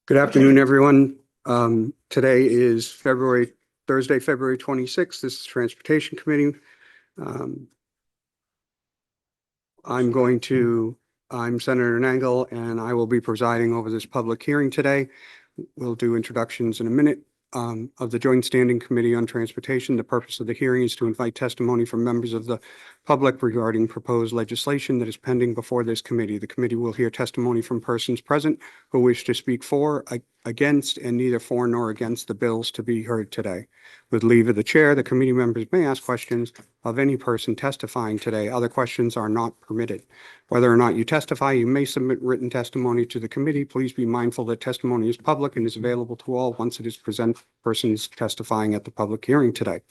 Good afternoon, everyone. Today is Thursday, February 26th. This is Transportation Committee. I'm Senator Nangle, and I will be presiding over this public hearing today. We'll do introductions in a minute. Of the Joint Standing Committee on Transportation. The purpose of the hearing is to invite testimony from members of the public regarding proposed legislation that is pending before this committee. The committee will hear testimony from persons present who wish to speak for, against, and neither for nor against the bills to be heard today. With leave of the chair, the committee members may ask questions of any person testifying today. Other questions are not permitted. Whether or not you testify, you may submit written testimony to the committee. Please be mindful that testimony is public and is available to all once it is presented persons testifying at the public hearing today.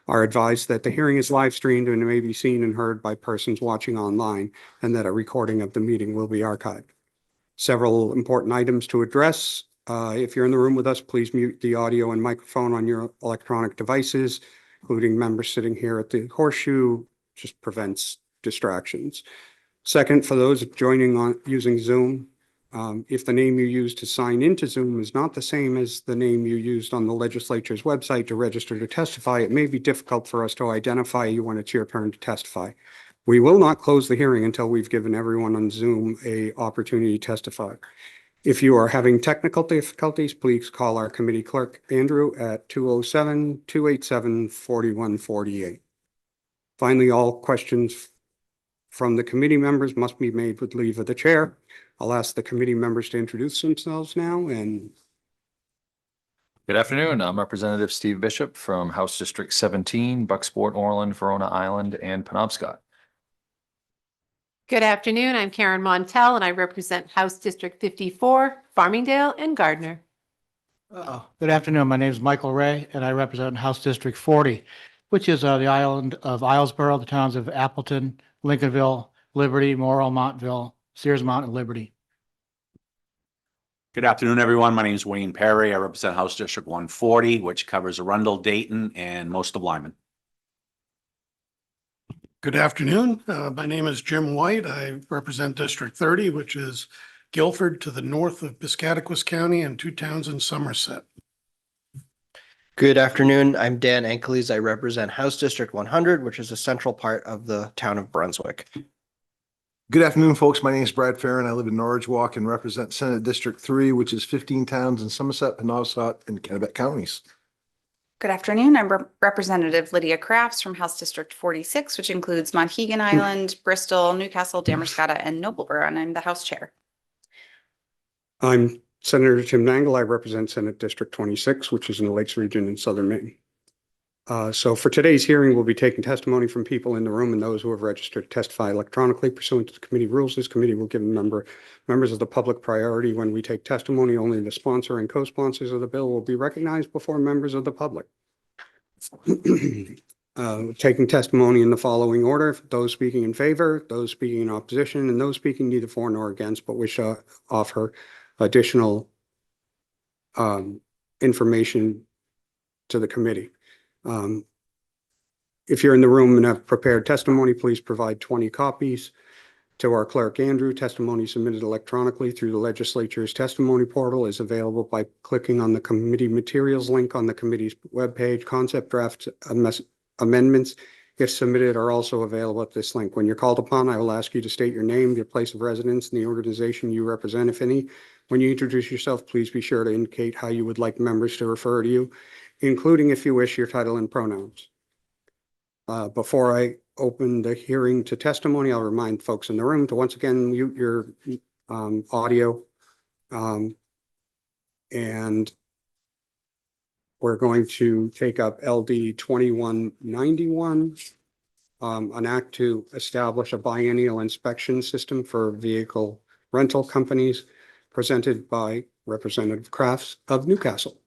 Are advised that the hearing is live streamed and may be seen and heard by persons watching online, and that a recording of the meeting will be archived. Several important items to address. If you're in the room with us, please mute the audio and microphone on your electronic devices, including members sitting here at the Horseshoe. Just prevents distractions. Second, for those joining on using Zoom, if the name you use to sign into Zoom is not the same as the name you used on the legislature's website to register to testify, it may be difficult for us to identify you when it's your turn to testify. We will not close the hearing until we've given everyone on Zoom an opportunity to testify. If you are having technical difficulties, please call our committee clerk, Andrew, at 207-287-4148. Finally, all questions from the committee members must be made with leave of the chair. I'll ask the committee members to introduce themselves now. Good afternoon. I'm Representative Steve Bishop from House District 17, Bucksport, Orland, Verona Island, and Penobscot. Good afternoon. I'm Karen Montel, and I represent House District 54, Farmingdale, and Gardner. Good afternoon. My name is Michael Ray, and I represent House District 40, which is the island of Islesboro, the towns of Appleton, Lincolnville, Liberty, Morrill, Montville, Searsmont, and Liberty. Good afternoon, everyone. My name is Wayne Perry. I represent House District 140, which covers Arundel, Dayton, and most of Lyman. Good afternoon. My name is Jim White. I represent District 30, which is Guilford to the north of Piscataquis County and two towns in Somerset. Good afternoon. I'm Dan Ankles. I represent House District 100, which is a central part of the town of Brunswick. Good afternoon, folks. My name is Brad Farron. I live in Norwich Walk and represent Senate District 3, which is 15 towns in Somerset, Penobscot, and Kennebec counties. Good afternoon. I'm Representative Lydia Crafts from House District 46, which includes Monhegan Island, Bristol, Newcastle, Damerscott, and Nobleboro, and I'm the House Chair. I'm Senator Tim Nangle. I represent Senate District 26, which is in the Lakes region in southern Maine. So for today's hearing, we'll be taking testimony from people in the room and those who have registered to testify electronically pursuant to the committee rules. This committee will give members of the public priority when we take testimony. Only the sponsor and co-sponsors of the bill will be recognized before members of the public. Taking testimony in the following order: those speaking in favor, those speaking in opposition, and those speaking neither for nor against, but wish to offer additional information to the committee. If you're in the room and have prepared testimony, please provide 20 copies to our clerk, Andrew. Testimony submitted electronically through the legislature's testimony portal is available by clicking on the committee materials link on the committee's webpage. Concept drafts amendments, if submitted, are also available at this link. When you're called upon, I will ask you to state your name, your place of residence, and the organization you represent, if any. When you introduce yourself, please be sure to indicate how you would like members to refer to you, including, if you wish, your title and pronouns. Before I open the hearing to testimony, I'll remind folks in the room to once again mute your audio. And we're going to take up LD 2191, an act to establish a biennial inspection system for vehicle rental companies, presented by Representative Crafts of Newcastle.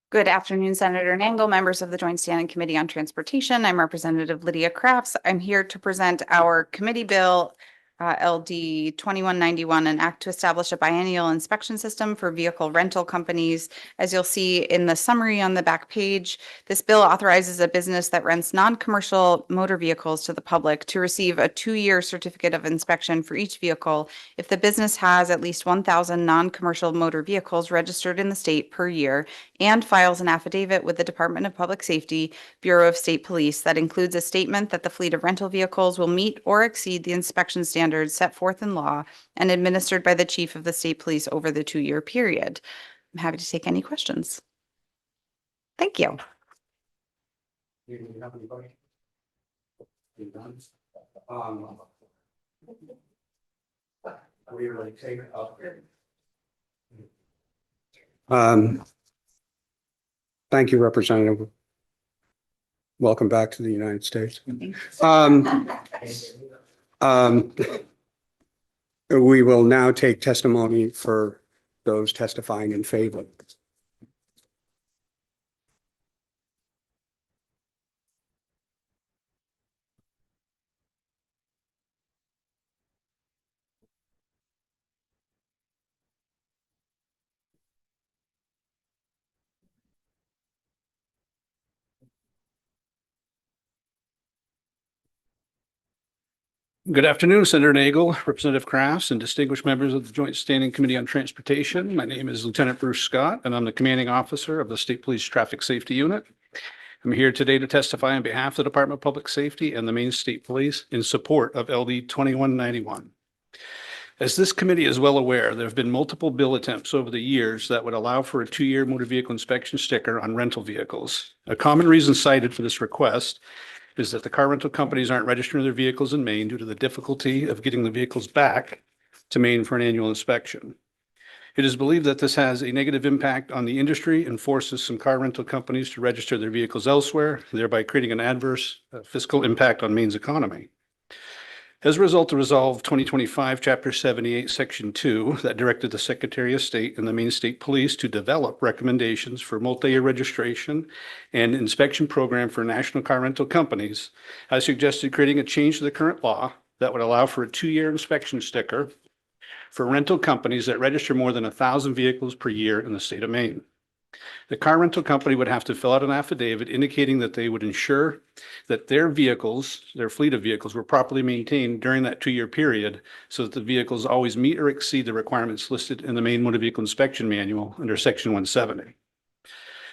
Good afternoon, Senator Nangle, members of the Joint Standing Committee on Transportation. I'm Representative Lydia Crafts. I'm here to present our committee bill LD 2191, an act to establish a biennial inspection system for vehicle rental companies. As you'll see in the summary on the back page, this bill authorizes a business that rents non-commercial motor vehicles to the public to receive a 2-year certificate of inspection for each vehicle if the business has at least 1,000 non-commercial motor vehicles registered in the state per year and files an affidavit with the Department of Public Safety, Bureau of State Police that includes a statement that the fleet of rental vehicles will meet or exceed the inspection standards set forth in law and administered by the Chief of the State Police over the 2-year period. I'm happy to take any questions. Thank you. Thank you, Representative. Welcome back to the United States. We will now take testimony for those testifying in favor. Good afternoon, Senator Nagel, Representative Crafts, and distinguished members of the Joint Standing Committee on Transportation. My name is Lieutenant Bruce Scott, and I'm the commanding officer of the State Police Traffic Safety Unit. I'm here today to testify on behalf of the Department of Public Safety and the Maine State Police in support of LD 2191. As this committee is well aware, there have been multiple bill attempts over the years that would allow for a 2-year motor vehicle inspection sticker on rental vehicles. A common reason cited for this request is that the car rental companies aren't registering their vehicles in Maine due to the difficulty of getting the vehicles back to Maine for an annual inspection. It is believed that this has a negative impact on the industry and forces some car rental companies to register their vehicles elsewhere, thereby creating an adverse fiscal impact on Maine's economy. As a result of Resolve 2025, Chapter 78, Section 2, that directed the Secretary of State and the Maine State Police to develop recommendations for multi-year registration and inspection program for national car rental companies, I suggested creating a change to the current law that would allow for a 2-year inspection sticker for rental companies that register more than 1,000 vehicles per year in the state of Maine. The car rental company would have to fill out an affidavit indicating that they would ensure that their vehicles, their fleet of vehicles, were properly maintained during that 2-year period so that the vehicles always meet or exceed the requirements listed in the Maine Motor Vehicle Inspection Manual under Section 170.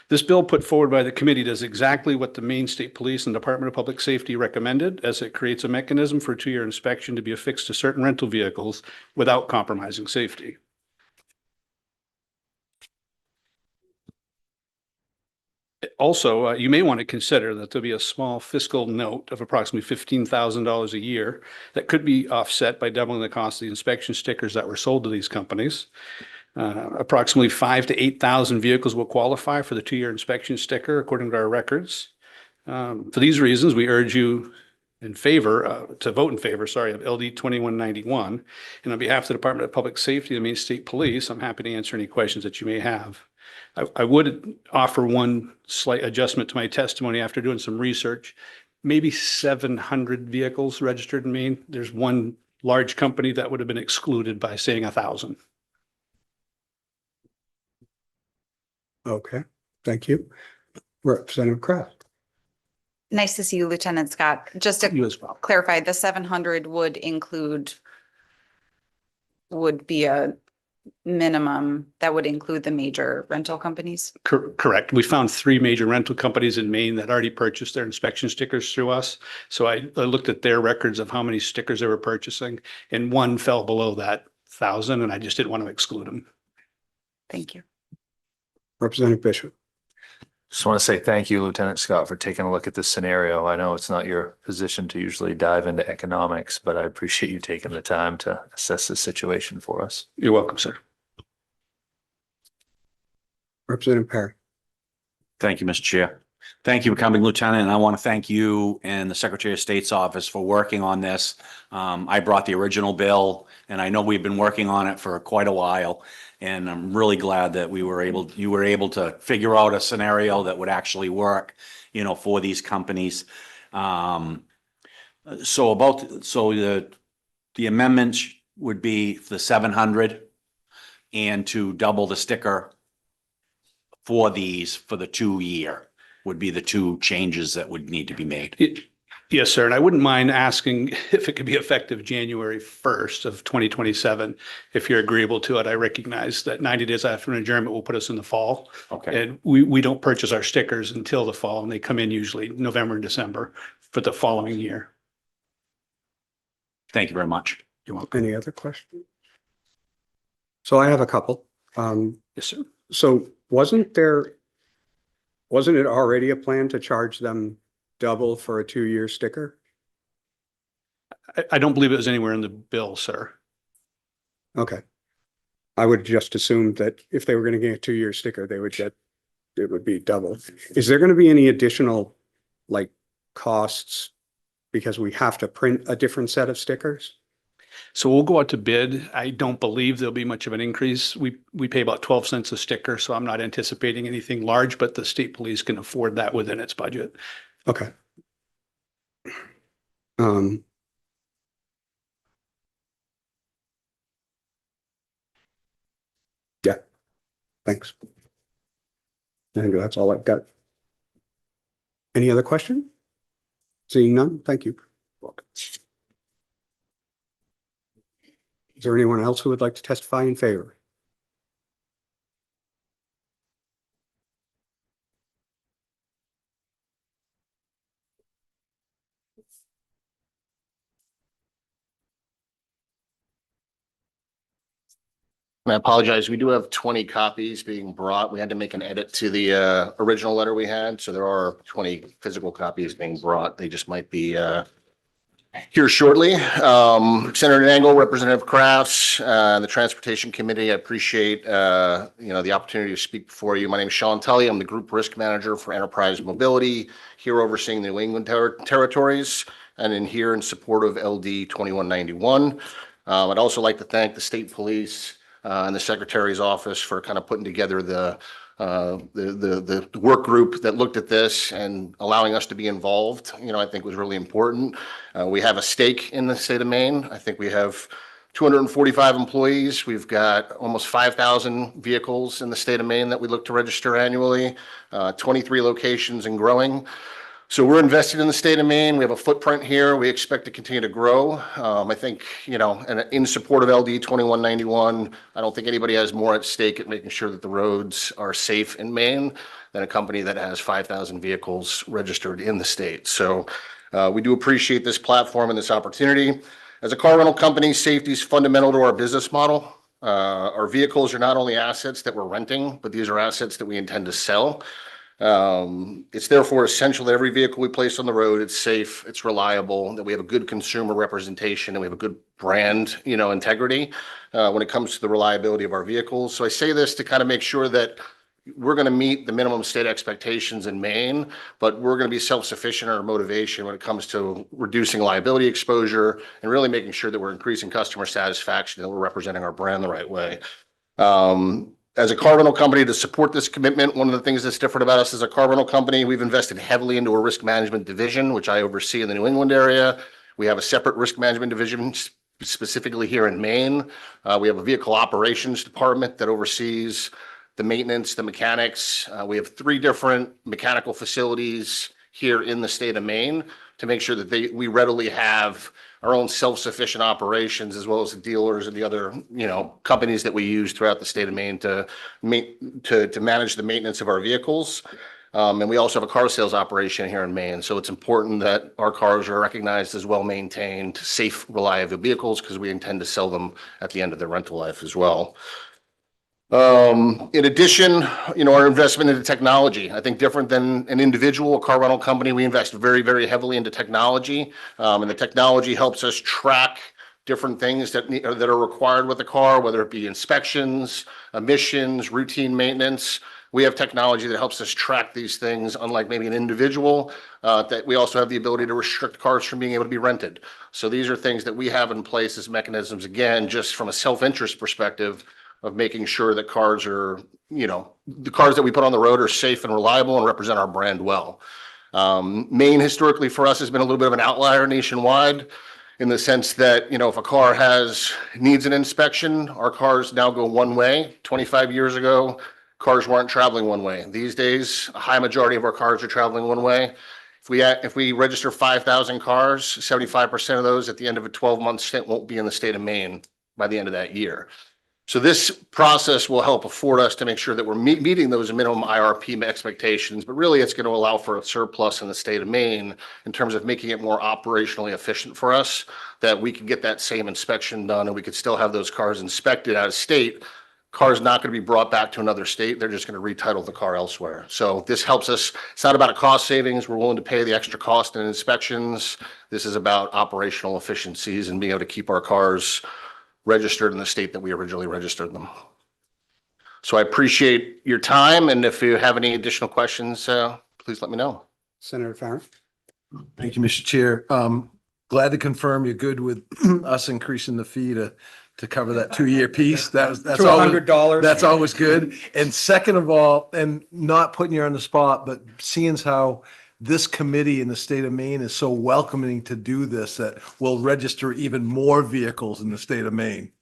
This bill put forward by the committee does exactly what the Maine State Police and Department of Public Safety recommended, as it creates a mechanism for a 2-year inspection to be affixed to certain rental vehicles without compromising safety. Also, you may want to consider that there'll be a small fiscal note of approximately $15,000 a year that could be offset by doubling the cost of the inspection stickers that were sold to these companies. Approximately 5,000 to 8,000 vehicles will qualify for the 2-year inspection sticker, according to our records. For these reasons, we urge you in favor, to vote in favor, sorry, of LD 2191. And on behalf of the Department of Public Safety and the Maine State Police, I'm happy to answer any questions that you may have. I would offer one slight adjustment to my testimony after doing some research. Maybe 700 vehicles registered in Maine. There's one large company that would have been excluded by saying 1,000. Okay, thank you. Representative Kraft. Nice to see you, Lieutenant Scott. Just to You as well. clarify, the 700 would be a minimum that would include the major rental companies? Correct. We found 3 major rental companies in Maine that already purchased their inspection stickers through us. So I looked at their records of how many stickers they were purchasing, and one fell below that 1,000, and I just didn't want to exclude them. Thank you. Representative Bishop. Just want to say thank you, Lieutenant Scott, for taking a look at this scenario. I know it's not your position to usually dive into economics, but I appreciate you taking the time to assess the situation for us. You're welcome, sir. Representative Perry. Thank you, Mr. Chair. Thank you for coming, Lieutenant, and I want to thank you and the Secretary of State's office for working on this. I brought the original bill, and I know we've been working on it for quite a while, and I'm really glad that you were able to figure out a scenario that would actually work, for these companies. The The amendments would be the 700 and to double the sticker for these for the 2-year would be the two changes that would need to be made. Yes, sir. And I wouldn't mind asking if it could be effective January 1st of 2027, if you're agreeable to it. I recognize that 90 days after an adjournment will put us in the fall. Okay. And we don't purchase our stickers until the fall, and they come in usually November and December for the following year. Thank you very much. You're welcome. Any other questions? So I have a couple. Yes, sir. So wasn't it already a plan to charge them double for a 2-year sticker? I don't believe it was anywhere in the bill, sir. Okay. I would just assume that if they were going to get a 2-year sticker, it would be double. Is there going to be any additional like costs because we have to print a different set of stickers? So we'll go out to bid. I don't believe there'll be much of an increase. We pay about 12 cents a sticker, so I'm not anticipating anything large, but the state police can afford that within its budget. Okay. Yeah, thanks. I think that's all I've got. Any other question? Seeing none, thank you. Welcome. Is there anyone else who would like to testify in favor? I apologize. We do have 20 copies being brought. We had to make an edit to the original letter we had. So there are 20 physical copies being brought. They just might be here shortly. Senator Nangle, Representative Crafts, the Transportation Committee. I appreciate the opportunity to speak before you. My name is Sean Tully. I'm the Group Risk Manager for Enterprise Mobility, here overseeing the New England territories, and in support of LD 2191. I'd also like to thank the State Police and the Secretary's office for kind of putting together the work group that looked at this and allowing us to be involved. I think was really important. We have a stake in the state of Maine. I think we have 245 employees. We've got almost 5,000 vehicles in the state of Maine that we look to register annually, 23 locations and growing. So we're invested in the state of Maine. We have a footprint here. We expect to continue to grow. I think, and in support of LD 2191, I don't think anybody has more at stake at making sure that the roads are safe in Maine than a company that has 5,000 vehicles registered in the state. So we do appreciate this platform and this opportunity. As a car rental company, safety is fundamental to our business model. Our vehicles are not only assets that we're renting, but these are assets that we intend to sell. It's therefore essential that every vehicle we place on the road, it's safe, it's reliable, that we have a good consumer representation, and we have a good brand, integrity when it comes to the reliability of our vehicles. So I say this to kind of make sure that we're going to meet the minimum state expectations in Maine, but we're going to be self-sufficient in our motivation when it comes to reducing liability exposure and really making sure that we're increasing customer satisfaction, that we're representing our brand the right way. As a car rental company, to support this commitment, one of the things that's different about us as a car rental company, we've invested heavily into a risk management division, which I oversee in the New England area. We have a separate risk management division specifically here in Maine. We have a vehicle operations department that oversees the maintenance, the mechanics. We have 3 different mechanical facilities here in the state of Maine to make sure that we readily have our own self-sufficient operations, as well as the dealers and the other, companies that we use throughout the state of Maine to manage the maintenance of our vehicles. And we also have a car sales operation here in Maine. So it's important that our cars are recognized as well-maintained, safe, reliable vehicles, because we intend to sell them at the end of their rental life as well. In addition, our investment into technology, I think different than an individual, a car rental company, we invest very, very heavily into technology. And the technology helps us track different things that are required with the car, whether it be inspections, emissions, routine maintenance. We have technology that helps us track these things, unlike maybe an individual, that we also have the ability to restrict cars from being able to be rented. So these are things that we have in place as mechanisms, again, just from a self-interest perspective, of making sure that cars are, the cars that we put on the road are safe and reliable and represent our brand well. Maine historically for us has been a little bit of an outlier nationwide in the sense that, you know, if a car needs an inspection, our cars now go one way. 25 years ago, cars weren't traveling one way. These days, a high majority of our cars are traveling one way. If we register 5,000 cars, 75% of those at the end of a 12-month stint won't be in the state of Maine by the end of that year. So this process will help afford us to make sure that we're meeting those minimum IRP expectations, but really it's going to allow for a surplus in the state of Maine in terms of making it more operationally efficient for us, that we can get that same inspection done and we could still have those cars inspected out of state. Car's not going to be brought back to another state. They're just going to retitle the car elsewhere. So this helps us. It's not about a cost savings. We're willing to pay the extra cost in inspections. This is about operational efficiencies and being able to keep our cars registered in the state that we originally registered them. So I appreciate your time. And if you have any additional questions, please let me know. Senator Farren. Thank you, Mr. Chair. Glad to confirm you're good with us increasing the fee to cover that 2-year piece. That's To always, $100. that's always good. And second of all, and not putting you on the spot, but seeing how this committee in the state of Maine is so welcoming to do this, that will register even more vehicles in the state of Maine.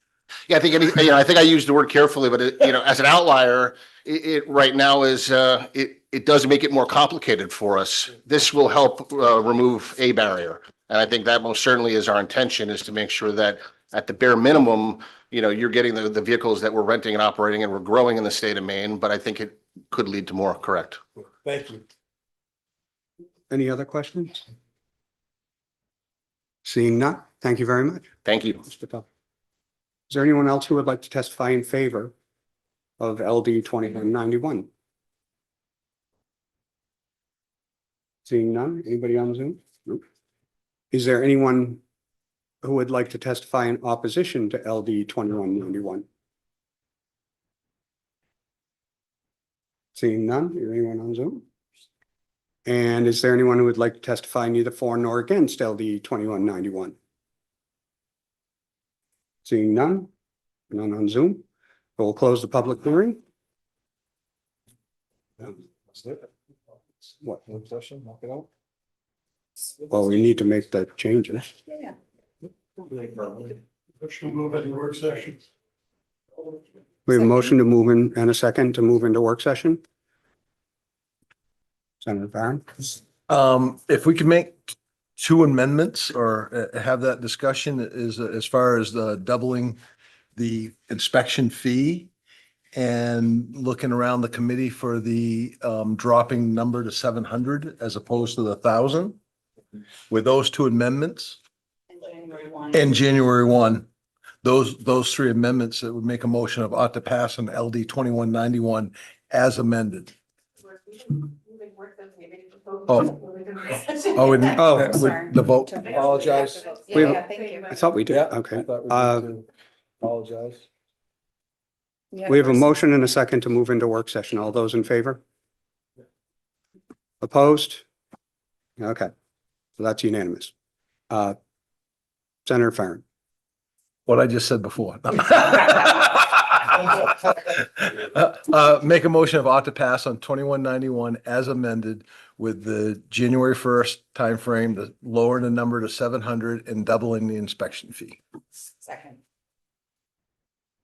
Yeah, I think I think I used the word carefully, but as an outlier, it right now is it does make it more complicated for us. This will help remove a barrier, and I think that most certainly is our intention, is to make sure that at the bare minimum, you're getting the vehicles that we're renting and operating, and we're growing in the state of Maine. But I think it could lead to more. Correct. Thank you. Any other questions? Seeing none, thank you very much. Thank you. Mr. Pell. Is there anyone else who would like to testify in favor of LD 2191? Seeing none, anybody on Zoom? Nope. Is there anyone who would like to testify in opposition to LD 2191? Seeing none, is there anyone on Zoom? And is there anyone who would like to testify neither for nor against LD 2191? Seeing none, none on Zoom, we'll close the public hearing. What? Well, we need to make the changes. Move into work session. We have a motion to move in and a second to move into work session. Senator Farren. If we could make 2 amendments or have that discussion as far as the doubling the inspection fee and looking around the committee for the dropping number to 700 as opposed to the 1,000 with those 2 amendments. And January 1, those 3 amendments that would make a motion of ought to pass on LD 2191 as amended. With the vote. Apologize. Yeah, thank you. I thought we did, okay. Apologize. We have a motion and a second to move into work session. All those in favor? Opposed? Okay, so that's unanimous. Senator Farren. What I just said before. Make a motion of ought to pass on 2191 as amended with the January 1st timeframe, to lower the number to 700 and doubling the inspection fee. Second.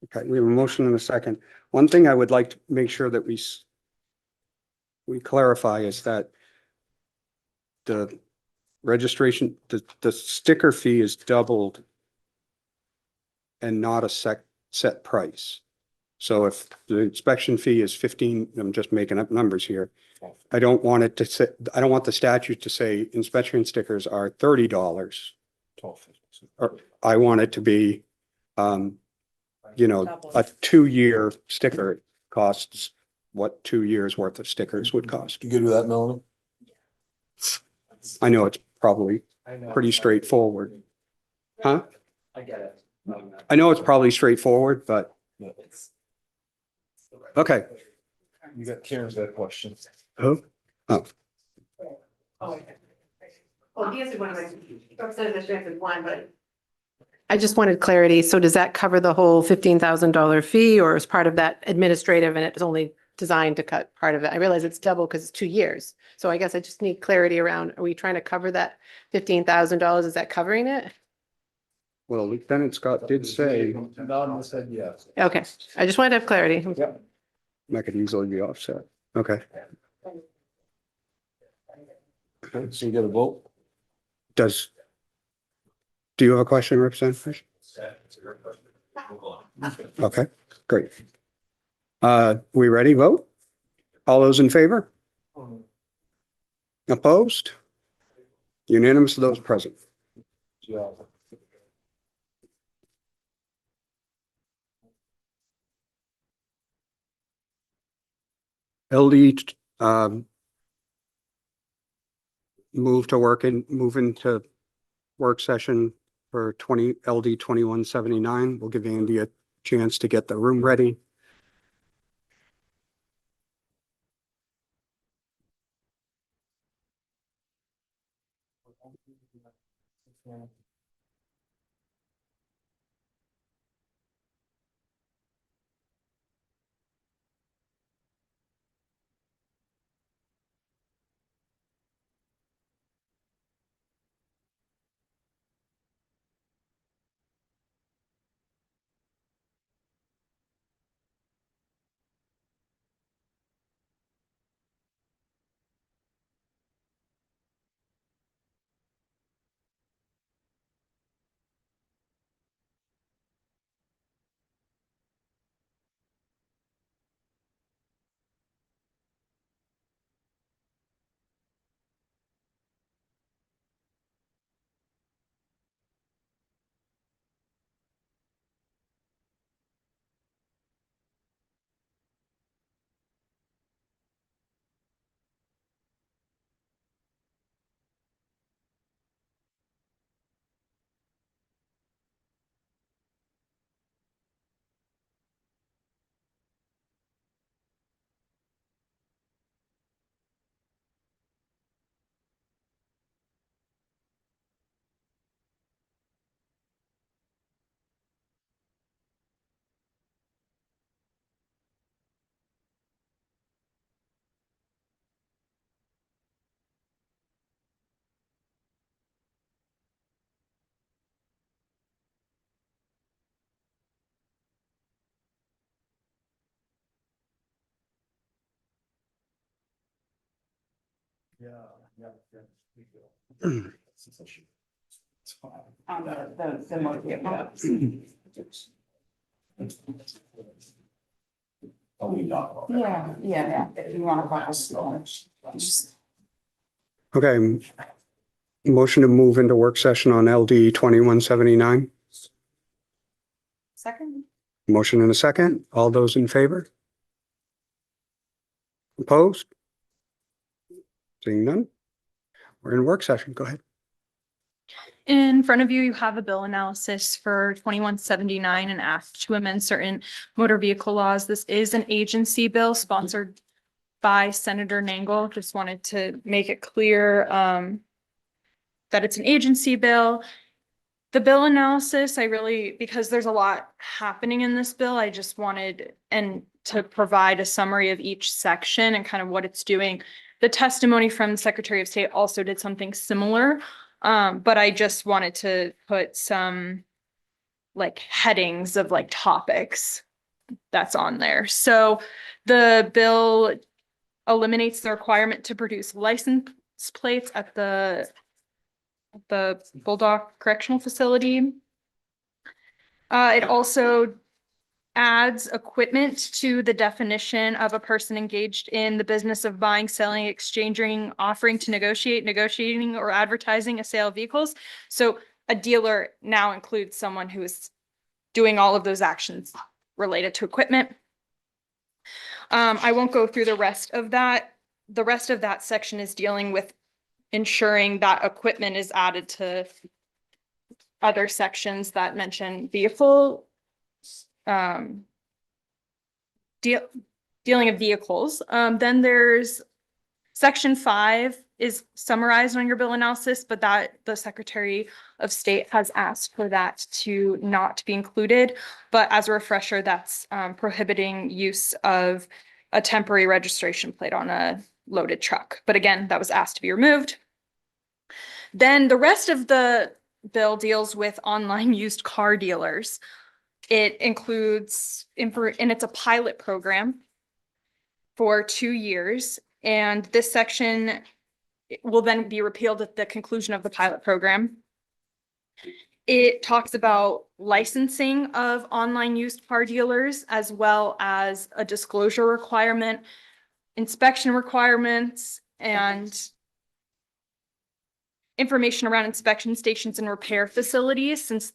Okay, we have a motion and a second. One thing I would like to make sure that we clarify is that the registration, the sticker fee is doubled and not a set price. So if the inspection fee is 15, I'm just making up numbers here. I don't want it to say, I don't want the statute to say inspection stickers are $30. Or I want it to be, a 2-year sticker costs what 2 years worth of stickers would cost. You good with that, Melanie? I know it's probably pretty straightforward. Huh? I get it. I know it's probably straightforward, but okay. You got Karen's got a question. Who? Oh, Well, he has one, but. I just wanted clarity. So does that cover the whole $15,000 fee, or is part of that administrative and it's only designed to cut part of it? I realize it's double because it's 2 years. So I guess I just need clarity around, are we trying to cover that $15,000? Is that covering it? Well, Lieutenant Scott did say Don said yes. Okay, I just wanted to have clarity. that could easily be offset. Okay. So you get a vote? Do you have a question, Representative Fish? Okay, great. We ready? Vote? All those in favor? Opposed? Unanimous of those present. LD, move into work session for LD 2179. We'll give Andy a chance to get the room ready. Okay. Motion to move into work session on LD 2179. Second? Motion and a second. All those in favor? Opposed? Seeing none? We're in work session. Go ahead. In front of you, you have a bill analysis for 2179 and act to amend certain motor vehicle laws. This is an agency bill sponsored by Senator Nangle. Just wanted to make it clear that it's an agency bill. The bill analysis, because there's a lot happening in this bill, I just wanted to provide a summary of each section and kind of what it's doing. The testimony from the Secretary of State also did something similar. But I just wanted to put some like headings of like topics that's on there. So the bill eliminates the requirement to produce license plates at the Bulldog Correctional Facility. It also adds equipment to the definition of a person engaged in the business of buying, selling, exchanging, offering to negotiating, or advertising a sale of vehicles. So a dealer now includes someone who is doing all of those actions related to equipment. I won't go through the rest of that. The rest of that section is dealing with ensuring that equipment is added to other sections that mention vehicle dealing of vehicles. Then there's section 5 is summarized on your bill analysis, but that the Secretary of State has asked for that to not be included. But as a refresher, that's prohibiting use of a temporary registration plate on a loaded truck. But again, that was asked to be removed. Then the rest of the bill deals with online used car dealers. It includes, and it's a pilot program for 2 years. And this section will then be repealed at the conclusion of the pilot program. It talks about licensing of online used car dealers, as well as a disclosure requirement, inspection requirements, and information around inspection stations and repair facilities, since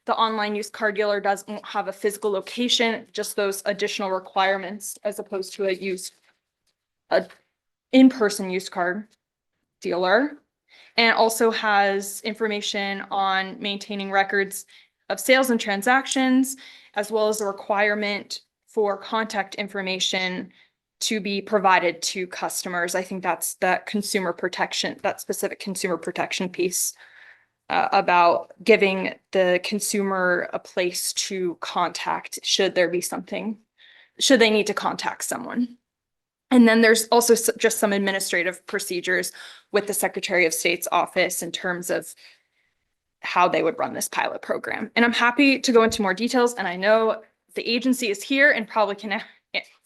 the online used car dealer doesn't have a physical location, just those additional requirements as opposed to a in-person used car dealer. And it also has information on maintaining records of sales and transactions, as well as a requirement for contact information to be provided to customers. I think that's that consumer protection, that specific consumer protection piece about giving the consumer a place to contact should there be something, should they need to contact someone. And then there's also just some administrative procedures with the Secretary of State's office in terms of how they would run this pilot program. And I'm happy to go into more details. And I know the agency is here and probably can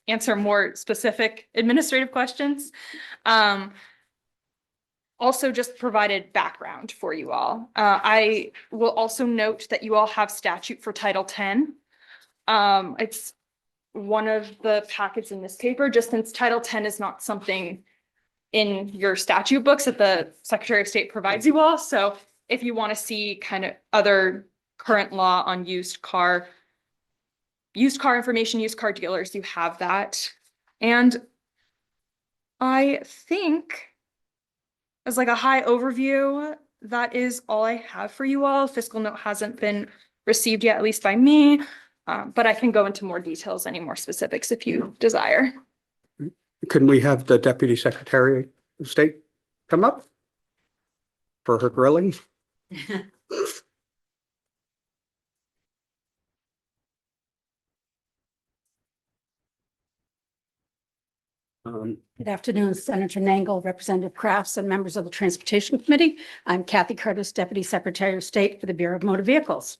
answer more specific administrative questions. Also just provided background for you all. I will also note that you all have statute for Title 10. It's one of the packets in this paper, just since Title 10 is not something in your statute books that the Secretary of State provides you all. So if you want to see kind of other current law on used car information, used car dealers, you have that. And I think as like a high overview, that is all I have for you all. Fiscal note hasn't been received yet, at least by me. But I can go into more details, any more specifics if you desire. Can we have the Deputy Secretary of State come up for her grilling? Good afternoon, Senator Nangle, Representative Crafts, and members of the Transportation Committee. I'm Kathy Curtis, Deputy Secretary of State for the Bureau of Motor Vehicles.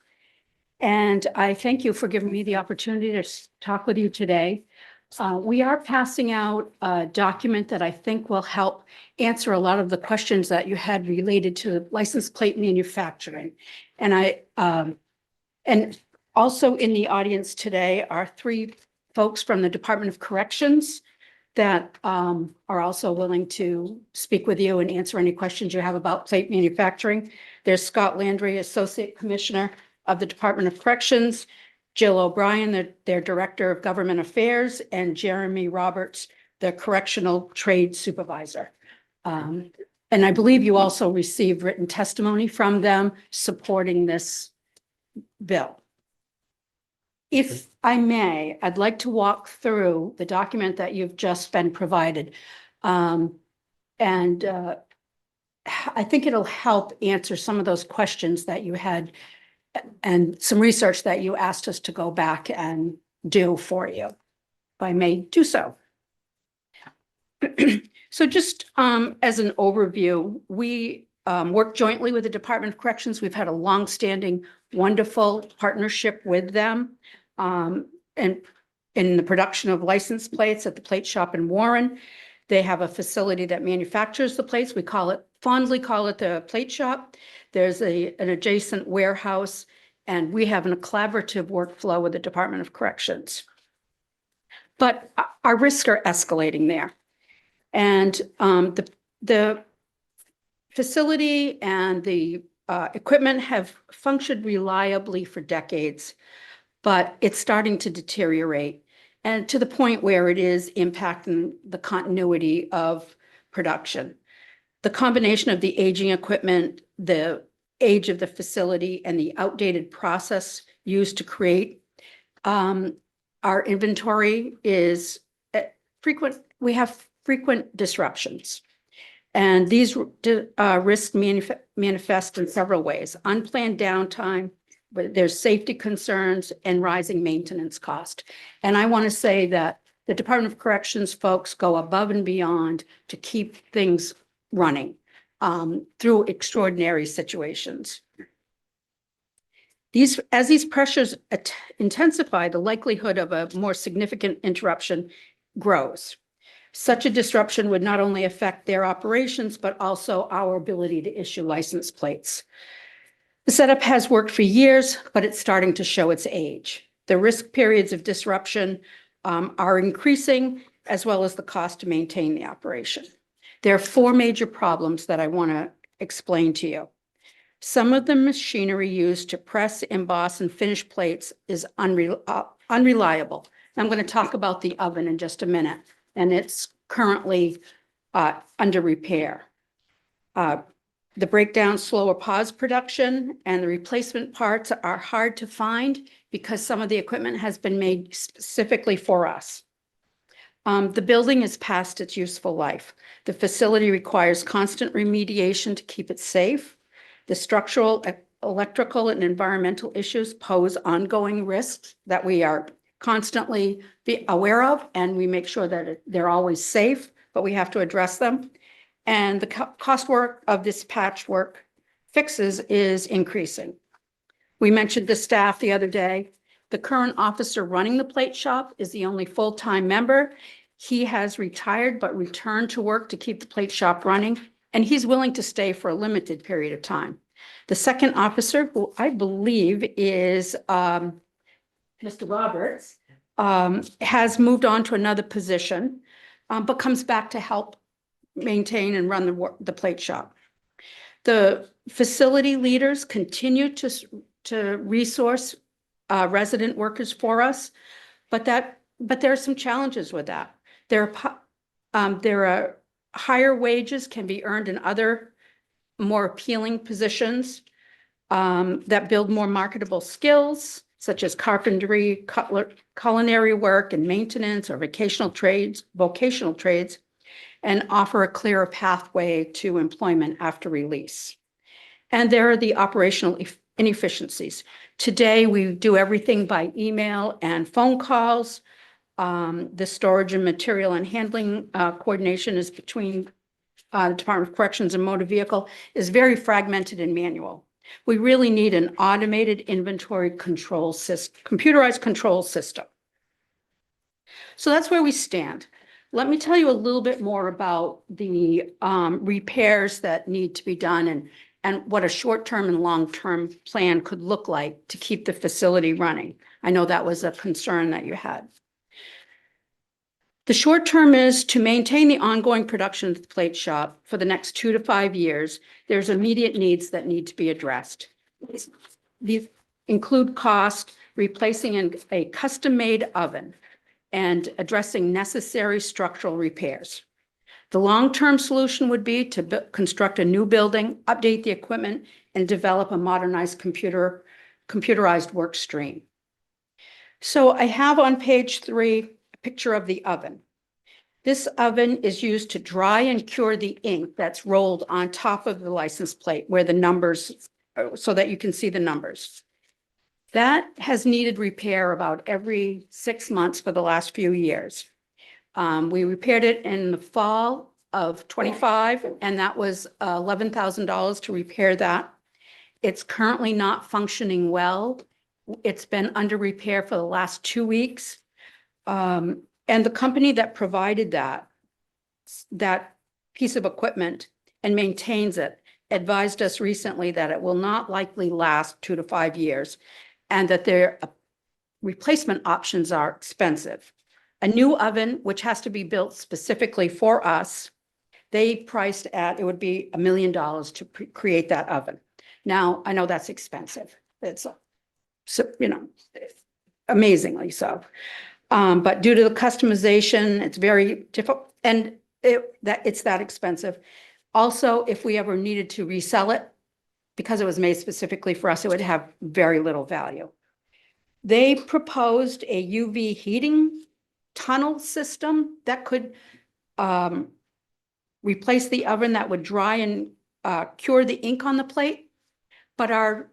And I thank you for giving me the opportunity to talk with you today. We are passing out a document that I think will help answer a lot of the questions that you had related to license plate manufacturing. And and also in the audience today are 3 folks from the Department of Corrections that are also willing to speak with you and answer any questions you have about plate manufacturing. There's Scott Landry, Associate Commissioner of the Department of Corrections, Jill O'Brien, their Director of Government Affairs, and Jeremy Roberts, the Correctional Trade Supervisor. And I believe you also received written testimony from them supporting this bill. If I may, I'd like to walk through the document that you've just been provided. I think it'll help answer some of those questions that you had and some research that you asked us to go back and do for you, if I may do so. So just as an overview, we work jointly with the Department of Corrections. We've had a longstanding, wonderful partnership with them and in the production of license plates at the plate shop in Warren. They have a facility that manufactures the plates. We fondly call it the plate shop. There's an adjacent warehouse, and we have a collaborative workflow with the Department of Corrections. But our risks are escalating there. And the facility and the equipment have functioned reliably for decades, but it's starting to deteriorate, and to the point where it is impacting the continuity of production. The combination of the aging equipment, the age of the facility, and the outdated process used to create our inventory is frequent. We have frequent disruptions. And these risks manifest in several ways: unplanned downtime, but there's safety concerns, and rising maintenance cost. And I want to say that the Department of Corrections folks go above and beyond to keep things running through extraordinary situations. As these pressures intensify, the likelihood of a more significant interruption grows. Such a disruption would not only affect their operations, but also our ability to issue license plates. The setup has worked for years, but it's starting to show its age. The risk periods of disruption are increasing, as well as the cost to maintain the operation. There are 4 major problems that I want to explain to you. Some of the machinery used to press, emboss, and finish plates is unreliable. I'm going to talk about the oven in just a minute, and it's currently under repair. The breakdown, slow or pause production, and the replacement parts are hard to find because some of the equipment has been made specifically for us. The building is past its useful life. The facility requires constant remediation to keep it safe. The structural, electrical, and environmental issues pose ongoing risks that we are constantly aware of, and we make sure that they're always safe, but we have to address them. And the cost work of this patchwork fixes is increasing. We mentioned the staff the other day. The current officer running the plate shop is the only full-time member. He has retired but returned to work to keep the plate shop running, and he's willing to stay for a limited period of time. The second officer, who I believe is Mr. Roberts, has moved on to another position, but comes back to help maintain and run the plate shop. The facility leaders continue to resource resident workers for us, but there are some challenges with that. There are higher wages can be earned in other more appealing positions that build more marketable skills, such as carpentry, culinary work, and maintenance or vocational trades, and offer a clearer pathway to employment after release. And there are the operational inefficiencies. Today, we do everything by email and phone calls. The storage and material and handling coordination is between the Department of Corrections and Motor Vehicle is very fragmented and manual. We really need an automated inventory control system, computerized control system. So that's where we stand. Let me tell you a little bit more about the repairs that need to be done and what a short-term and long-term plan could look like to keep the facility running. I know that was a concern that you had. The short term is to maintain the ongoing production of the plate shop for the next 2 to 5 years. There's immediate needs that need to be addressed. These include cost, replacing a custom-made oven, and addressing necessary structural repairs. The long-term solution would be to construct a new building, update the equipment, and develop a modernized computerized work stream. So I have on page 3 picture of the oven. This oven is used to dry and cure the ink that's rolled on top of the license plate where the numbers, so that you can see the numbers. That has needed repair about every 6 months for the last few years. We repaired it in the fall of 25, and that was $11,000 to repair that. It's currently not functioning well. It's been under repair for the last 2 weeks. And the company that provided that piece of equipment and maintains it advised us recently that it will not likely last 2 to 5 years and that their replacement options are expensive. A new oven, which has to be built specifically for us, they priced at, it would be $1 million to create that oven. Now, I know that's expensive. It's, amazingly so. But due to the customization, it's very difficult, and it's that expensive. Also, if we ever needed to resell it, because it was made specifically for us, it would have very little value. They proposed a UV heating tunnel system that could replace the oven, that would dry and cure the ink on the plate. But our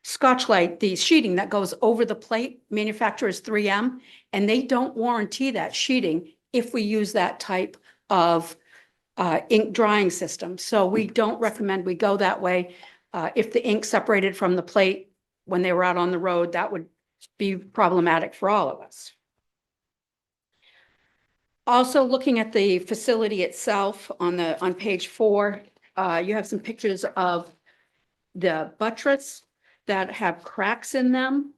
Scotchlite, the sheeting that goes over the plate, manufacturers 3M, and they don't warranty that sheeting if we use that type of ink drying system. So we don't recommend we go that way. If the ink separated from the plate when they were out on the road, that would be problematic for all of us. Also, looking at the facility itself on page 4, you have some pictures of the buttress that have cracks in them.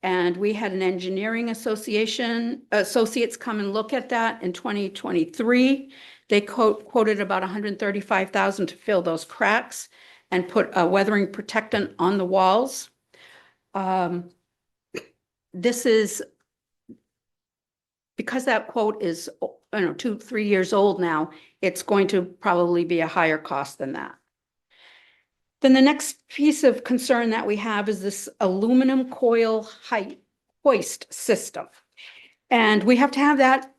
And we had an engineering associates come and look at that in 2023. They quoted about $135,000 to fill those cracks and put a weathering protectant on the walls. This is because that quote is, 2-3 years old now, it's going to probably be a higher cost than that. Then the next piece of concern that we have is this aluminum coil height hoist system. And we have to have that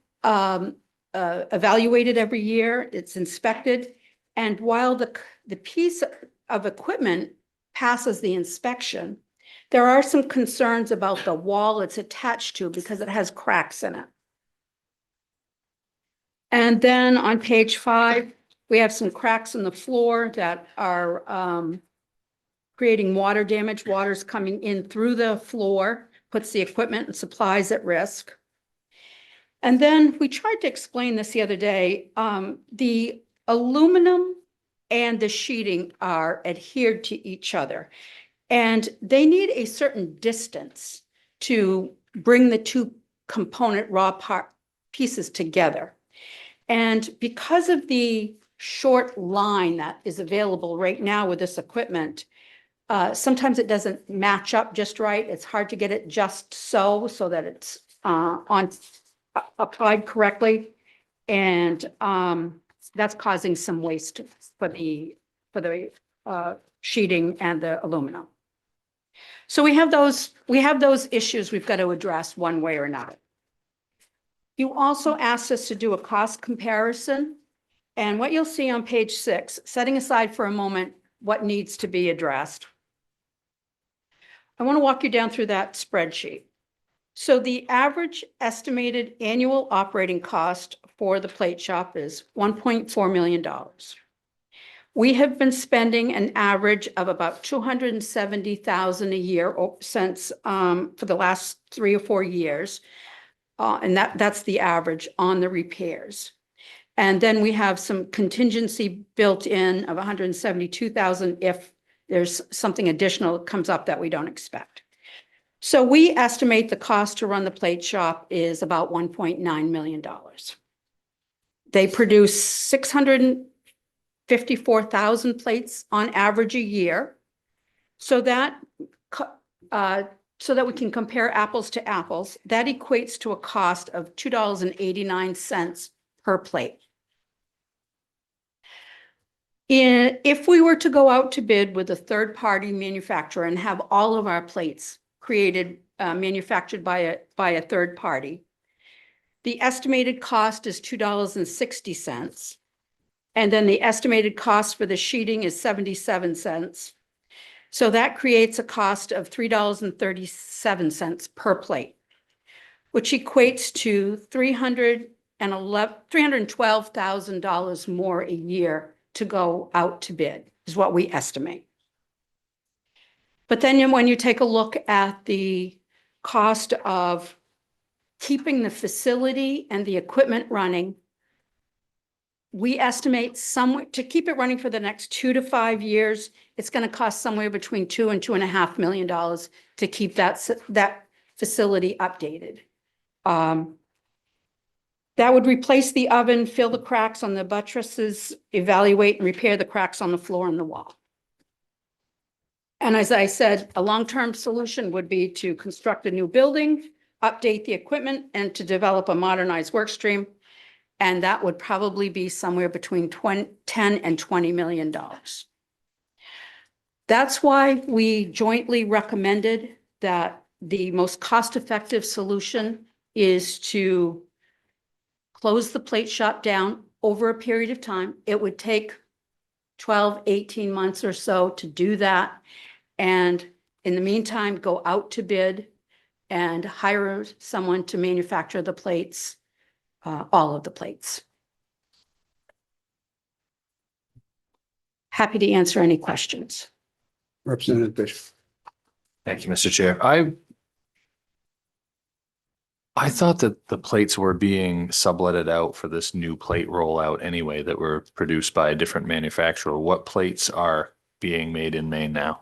evaluated every year. It's inspected. And while the piece of equipment passes the inspection, there are some concerns about the wall it's attached to because it has cracks in it. And then on page 5, we have some cracks in the floor that are creating water damage. Water's coming in through the floor, puts the equipment and supplies at risk. And then we tried to explain this the other day. The aluminum and the sheeting are adhered to each other, and they need a certain distance to bring the two component raw pieces together. And because of the short line that is available right now with this equipment, sometimes it doesn't match up just right. It's hard to get it just so that it's applied correctly. And that's causing some waste for the sheeting and the aluminum. So we have those issues we've got to address one way or another. You also asked us to do a cost comparison. And what you'll see on page 6, setting aside for a moment what needs to be addressed, I want to walk you down through that spreadsheet. So the average estimated annual operating cost for the plate shop is $1.4 million. We have been spending an average of about $270,000 a year since for the last 3 or 4 years. And that's the average on the repairs. And then we have some contingency built in of $172,000 if there's something additional that comes up that we don't expect. So we estimate the cost to run the plate shop is about $1.9 million. They produce 654,000 plates on average a year. So that we can compare apples to apples, that equates to a cost of $2.89 per plate. If we were to go out to bid with a third-party manufacturer and have all of our plates manufactured by a third party, the estimated cost is $2.60. And then the estimated cost for the sheeting is 77 cents. So that creates a cost of $3.37 per plate, which equates to $312,000 more a year to go out to bid, is what we estimate. But then when you take a look at the cost of keeping the facility and the equipment running, we estimate to keep it running for the next 2 to 5 years, it's going to cost somewhere between $2 and $2.5 million to keep that facility updated. That would replace the oven, fill the cracks on the buttresses, evaluate and repair the cracks on the floor and the wall. And as I said, a long-term solution would be to construct a new building, update the equipment, and to develop a modernized work stream. And that would probably be somewhere between $10 and $20 million. That's why we jointly recommended that the most cost-effective solution is to close the plate shop down over a period of time. It would take 12, 18 months or so to do that. And in the meantime, go out to bid and hire someone to manufacture the plates, all of the plates. happy to answer any questions. Representative Bishop. Thank you, Mr. Chair. I thought that the plates were being subletted out for this new plate rollout anyway, that were produced by a different manufacturer. What plates are being made in Maine now?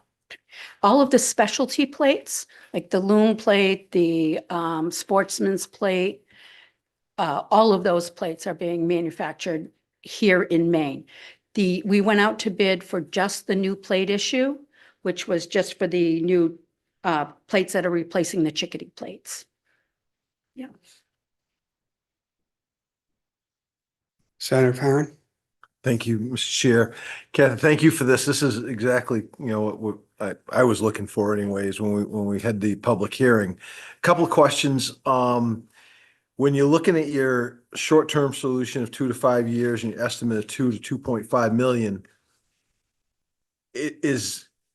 All of the specialty plates, like the loom plate, the sportsman's plate, all of those plates are being manufactured here in Maine. We went out to bid for just the new plate issue, which was just for the new plates that are replacing the chickadee plates. Yeah. Senator Farren. Thank you, Mr. Chair. Kathy, thank you for this. This is exactly, what I was looking for anyways when we had the public hearing. Couple of questions. When you're looking at your short-term solution of 2 to 5 years and your estimate of 2 to 2.5 million,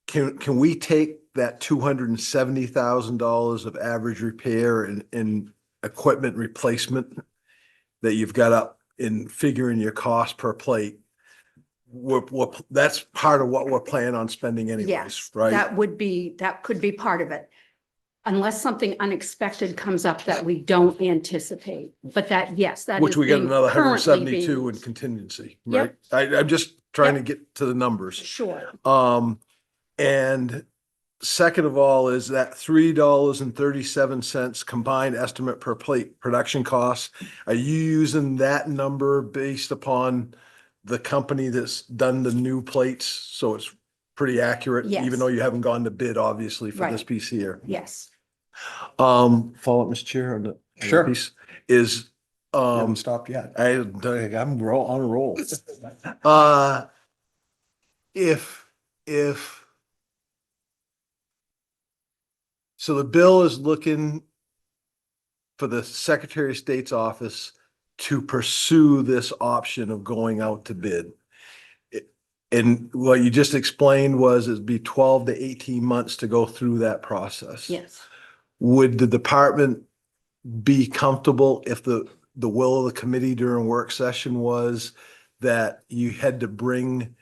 can we take that $270,000 of average repair and equipment replacement that you've got up in figuring your cost per plate? That's part of what we're planning on spending anyways, Yes, right? that could be part of it. Unless something unexpected comes up that we don't anticipate, but yes, that is. Which we got being another currently 172 in being- contingency, Yep. right? I'm just trying to Yep. get to the numbers. Sure. And second of all, is that $3.37 combined estimate per plate production costs. Are you using that number based upon the company that's done the new plates? So it's pretty accurate, Yes. even though you haven't gone to bid, obviously, for this Right. piece here. Yes. Follow up, Mr. Chair, on the Sure. piece is, Haven't stopped yet. I'm on a roll. So the bill is looking for the Secretary of State's office to pursue this option of going out to bid. And what you just explained was it'd be 12 to 18 months to go through that process. Yes. Would the department be comfortable if the will of the committee during work session was that you had to bring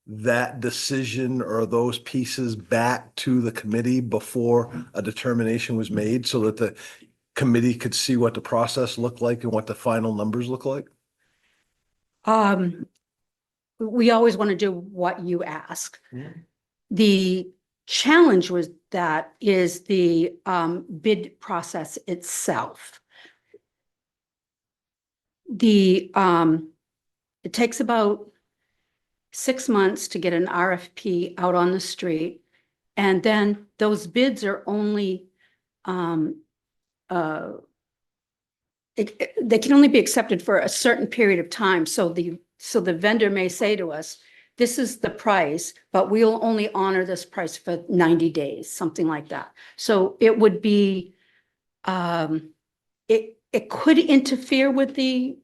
that decision or those pieces back to the committee before a determination was made so that the committee could see what the process looked like and what the final numbers look like? We always want to do what you ask. Yeah. The challenge was that is the bid process itself. It takes about 6 months to get an RFP out on the street. And then those bids are only, they can only be accepted for a certain period of time. So the vendor may say to us, this is the price, but we'll only honor this price for 90 days, something like that. So it would be, it could interfere with the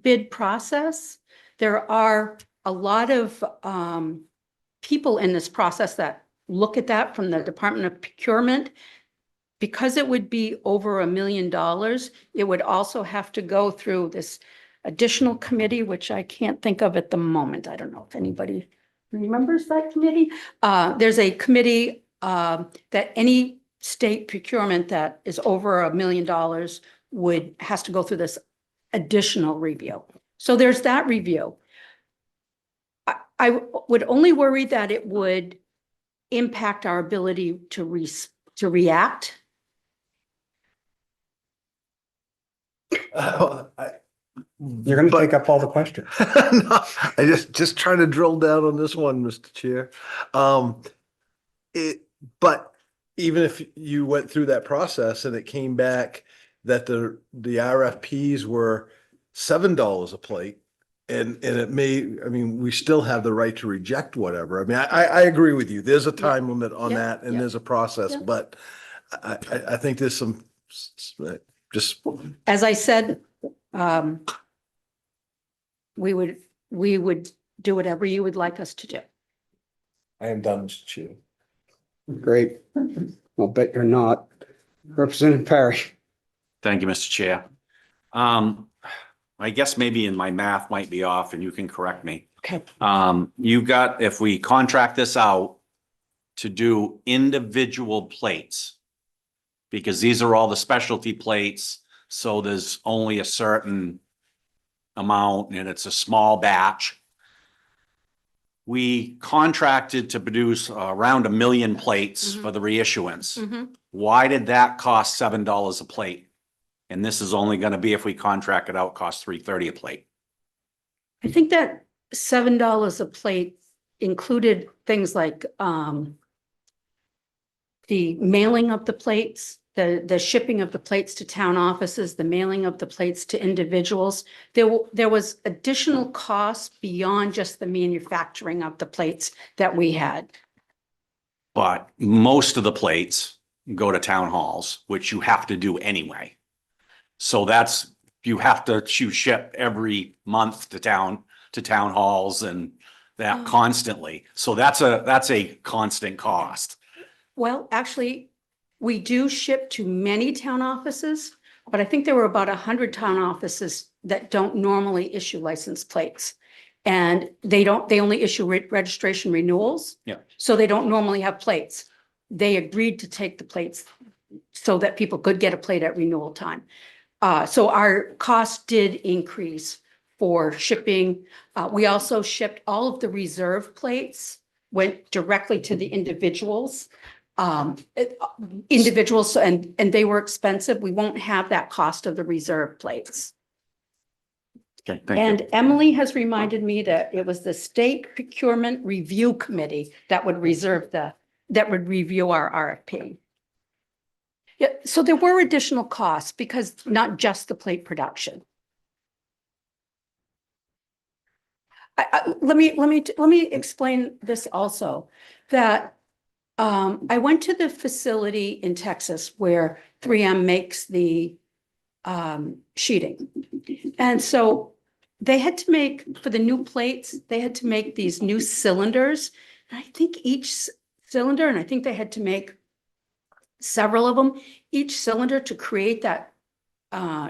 bid process. There are a lot of people in this process that look at that from the Department of Procurement. Because it would be over $1 million, it would also have to go through this additional committee, which I can't think of at the moment. I don't know if anybody remembers that committee. There's a committee that any state procurement that is over $1 million has to go through this additional review. So there's that review. I would only worry that it would impact our ability to react. You're going to take up all the questions. No, I just trying to drill down on this one, Mr. Chair. But even if you went through that process and it came back that the RFPs were $7 a plate, and it we still have the right to reject whatever. I mean, I agree with you. There's a time limit on that and there's a process, but I think there's some just. As I said, we would do whatever you would like us to do. I am done, Mr. Chair. Great. I'll bet you're not. Representative Perry. Thank you, Mr. Chair. I guess maybe in my math might be off and you can correct me. Okay. You've got, if we contract this out to do individual plates, because these are all the specialty plates, so there's only a certain amount and it's a small batch. We contracted to produce around 1 million plates for the reissuance. Mhm. Why did that cost $7 a plate? And this is only gonna be, if we contract it out, cost $3.30 a plate. I think that $7 a plate included things like the mailing of the plates, the shipping of the plates to town offices, the mailing of the plates to individuals. There was additional costs beyond just the manufacturing of the plates that we had. But most of the plates go to town halls, which you have to do anyway. So that's, you have to ship every month to town halls and that constantly. So that's a constant cost. Well, actually, we do ship to many town offices, but I think there were about 100 town offices that don't normally issue license plates. And they only issue registration renewals. Yeah. So they don't normally have plates. They agreed to take the plates so that people could get a plate at renewal time. So our cost did increase for shipping. We also shipped all of the reserve plates, went directly to the individuals. Individuals, and they were expensive. We won't have that cost of the reserve plates. Okay, thank you. And Emily has reminded me that it was the State Procurement Review Committee that would review our RFP. Yeah, so there were additional costs because not just the plate production. Let me explain this also, that I went to the facility in Texas where 3M makes the sheeting. And so they had to make, for the new plates, they had to make these new cylinders. And I think each cylinder, and I think they had to make several of them, each cylinder to create that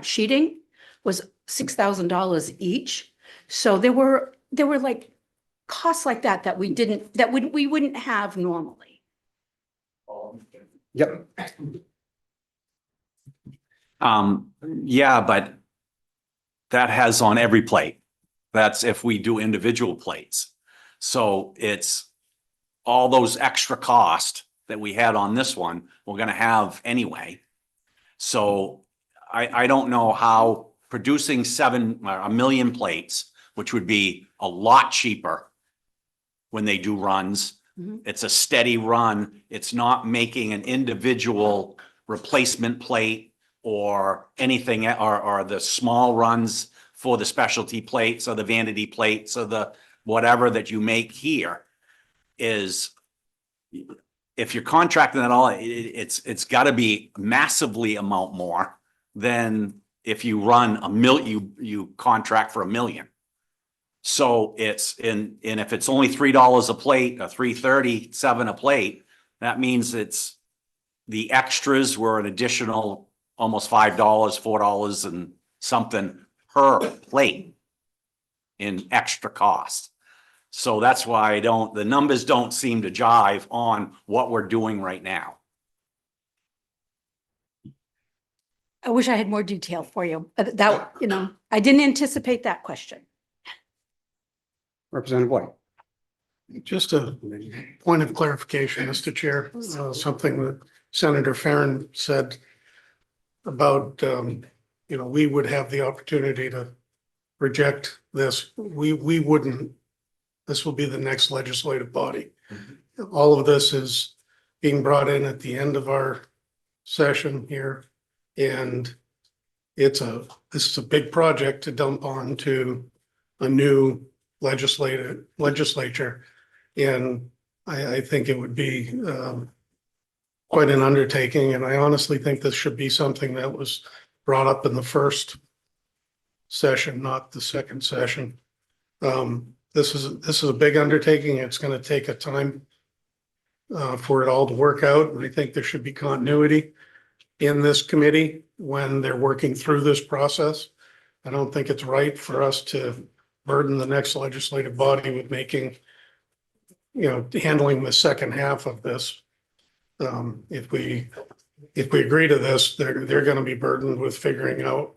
sheeting was $6,000 each. So there were like costs like that we wouldn't have normally. Yep. Yeah, but that has on every plate. That's if we do individual plates. So it's all those extra costs that we had on this one, we're gonna have anyway. So I don't know how producing 1 million plates, which would be a lot cheaper when they do runs. Mhm. It's a steady run. It's not making an individual replacement plate or anything, or the small runs for the specialty plates or the vanity plates or the whatever that you make here is, if you're contracting it all, it's gotta be massively amount more than if you run you contract for 1 million. So it's and if it's only $3 a plate or $3.37 a plate, that means it's the extras were an additional almost $5, $4 and something per plate in extra cost. So that's why the numbers don't seem to jive on what we're doing right now. I wish I had more detail for you. That, I didn't anticipate that question. Representative White. Just a point of clarification, Mr. Chair, something that Senator Farren said about, we would have the opportunity to reject this. We wouldn't. This will be the next legislative body. All of this is being brought in at the end of our session here. And this is a big project to dump onto a new legislature. And I think it would be quite an undertaking. And I honestly think this should be something that was brought up in the first session, not the second session. This is a big undertaking. It's going to take a time for it all to work out. And I think there should be continuity in this committee when they're working through this process. I don't think it's right for us to burden the next legislative body with making, handling the second half of this. If we agree to this, they're gonna be burdened with figuring out,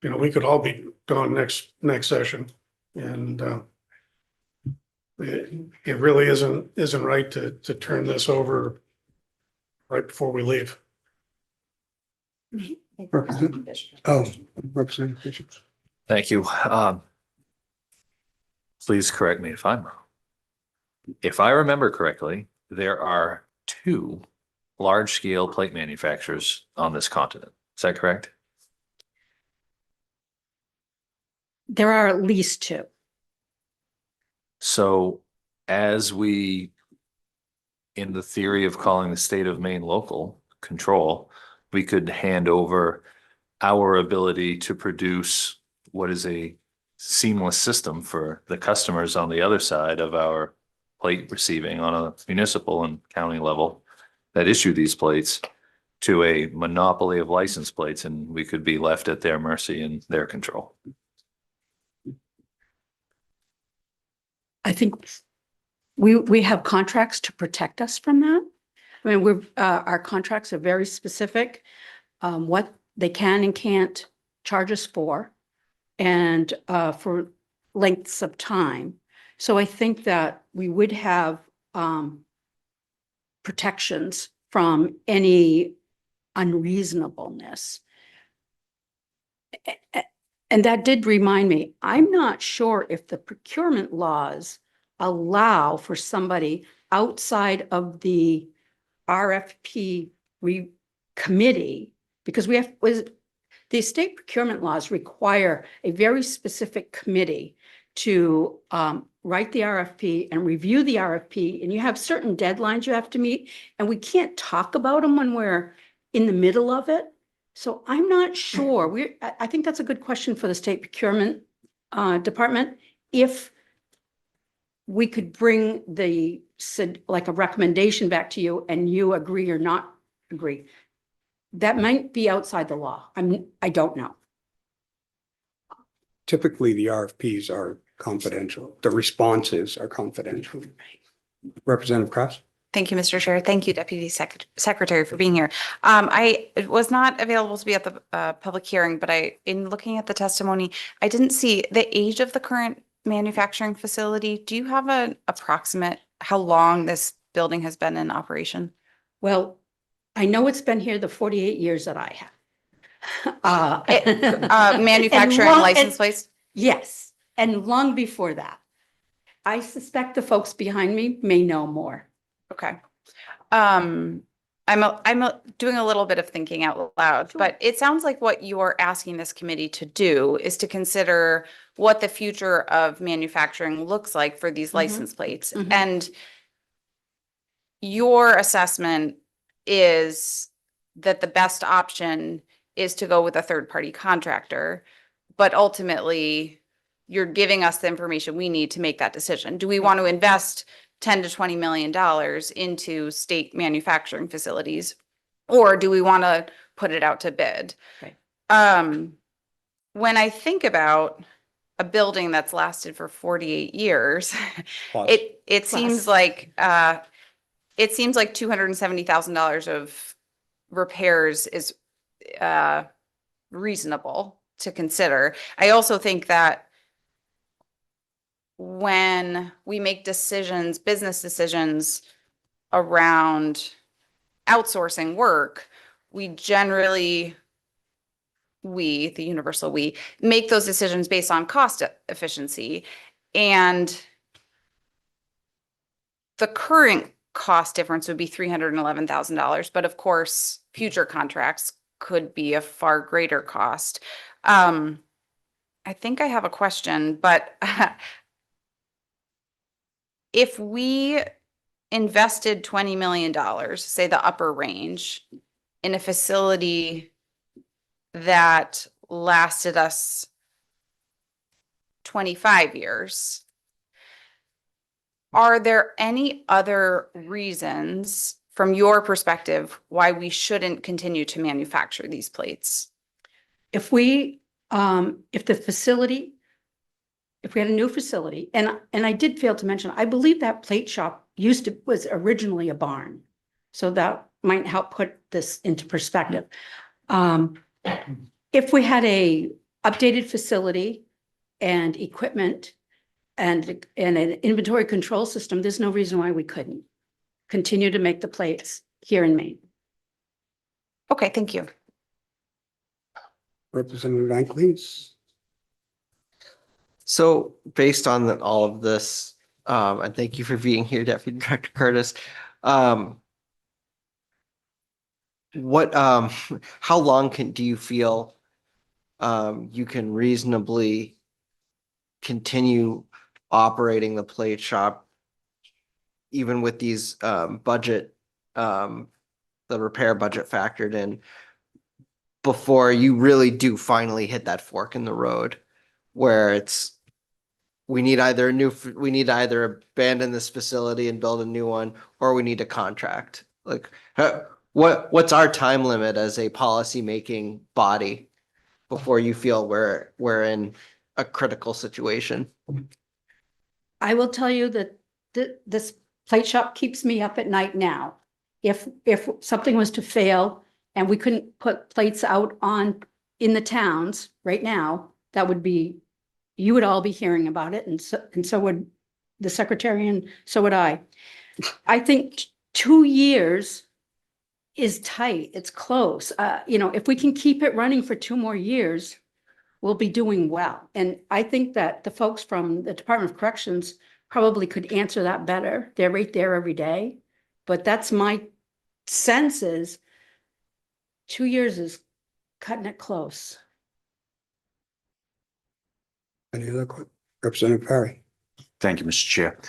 we could all be gone next session. And it really isn't right to turn this over right before we leave. Representative Bishop. Thank you. Please correct me if I'm wrong. If I remember correctly, there are 2 large-scale plate manufacturers on this continent. Is that correct? There are at least 2. So as we, in the theory of calling the state of Maine local control, we could hand over our ability to produce what is a seamless system for the customers on the other side of our plate receiving on a municipal and county level that issue these plates to a monopoly of license plates, and we could be left at their mercy and their control. I think we have contracts to protect us from that. I mean, our contracts are very specific, what they can and can't charge us for, and for lengths of time. So I think that we would have protections from any unreasonableness. And that did remind me, I'm not sure if the procurement laws allow for somebody outside of the RFP committee, because the state procurement laws require a very specific committee to write the RFP and review the RFP, and you have certain deadlines you have to meet, and we can't talk about them when we're in the middle of it. So I'm not sure. I think that's a good question for the state procurement department. If we could bring like a recommendation back to you and you agree or not agree, that might be outside the law. I don't know. Typically, the RFPs are confidential. The responses are confidential. Representative Kraus? Thank you, Mr. Chair. Thank you, Deputy Secretary, for being here. I was not available to be at the public hearing, but in looking at the testimony, I didn't see the age of the current manufacturing facility. Do you have an approximate how long this building has been in operation? Well, I know it's been here the 48 years that I have. Manufacturing license plates? Yes, and long before that. I suspect the folks behind me may know more. Okay. I'm doing a little bit of thinking out loud, but it sounds like what you are asking this committee to do is to consider what the future of manufacturing looks like for these license plates. And your assessment is that the best option is to go with a third-party contractor, but ultimately you're giving us the information we need to make that decision. Do we want to invest $10 to $20 million into state manufacturing facilities, or do we want to put it out to bid? Right. When I think about a building that's lasted for 48 years, it seems like $270,000 of repairs is reasonable to consider. I also think that when we make business decisions around outsourcing work, the universal we, make those decisions based on cost efficiency. And the current cost difference would be $311,000. But of course, future contracts could be a far greater cost. I think I have a question, but if we invested $20 million, say the upper range, in a facility that lasted us 25 years, are there any other reasons from your perspective why we shouldn't continue to manufacture these plates? If the facility if we had a new facility, and I did fail to mention, I believe that plate shop was originally a barn. So that might help put this into perspective. If we had a updated facility and equipment and an inventory control system, there's no reason why we couldn't continue to make the plates here in Maine. Okay, thank you. Representative Ankleys. So based on all of this, and thank you for being here, Deputy Director Curtis. How long do you feel you can reasonably continue operating the plate shop even with these budget, the repair budget factored in, before you really do finally hit that fork in the road where we need to either abandon this facility and build a new one, or we need a contract? Like, what's our time limit as a policy-making body before you feel we're in a critical situation? I will tell you that this plate shop keeps me up at night now. If something was to fail and we couldn't put plates out in the towns right now, you would all be hearing about it, and so would the secretary, and so would I. I think 2 years is tight. It's close. If we can keep it running for 2 more years, we'll be doing well. And I think that the folks from the Department of Corrections probably could answer that better. They're right there every day. But that's my sense is 2 years is cutting it close. Any other Representative Perry? Thank you, Mr. Chair.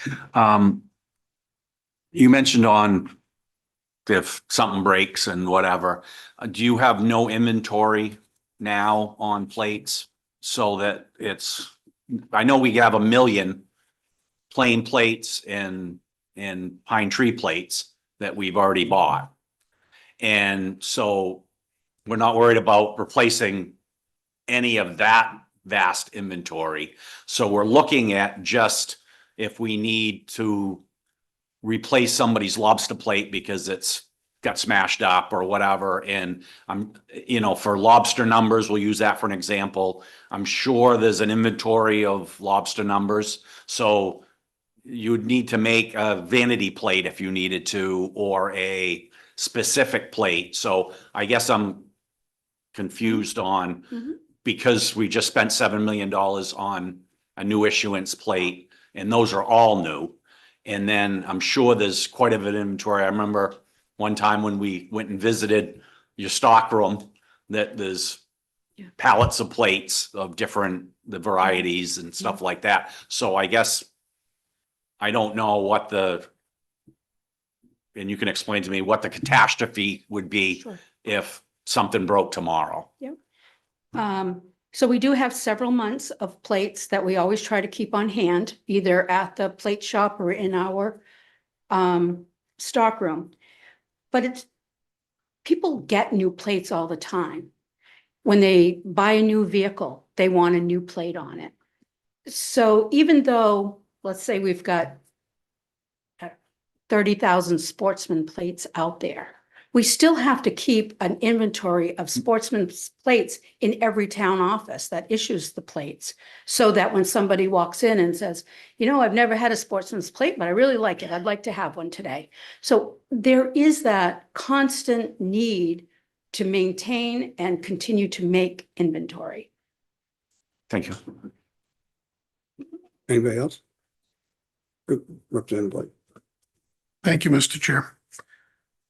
You mentioned on if something breaks and whatever, do you have no inventory now on plates so that I know we have 1 million plain plates and pine tree plates that we've already bought. And so we're not worried about replacing any of that vast inventory. So we're looking at just if we need to replace somebody's lobster plate because it's got smashed up or whatever. And for lobster numbers, we'll use that for an example. I'm sure there's an inventory of lobster numbers. So you'd need to make a vanity plate if you needed to, or a specific plate. So I guess I'm confused on, because we just spent $7 million on a new issuance plate, and those are all new. And then I'm sure there's quite a bit of inventory. I remember one time when we went and visited your stock room, that there's pallets of plates of the varieties and stuff like that. So I guess I don't know and you can explain to me what the catastrophe would be if something broke tomorrow. So we do have several months of plates that we always try to keep on hand, either at the plate shop or in our stock room. But people get new plates all the time. When they buy a new vehicle, they want a new plate on it. So even though, let's say we've got 30,000 Sportsman plates out there, we still have to keep an inventory of Sportsman's plates in every town office that issues the plates, so that when somebody walks in and says, I've never had a Sportsman's plate, but I really like it, I'd like to have one today. So there is that constant need to maintain and continue to make inventory. Thank you. Anybody else? Representative Blake. Thank you, Mr. Chair.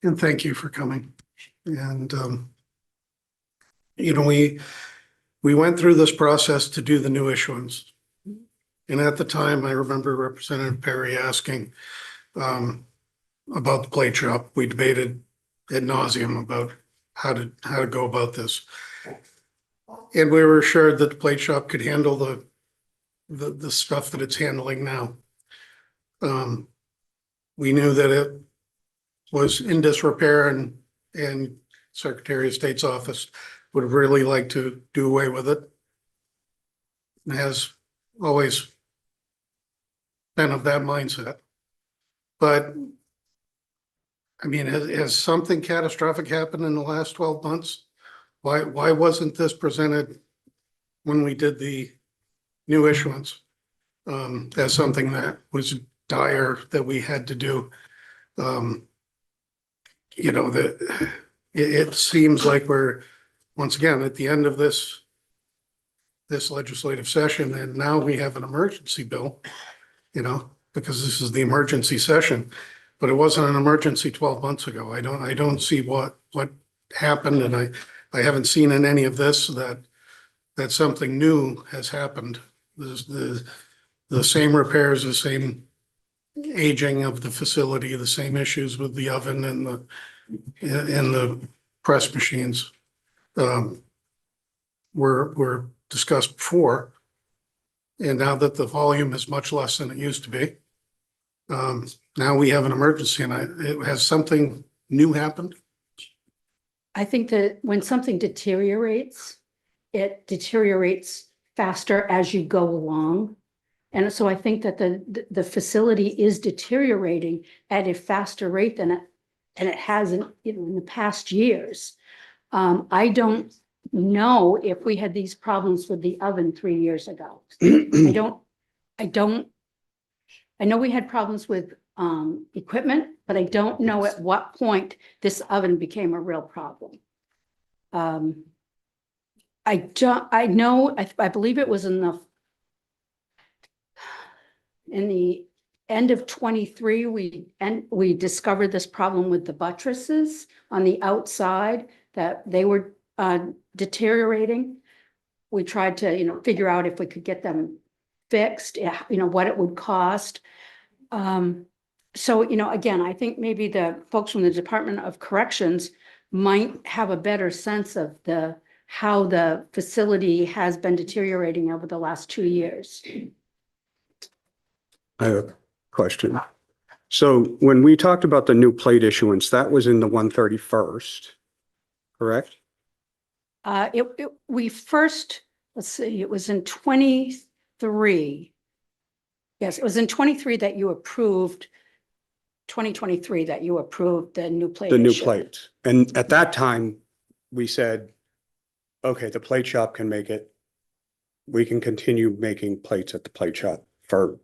And thank you for coming. And, we went through this process to do the new issuance. And at the time, I remember Representative Perry asking about the plate shop. We debated ad nauseum about how to go about this. And we were assured that the plate shop could handle the stuff that it's handling now. We knew that it was in disrepair, and Secretary of State's office would really like to do away with it. It has always been of that mindset. But I mean, has something catastrophic happened in the last 12 months? Why wasn't this presented when we did the new issuance? As something that was dire that we had to do. You know, it seems like we're, once again, at the end of this legislative session, and now we have an emergency bill, you know, because this is the emergency session, but it wasn't an emergency 12 months ago. I don't see what happened, and I haven't seen in any of this that something new has happened. The same repairs, the same aging of the facility, the same issues with the oven and the press machines were discussed before. And now that the volume is much less than it used to be, now we have an emergency, and it has something new happened. I think that when something deteriorates, it deteriorates faster as you go along. And so I think that the facility is deteriorating at a faster rate than it has in the past years. I don't know if we had these problems with the oven 3 years ago. I know we had problems with equipment, but I don't know at what point this oven became a real problem. I believe it was in the end of 23, we discovered this problem with the buttresses on the outside, that they were deteriorating. We tried to, figure out if we could get them fixed, what it would cost. So, again, I think maybe the folks from the Department of Corrections might have a better sense of how the facility has been deteriorating over the last 2 years. I have a question. So when we talked about the new plate issuance, that was in the 131st, correct? We first, let's see, it was in 23. Yes, it was in 23 that you approved, 2023 that you approved the new plate. The new issue. plates. And at that time, we said, okay, the plate shop can make it. We can continue making plates at the plate shop for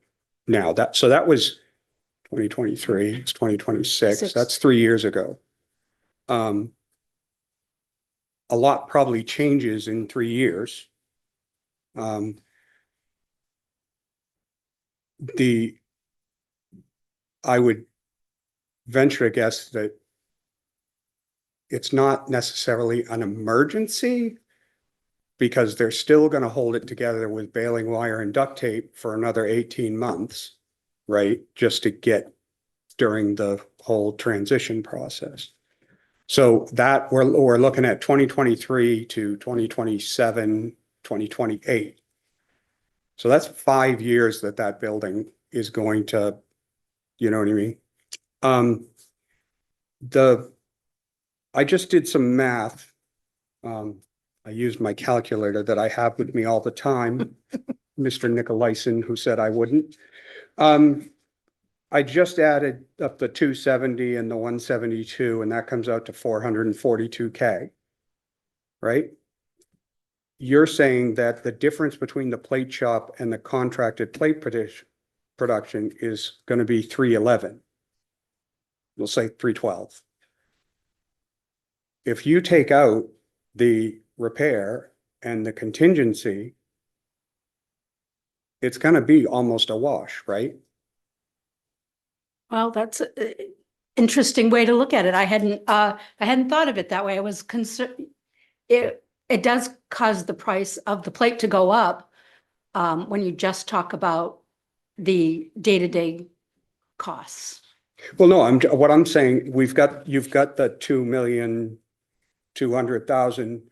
now. So that was 2023, it's 2026. That's 3 years ago. A lot probably changes in 3 years. I would venture a guess that it's not necessarily an emergency, because they're still going to hold it together with baling wire and duct tape for another 18 months, right? Just to get during the whole transition process. So that we're looking at 2023 to 2027, 2028. So that's 5 years that building is going to, you know what I mean? I just did some math. I used my calculator that I have with me all the time, Mr. Nicolaisen, who said I wouldn't. I just added up the 270 and the 172, and that comes out to 442K, right? You're saying that the difference between the plate shop and the contracted plate production is going to be 311. We'll say 312. If you take out the repair and the contingency, it's going to be almost a wash, right? Well, that's an interesting way to look at it. I hadn't thought of it that way. I was concerned. It does cause the price of the plate to go up when you just talk about the day-to-day costs. Well, no, what I'm saying, you've got the 2,200,000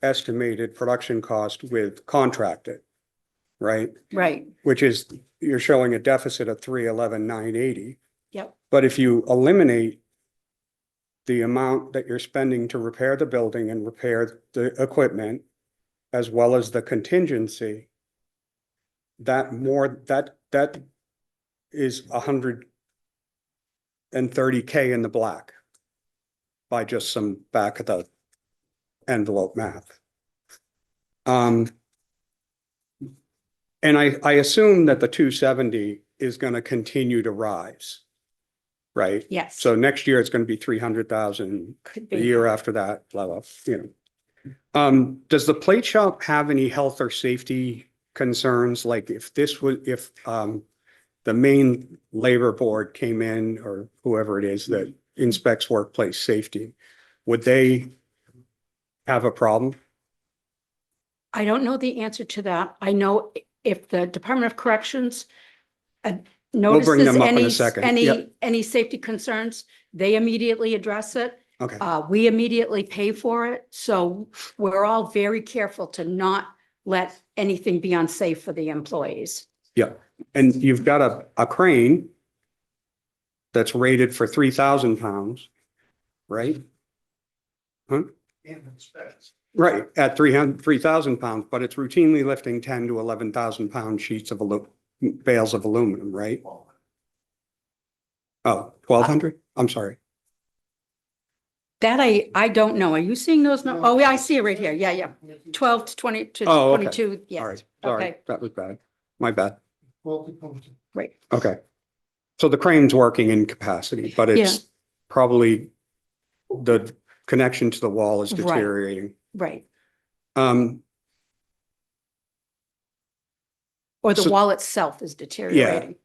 estimated production cost with contracted, right? Right. Which is, you're showing a deficit of 311,980. Yep. But if you eliminate the amount that you're spending to repair the building and repair the equipment, as well as the contingency, that is 130K in the black by just some back of the envelope math. And I assume that the 270 is going to continue to rise, right? Yes. So next year it's going to be 300,000. Could The be. year after that, blah, blah, you know. Does the plate shop have any health or safety concerns? Like if the Maine Labor Board came in, or whoever it is that inspects workplace safety, would they have a problem? I don't know the answer to that. I know if the Department of Corrections bring notices them up in a second. Yep. any safety concerns, they immediately address it. Okay, We immediately pay for it. So we're all very careful to not let anything be unsafe for the employees. yeah. And you've got a crane that's rated for 3,000 pounds, right? Huh? Right, at 3,000 pounds, but it's routinely lifting 10 to 11,000 pound sheets of bales of aluminum, right? Oh, 1,200? I'm sorry. That I don't know. Are you seeing those? No. Oh, yeah, I see it right here. Yeah, yeah. 12 to 20 to Oh, okay. 22. All Yes. right, sorry, Okay, that was bad. My bad. great. Okay. So the crane's working in capacity, but it's probably the connection to the wall is Right. deteriorating. Right. Um, Or the So- wall itself is deteriorating.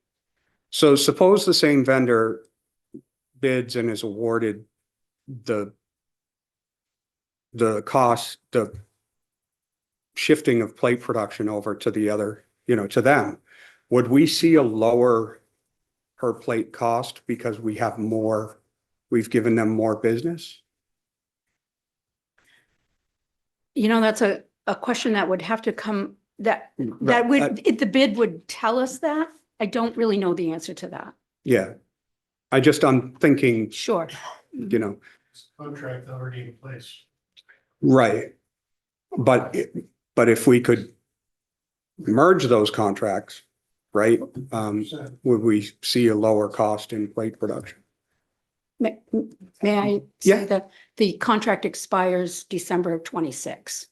so suppose the same vendor bids and is awarded the cost, the shifting of plate production over to the other, to them. Would we see a lower per plate cost because we've given them more business? That's a question that would have to come, that Right, the bid would tell us that. I don't really know the answer to that. Yeah. I'm thinking, Sure. Contract already in place. right. But if we could merge those contracts, right? Would we see a lower cost in plate production? May I Yeah. say that the contract expires December of 26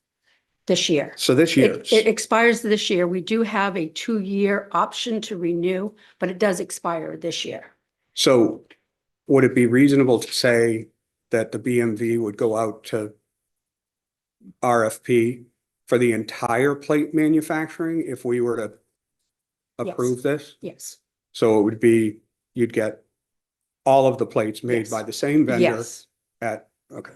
this year? So this year, It expires this year. We do have a 2-year option to renew, but it does expire this year. so would it be reasonable to say that the BMV would go out to RFP for the entire plate manufacturing if we were to approve this? Yes. So it would be, you'd get all of the plates made Yes. by the same vendor Yes. okay.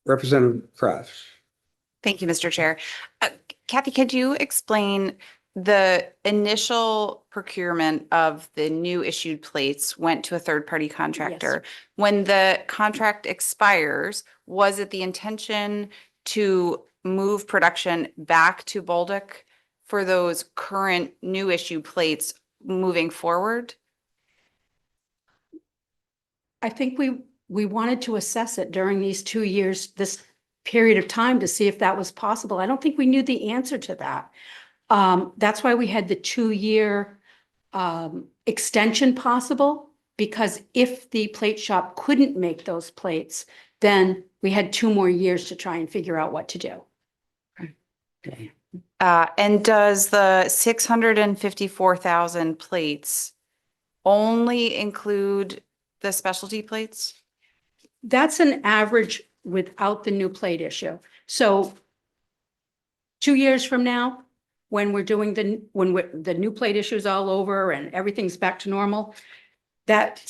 Representative Kraft. Thank you, Mr. Chair. Kathy, could you explain the initial procurement of the new issued plates went to a third-party contractor? When the contract expires, was it the intention to move production back to Bolduc for those current new issue plates moving forward? I think we wanted to assess it during these 2 years, this period of time, to see if that was possible. I don't think we knew the answer to that. That's why we had the 2-year extension possible, because if the plate shop couldn't make those plates, then we had 2 more years to try and figure out what to do. And does the 654,000 plates only include the specialty plates? That's an average without the new plate issue. So 2 years from now, when we're doing the new plate issues all over and everything's back to normal, that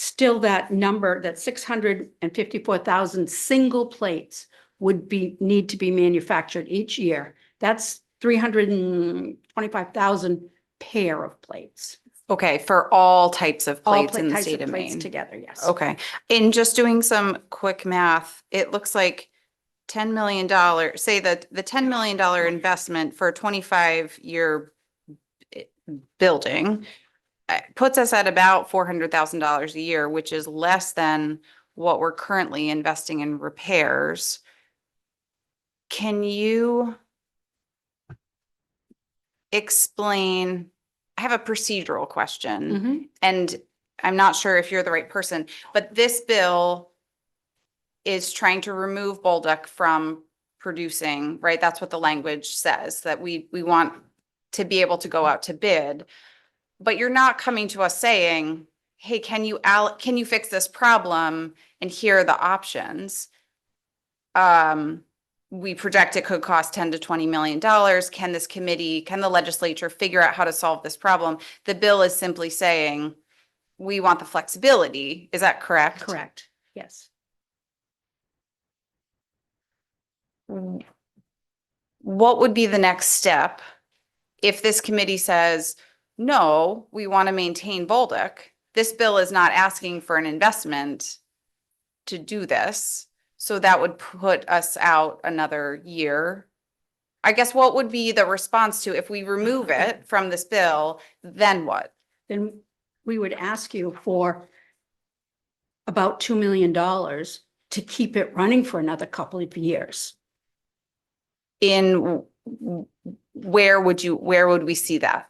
number, that 654,000 single plates would need to be manufactured each year. That's 325,000 pair of plates. Okay, for all types of All plates in the types state of of plates Maine. together, yes. Okay, in just doing some quick math, it looks like $10 million, say that the $10 million investment for a 25-year building puts us at about $400,000 a year, which is less than what we're currently investing in repairs. Can you explain, I have a procedural question. Mhm. And I'm not sure if you're the right person, but this bill is trying to remove Bolduc from producing, right? That's what the language says, that we want to be able to go out to bid. But you're not coming to us saying, hey, can you fix this problem? And here are the options. We project it could cost 10 to $20 million. Can this committee, can the legislature figure out how to solve this problem? The bill is simply saying, we want the flexibility. Is that correct? Correct, yes. What would be the next step if this committee says, no, we want to maintain Bolduc? This bill is not asking for an investment to do this. So that would put us out another year. I guess what would be the response to if we remove it from this bill, then what? Then we would ask you for about $2 million to keep it running for another couple of years. Where would we see that?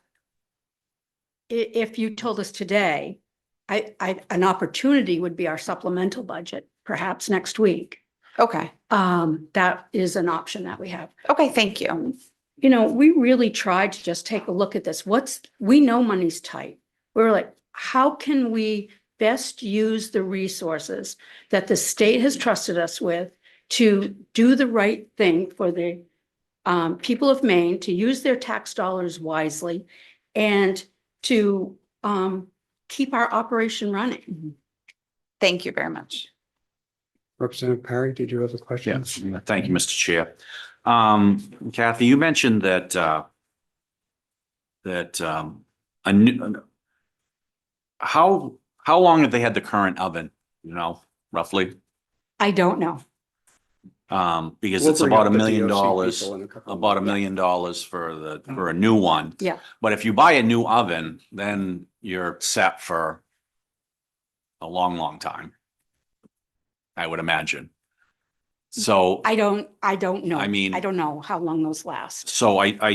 If you told us today, an opportunity would be our supplemental budget, perhaps next week. Okay. That is an option that we have. Okay, thank you. You know, we really tried to just take a look at this. We know money's tight. We're like, how can we best use the resources that the state has trusted us with to do the right thing for the people of Maine, to use their tax dollars wisely, and to keep our operation running. Thank you very much. Representative Parry, did you have a question? Yes, thank you, Mr. Chair. Kathy, you mentioned that a new, how long have they had the current oven, you know, roughly? I don't know. Because We'll it's bring about up $1 the million, DOC people in a couple of about $1 minutes. million for a new one. Yeah. But if you buy a new oven, then you're set for a long, long time, I would imagine. So, I don't know. I mean- I don't know how long those last. so I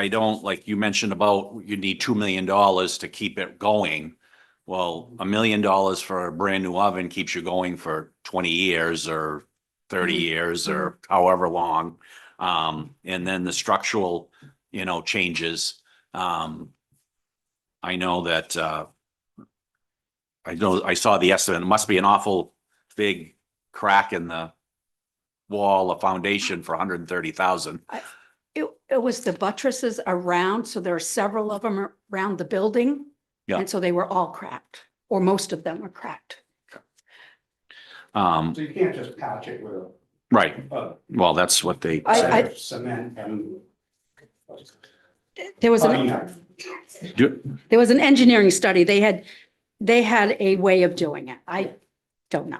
don't, like you mentioned about you need $2 million to keep it going. Well, $1 million for a brand new oven keeps you going for 20 years or 30 years or however long. And then the structural, you know, changes. I know that, I saw the estimate. It must be an awful big crack in the wall, a foundation for 130,000. It was the buttresses around, so there are several of them around the building. Yeah. And so they were all cracked, or most of them were cracked. So you can't just patch it with Right. Well, that's what they said. cement and. There was there was an engineering study. They had a way of doing it. I don't know.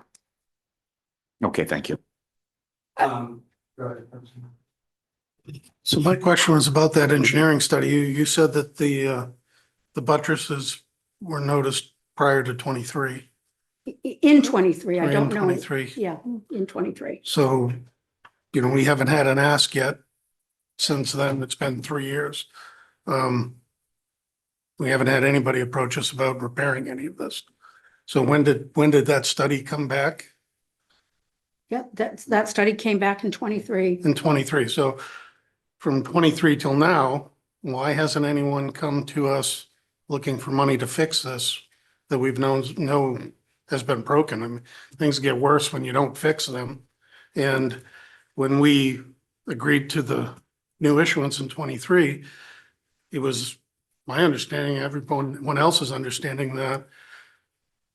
Okay, thank you. Go ahead. So my question was about that engineering study. You said that the buttresses were noticed prior to 23. In 23, I Or in don't know. 23. Yeah, in 23. So, you know, we haven't had an ask yet. Since then, it's been 3 years. We haven't had anybody approach us about repairing any of this. So when did that study come back? Yeah, that study came back in 23. In 23. So from 23 till now, why hasn't anyone come to us looking for money to fix this that we've known has been broken? I mean, things get worse when you don't fix them. And when we agreed to the new issuance in 23, it was my understanding, everyone else's understanding, that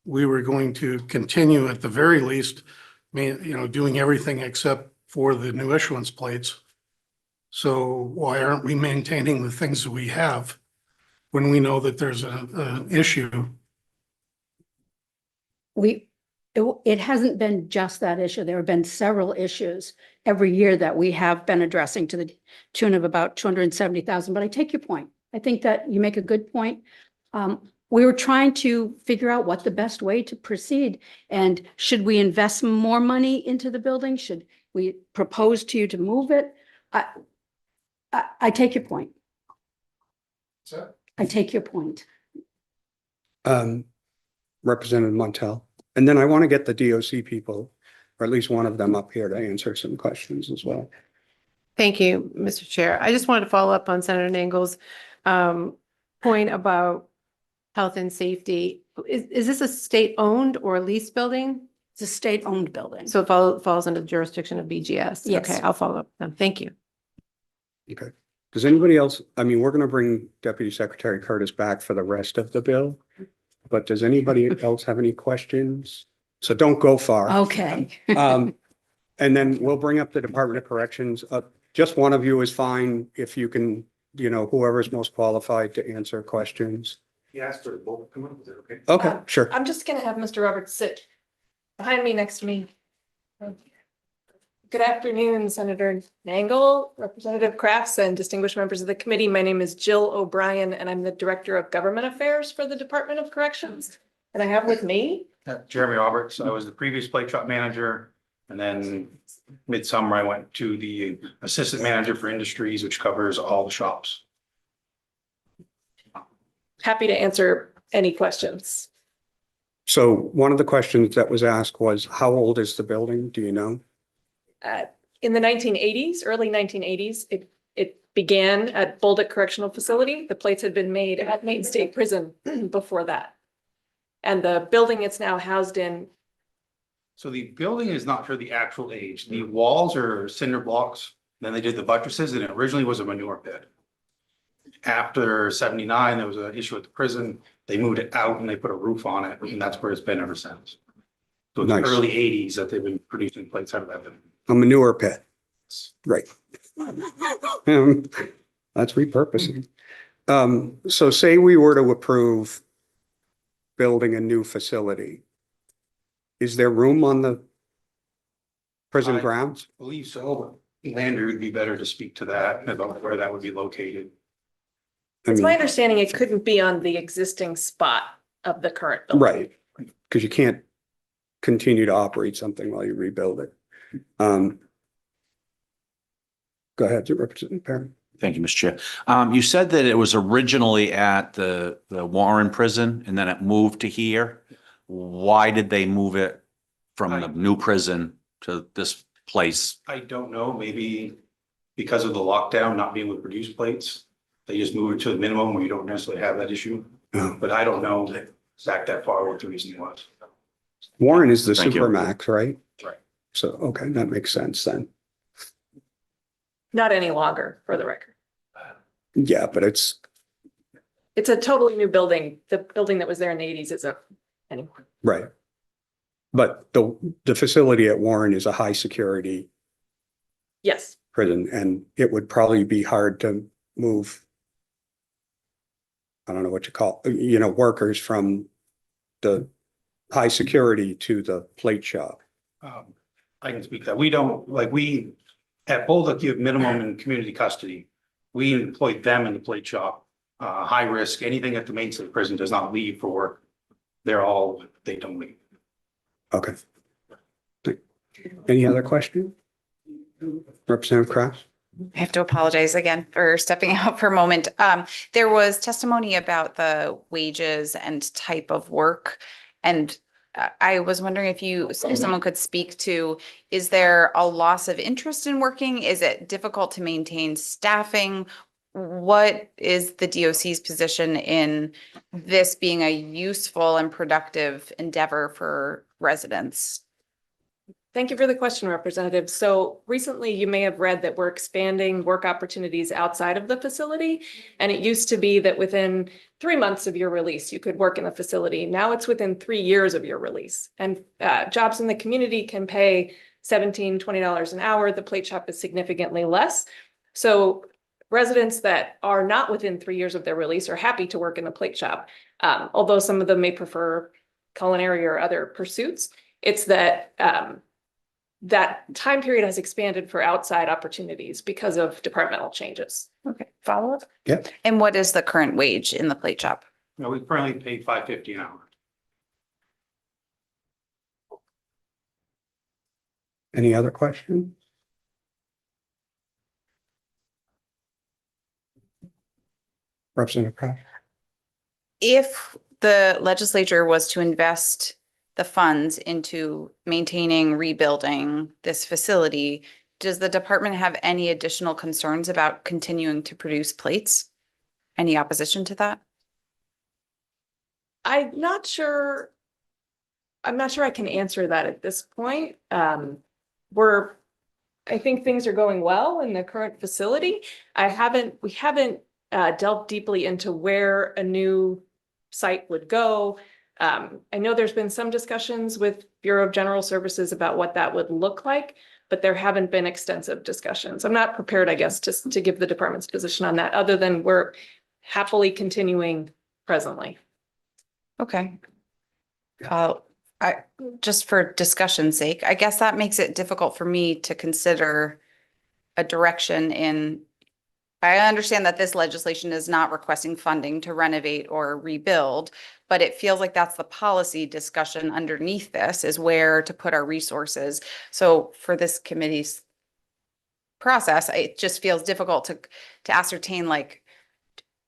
we were going to continue at the very least, doing everything except for the new issuance plates. So why aren't we maintaining the things that we have when we know that there's an issue? It hasn't been just that issue. There have been several issues every year that we have been addressing to the tune of about 270,000. But I take your point. I think that you make a good point. We were trying to figure out what the best way to proceed. And should we invest more money into the building? Should we propose to you to move it? I take your point. I take your point. Representative Montel. And then I want to get the DOC people, or at least one of them up here to answer some questions as well. Thank you, Mr. Chair. I just wanted to follow up on Senator Nangel's point about health and safety. Is this a state-owned or leased building? It's a state-owned building. So it falls under the jurisdiction of BGS? Yes. Okay, I'll follow up with them. Thank you. Okay. Does anybody else, I mean, we're going to bring Deputy Secretary Curtis back for the rest of the bill, but does anybody else have any questions? So don't go far. Okay. And then we'll bring up the Department of Corrections. Just one of you is fine if you can, whoever's most qualified to answer questions. He asked for both come up, is it okay? Okay, sure. I'm just gonna have Mr. Roberts sit behind me, next to me. Good afternoon, Senator Nangle, Representative Crafts, and distinguished members of the committee. My name is Jill O'Brien, and I'm the Director of Government Affairs for the Department of Corrections. And I have with me, Jeremy Roberts. I was the previous plate shop manager. And then midsummer, I went to the assistant manager for industries, which covers all the shops. happy to answer any questions. So one of the questions that was asked was, how old is the building? Do you know? In the 1980s, early 1980s, it began at Bolduc Correctional Facility. The plates had been made at Maine State Prison before that. And the building it's now housed in. So the building is not sure the actual age. The walls are cinder blocks. Then they did the buttresses, and it originally was a manure pit. After 79, there was an issue at the prison. They moved it out and they put a roof on it, and that's where it's been ever since. So it's the Nice. early 80s that they've been producing plates out of that building. A manure pit. Right. That's repurposing. So say we were to approve building a new facility. Is there room on the prison I- grounds? I believe so. Landry would be better to speak to that, about where that would be located. I It's my mean, understanding it couldn't be on the existing spot of the current building. right, because you can't continue to operate something while you rebuild it. Go ahead, Representative Perrin. Thank you, Mr. Chair. You said that it was originally at the Warren Prison and then it moved to here. Why did they move it from the new prison to this place? I don't know, maybe because of the lockdown, not being able to produce plates. They just moved it to the minimum where you don't necessarily have that issue. Oh. But I don't know exact that far what the reason was. Warren is the Thank you. Supermax, right? Right. So, okay, that makes sense then. Not any longer, for the record. Yeah, but it's, It's a totally new building. The building that was there in the 80s isn't anymore. right. But the facility at Warren is a high security Yes, prison, and it would probably be hard to move, I don't know what you call, workers from the high security to the plate shop. I can speak to that. We don't, at Bolduc, you have minimum and community custody. We employ them in the plate shop. High risk, anything at the Main State Prison does not leave for work. They don't leave. Okay. Any other question? Representative Kraft? I have to apologize again for stepping out for a moment. There was testimony about the wages and type of work. And I was wondering if someone could speak to, is there a loss of interest in working? Is it difficult to maintain staffing? What is the DOC's position in this being a useful and productive endeavor for residents? thank you for the question, Representative. So recently you may have read that we're expanding work opportunities outside of the facility. And it used to be that within 3 months of your release, you could work in the facility. Now it's within 3 years of your release. And jobs in the community can pay $17, $20 an hour. The plate shop is significantly less. So residents that are not within 3 years of their release are happy to work in the plate shop. Although some of them may prefer culinary or other pursuits. It's that that time period has expanded for outside opportunities because of departmental changes. Okay, follow up? Yep. And what is the current wage in the plate shop? We currently pay $5.50 an hour. Any other questions? Representative Kraft? If the legislature was to invest the funds into maintaining, rebuilding this facility, does the department have any additional concerns about continuing to produce plates? Any opposition to that? I'm not sure I can answer that at this point. I think things are going well in the current facility. We haven't delved deeply into where a new site would go. I know there's been some discussions with Bureau of General Services about what that would look like, but there haven't been extensive discussions. I'm not prepared, I guess, to give the department's position on that, other than we're happily continuing presently. Okay. Just for discussion's sake, I guess that makes it difficult for me to consider a direction in. I understand that this legislation is not requesting funding to renovate or rebuild, but it feels like that's the policy discussion underneath this, is where to put our resources. So for this committee's process, it just feels difficult to ascertain, like,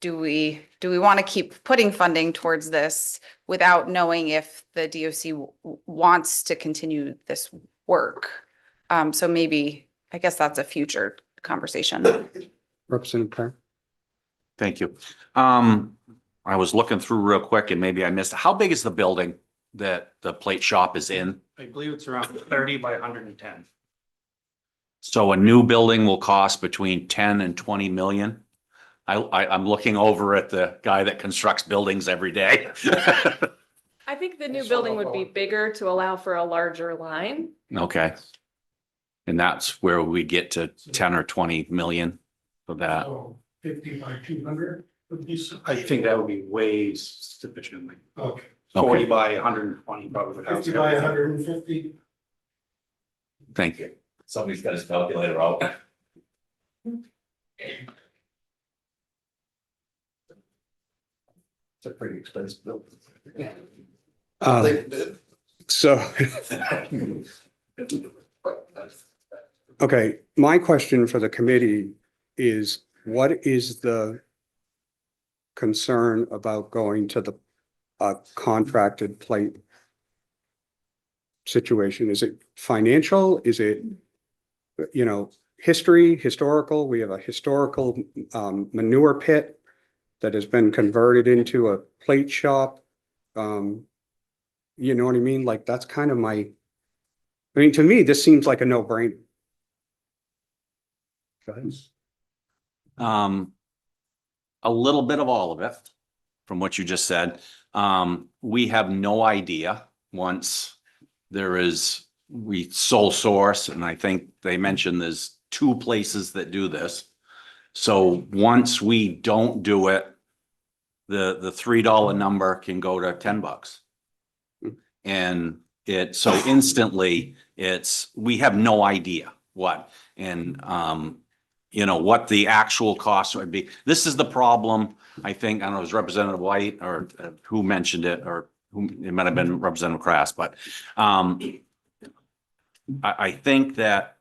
do we want to keep putting funding towards this without knowing if the DOC wants to continue this work? So maybe, I guess that's a future conversation. Representative Kraft? Thank you. I was looking through real quick and maybe I missed, how big is the building that the plate shop is in? I believe it's around 30 by 110. So a new building will cost between 10 and 20 million. I'm looking over at the guy that constructs buildings every day. I think the new building would be bigger to allow for a larger line. Okay. And that's where we get to 10 or 20 million for that. 50 by 200 would be. I think that would be way sufficiently. Okay. 40 by 120 probably would have. 50 by 150. Thank you. Somebody's got his calculator out. It's a pretty expensive building. So, okay, my question for the committee is, what is the concern about going to the contracted plate situation? Is it financial? Is it, historical? We have a historical manure pit that has been converted into a plate shop. You know what I mean? Like, that's kind of to me, this seems like a no-brainer. Go ahead. A little bit of all of it from what you just said. We have no idea once we sole source, and I think they mentioned there's 2 places that do this. So once we don't do it, the $3 number can go to $10. And so instantly we have no idea what, and what the actual cost would be. This is the problem, I think, I don't know, it was Representative White or who mentioned it, or it might have been Representative Kraft, but I think that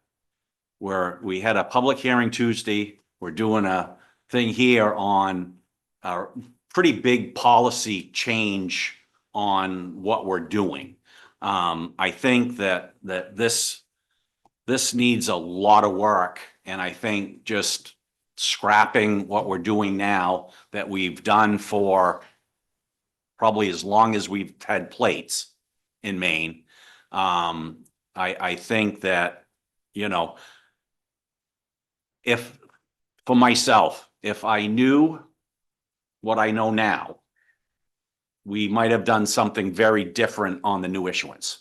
we had a public hearing Tuesday. We're doing a thing here on a pretty big policy change on what we're doing. I think that this needs a lot of work, and I think just scrapping what we're doing now that we've done for probably as long as we've had plates in Maine. I think that, for myself, if I knew what I know now, we might have done something very different on the new issuance.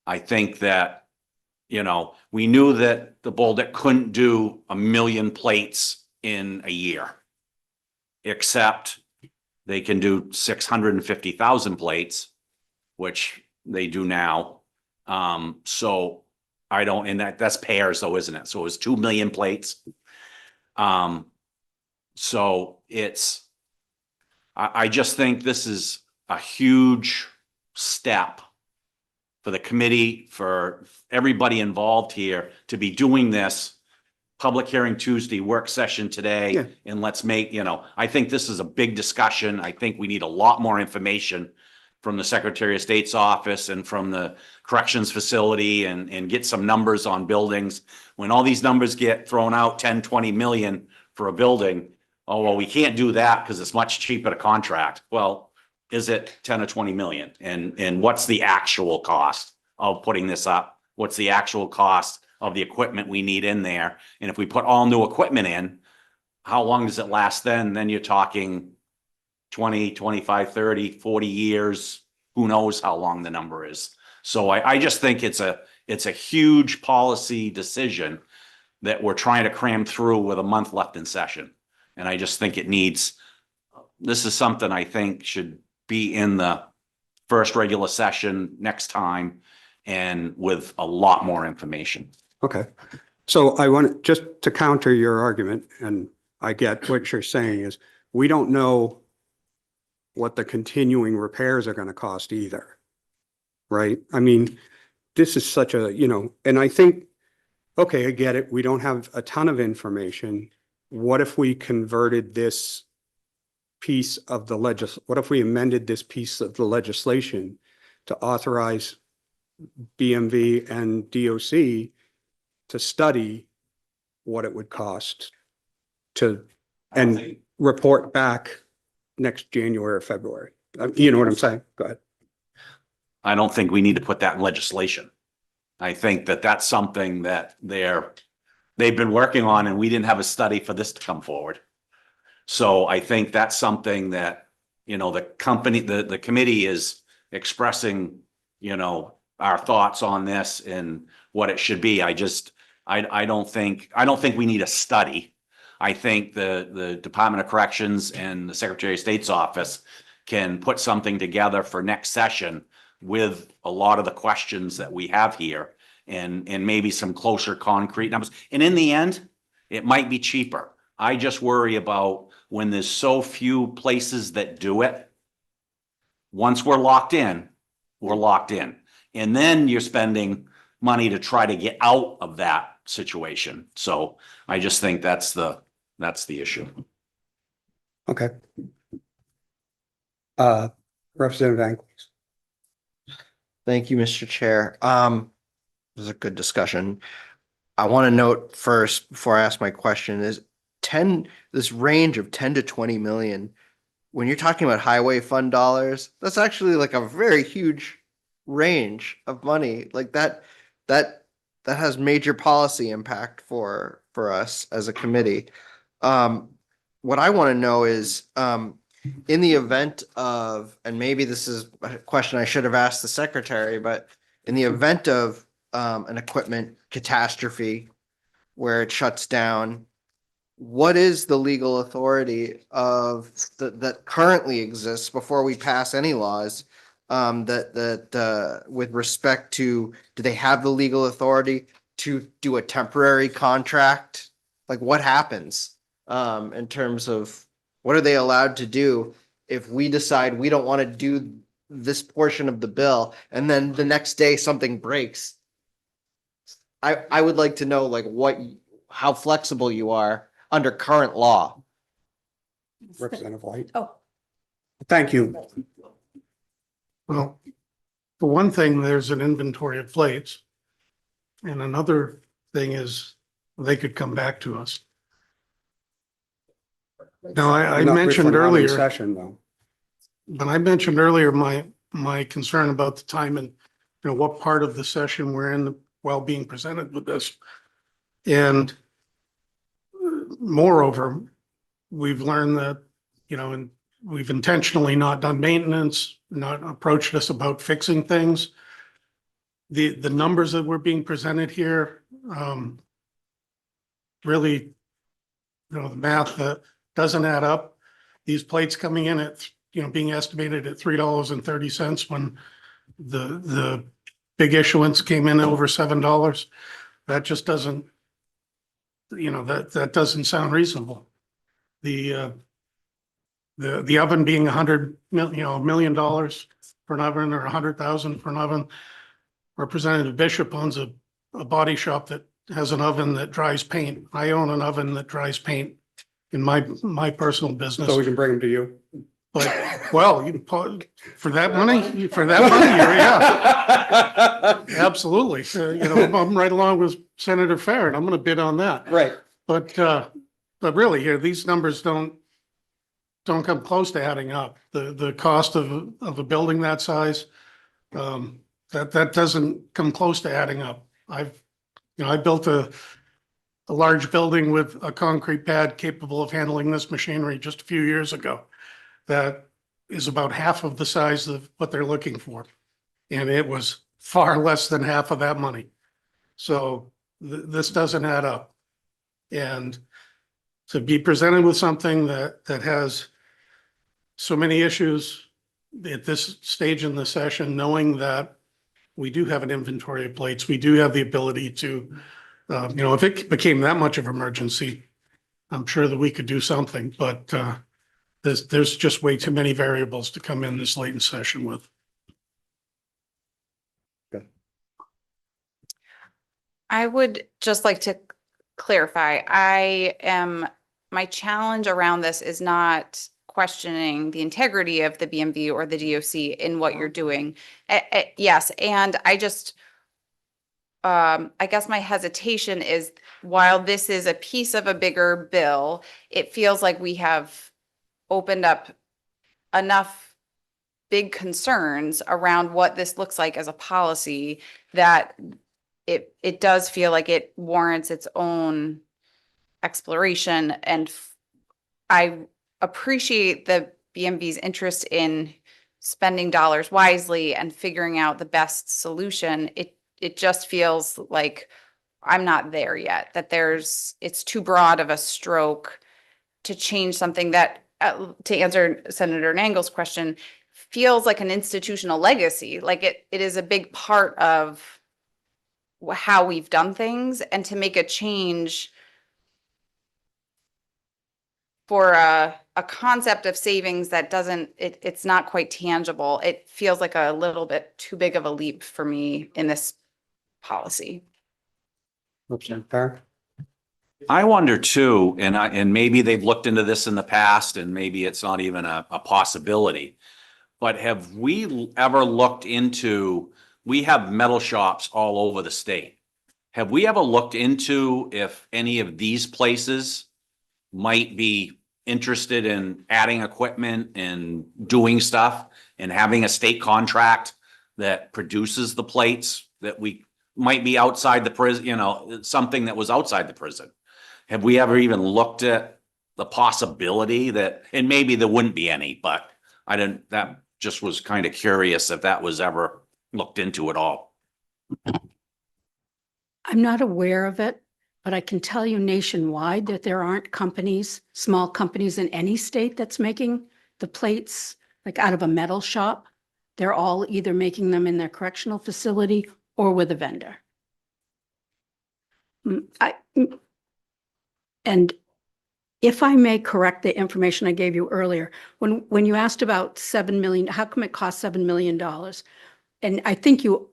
I think that, we knew that the Bolduc couldn't do 1 million plates in a year, except they can do 650,000 plates, which they do now. So I don't, and that's pairs though, isn't it? So it was 2 million plates. So I just think this is a huge step for the committee, for everybody involved here to be doing this public hearing Tuesday, work session Yeah. today, and let's make, I think this is a big discussion. I think we need a lot more information from the Secretary of State's office and from the corrections facility and get some numbers on buildings. When all these numbers get thrown out, 10, 20 million for a building, oh, well, we can't do that because it's much cheaper to contract. Well, is it 10 or 20 million? And what's the actual cost of putting this up? What's the actual cost of the equipment we need in there? And if we put all new equipment in, how long does it last then? Then you're talking 20, 25, 30, 40 years. Who knows how long the number is? So I just think it's a huge policy decision that we're trying to cram through with a month left in session. And I just think this is something I think should be in the first regular session next time and with a lot more information. Okay. So I want, just to counter your argument, and I get what you're saying is, we don't know what the continuing repairs are going to cost either. Right? I mean, this is such a, and I think, okay, I get it. We don't have a ton of information. What if we converted this piece of the what if we amended this piece of the legislation to authorize BMV and DOC to study what it would cost and report back next January or February? You know what I'm saying? Go ahead. I don't think we need to put that in legislation. I think that that's something that they've been working on, and we didn't have a study for this to come forward. So I think that's something that, the committee is expressing, our thoughts on this and what it should be. I don't think we need a study. I think the Department of Corrections and the Secretary of State's office can put something together for next session with a lot of the questions that we have here and maybe some closer concrete numbers. And in the end, it might be cheaper. I just worry about when there's so few places that do it. Once we're locked in, we're locked in. And then you're spending money to try to get out of that situation. So I just think that's the issue. Okay. Representative Ang. Thank you, Mr. Chair. This is a good discussion. I want to note first, before I ask my question, is this range of 10 to 20 million, when you're talking about highway fund dollars, that's actually like a very huge range of money. Like that has major policy impact for us as a committee. What I want to know is, in the event of, and maybe this is a question I should have asked the secretary, but in the event of an equipment catastrophe where it shuts down, what is the legal authority that currently exists before we pass any laws that with respect to, do they have the legal authority to do a temporary contract? Like what happens in terms of what are they allowed to do if we decide we don't want to do this portion of the bill and then the next day something breaks? I would like to know like how flexible you are under current law. Representative White. Oh. Thank you. Well, for one thing, there's an inventory of plates. And another thing is they could come back to us. Now, I Not- mentioned we're not in earlier, Session though. but I mentioned earlier my concern about the time and, what part of the session we're in while being presented with this. And moreover, we've learned that, and we've intentionally not done maintenance, not approached us about fixing things. The numbers that were being presented here, really, the math that doesn't add up. These plates coming in at, being estimated at $3.30 when the big issuance came in over $7. That just doesn't, that doesn't sound reasonable. The oven being $100 million for an oven or $100,000 for an oven. Representative Bishop owns a body shop that has an oven that dries paint. I own an oven that dries paint in my personal business. So we can bring them to you. But, well, for that money, yeah, absolutely. I'm right along with Senator Farren. I'm going to bid on that. Right. But really here, these numbers don't come close to adding up. The cost of a building that size, that doesn't come close to adding up. I built a large building with a concrete pad capable of handling this machinery just a few years ago. That is about half of the size of what they're looking for. And it was far less than half of that money. So this doesn't add up. And to be presented with something that has so many issues at this stage in the session, knowing that we do have an inventory of plates, we do have the ability to, if it became that much of an emergency, I'm sure that we could do something, but there's just way too many variables to come in this late in session with. I would just like to clarify, my challenge around this is not questioning the integrity of the BMV or the DOC in what you're doing. Yes, and I just, I guess my hesitation is while this is a piece of a bigger bill, it feels like we have opened up enough big concerns around what this looks like as a policy that it does feel like it warrants its own exploration. And I appreciate the BMV's interest in spending dollars wisely and figuring out the best solution. It just feels like I'm not there yet, that it's too broad of a stroke to change something that, to answer Senator Nangel's question, feels like an institutional legacy. Like it is a big part of how we've done things, and to make a change for a concept of savings that it's not quite tangible. It feels like a little bit too big of a leap for me in this policy. Representative Farren? I wonder too, and maybe they've looked into this in the past and maybe it's not even a possibility. But have we ever looked into, we have metal shops all over the state. Have we ever looked into if any of these places might be interested in adding equipment and doing stuff and having a state contract that produces the plates that we might be outside the prison, something that was outside the prison? Have we ever even looked at the possibility that, and maybe there wouldn't be any, but that just was kind of curious if that was ever looked into at all. I'm not aware of it, but I can tell you nationwide that there aren't companies, small companies in any state that's making the plates like out of a metal shop. They're all either making them in their correctional facility or with a vendor. And if I may correct the information I gave you earlier, when you asked about 7 million, how come it costs $7 million? And I think you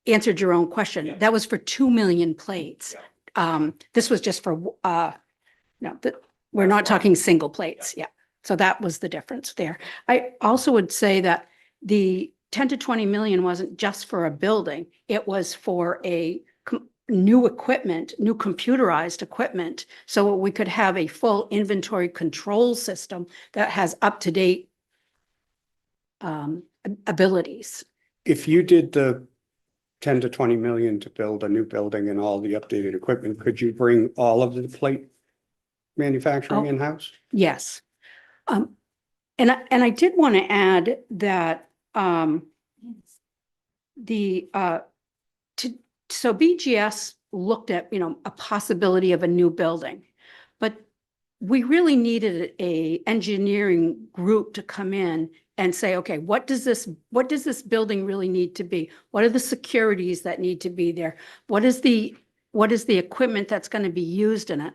answered your own question. Yeah. That was for 2 million plates. Yeah. This was just for, we're not talking single plates. Yeah. So that was the difference there. I also would say that the 10 to 20 million wasn't just for a building. It was for a new equipment, new computerized equipment, so we could have a full inventory control system that has up-to-date abilities. If you did the 10 to 20 million to build a new building and all the updated equipment, could you bring all of the plate manufacturing in-house? Yes. And I did want to add that so BGS looked at, a possibility of a new building, but we really needed a engineering group to come in and say, okay, what does this building really need to be? What are the securities that need to be there? What is the equipment that's going to be used in it?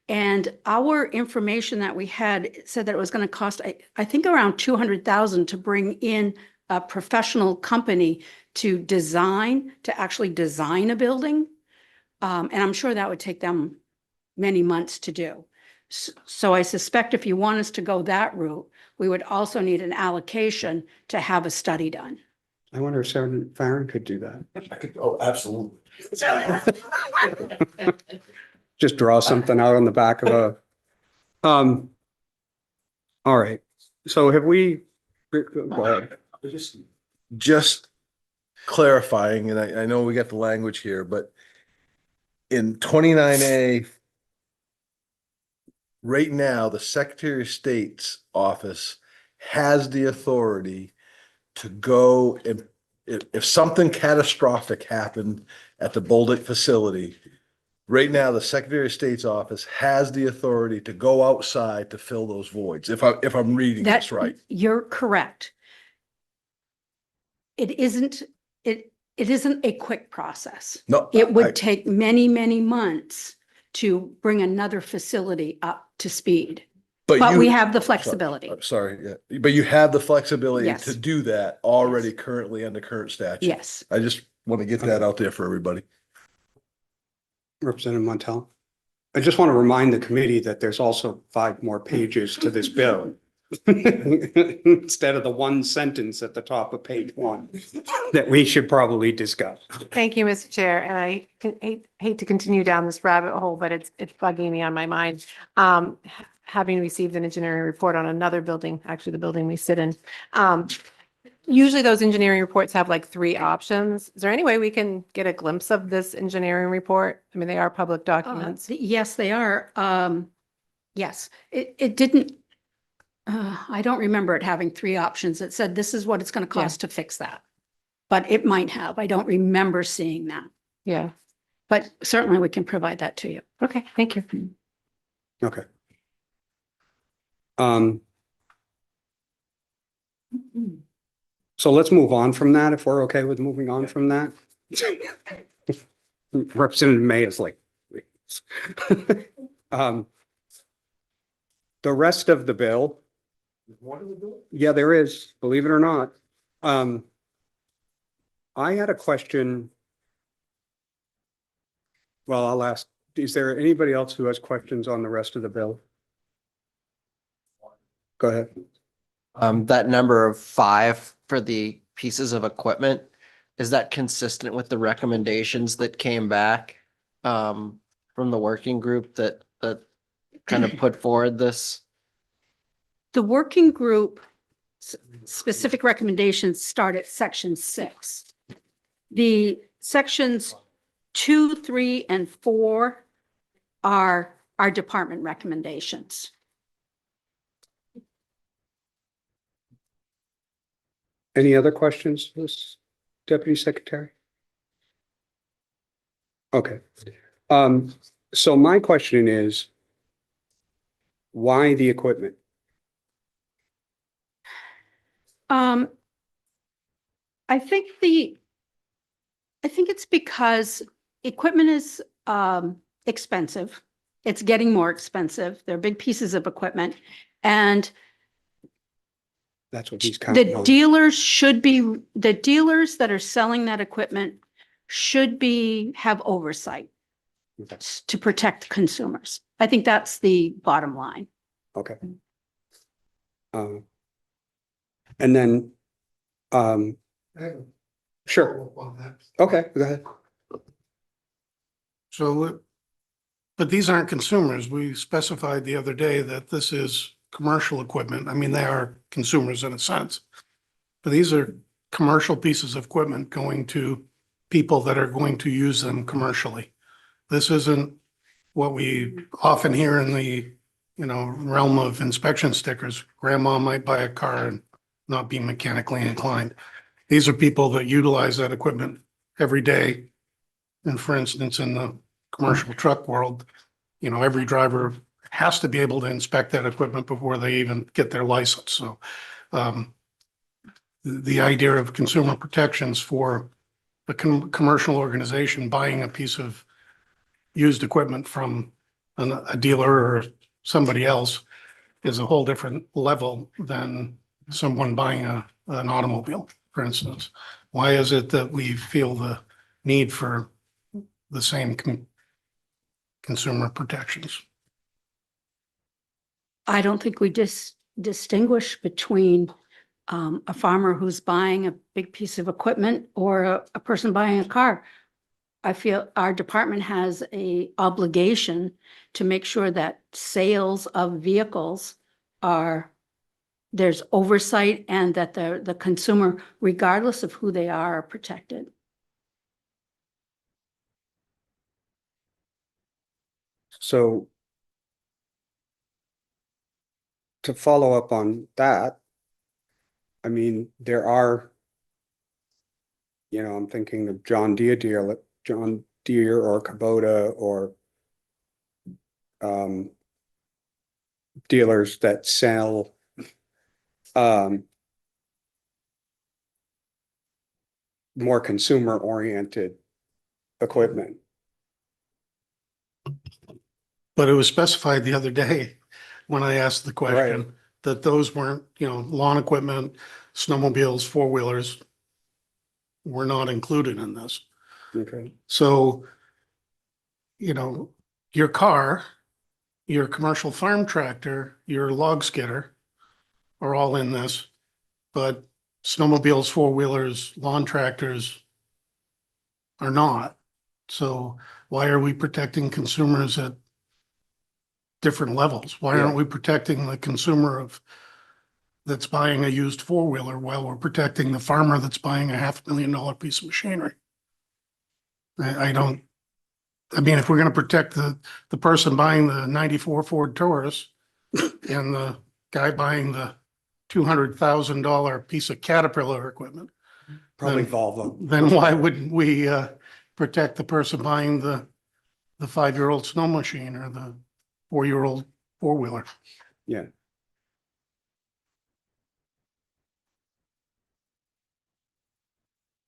And our information that we had said that it was going to cost, I think around $200,000 to bring in a professional company to actually design a building. And I'm sure that would take them many months to do. So I suspect if you want us to go that route, we would also need an allocation to have a study done. I wonder if Senator Farren could do that. Oh, absolutely. Just draw something out on the back of a, all right. So have we, go ahead. Just clarifying, and I know we got the language here, but in 29A, right now, the Secretary of State's office has the authority to go and if something catastrophic happened at the Bolduc facility, right now, the Secretary of State's office has the authority to go outside to fill those voids, if I'm reading this right. You're correct. It isn't a quick process. No. It I- would take many, many months to bring another facility up to speed. But we have the flexibility. I'm sorry, yeah, but you have the flexibility Yes. to do that already currently under current statute. Yes. I just want to get that out there for everybody. Representative Montel. I just want to remind the committee that there's also 5 more pages to this bill. Instead of the one sentence at the top of page 1 that we should probably discuss. Thank you, Mr. Chair, and I hate to continue down this rabbit hole, but it's bugging me on my mind. Having received an engineering report on another building, actually the building we sit in. Usually those engineering reports have like 3 options. Is there any way we can get a glimpse of this engineering report? I mean, they are public documents. Yes, they are. Yes, it didn't, I don't remember it having 3 options. It said, this is what it's going to cost to fix that. But it might have. I don't remember seeing that. Yeah. But certainly we can provide that to you. Okay, thank you. Okay. So let's move on from that, if we're okay with moving on from that. Representative May is like, please. The rest of the bill. Yeah, there is, believe it or not. I had a question. Well, I'll ask, is there anybody else who has questions on the rest of the bill? Go ahead. That number of 5 for the pieces of equipment, is that consistent with the recommendations that came back from the working group that kind of put forward this? The working group specific recommendations start at section 6. The sections 2, 3, and 4 are our department recommendations. Any other questions, Ms. Deputy Secretary? Okay. So my question is, why the equipment? I think it's because equipment is expensive. It's getting more expensive. They're big pieces of equipment. And That's what he's counting the on. the dealers that are selling that equipment should have oversight Okay. to protect consumers. I think that's the bottom line. Okay. And then, sure. Okay, go ahead. So, but these aren't consumers. We specified the other day that this is commercial equipment. I mean, they are consumers in a sense. But these are commercial pieces of equipment going to people that are going to use them commercially. This isn't what we often hear in the, realm of inspection stickers. Grandma might buy a car and not be mechanically inclined. These are people that utilize that equipment every day. And for instance, in the commercial truck world, every driver has to be able to inspect that equipment before they even get their license. So the idea of consumer protections for a commercial organization buying a piece of used equipment from a dealer or somebody else is a whole different level than someone buying an automobile, for instance. Why is it that we feel the need for the same consumer protections. I don't think we distinguish between a farmer who's buying a big piece of equipment or a person buying a car. I feel our department has a obligation to make sure that sales of vehicles there's oversight and that the consumer, regardless of who they are protected. So to follow up on that, I mean, there are, I'm thinking of John Deere or Kubota or dealers that sell more consumer oriented equipment. But it was specified the other day when I asked the Right. question that those weren't, lawn equipment, snowmobiles, four-wheelers were not included in this. Okay. So, your car, your commercial farm tractor, your log skidder are all in this, but snowmobiles, four-wheelers, lawn tractors are not. So why are we protecting consumers at different levels? Why aren't we protecting the consumer that's buying a used four-wheeler while we're protecting the farmer that's buying a $500,000 piece of machinery? I mean, if we're going to protect the person buying the 94 Ford Taurus and the guy buying the $200,000 piece of Caterpillar equipment, Probably Then- Volvo. then why wouldn't we protect the person buying the 5-year-old snow machine or the 4-year-old four-wheeler? Yeah.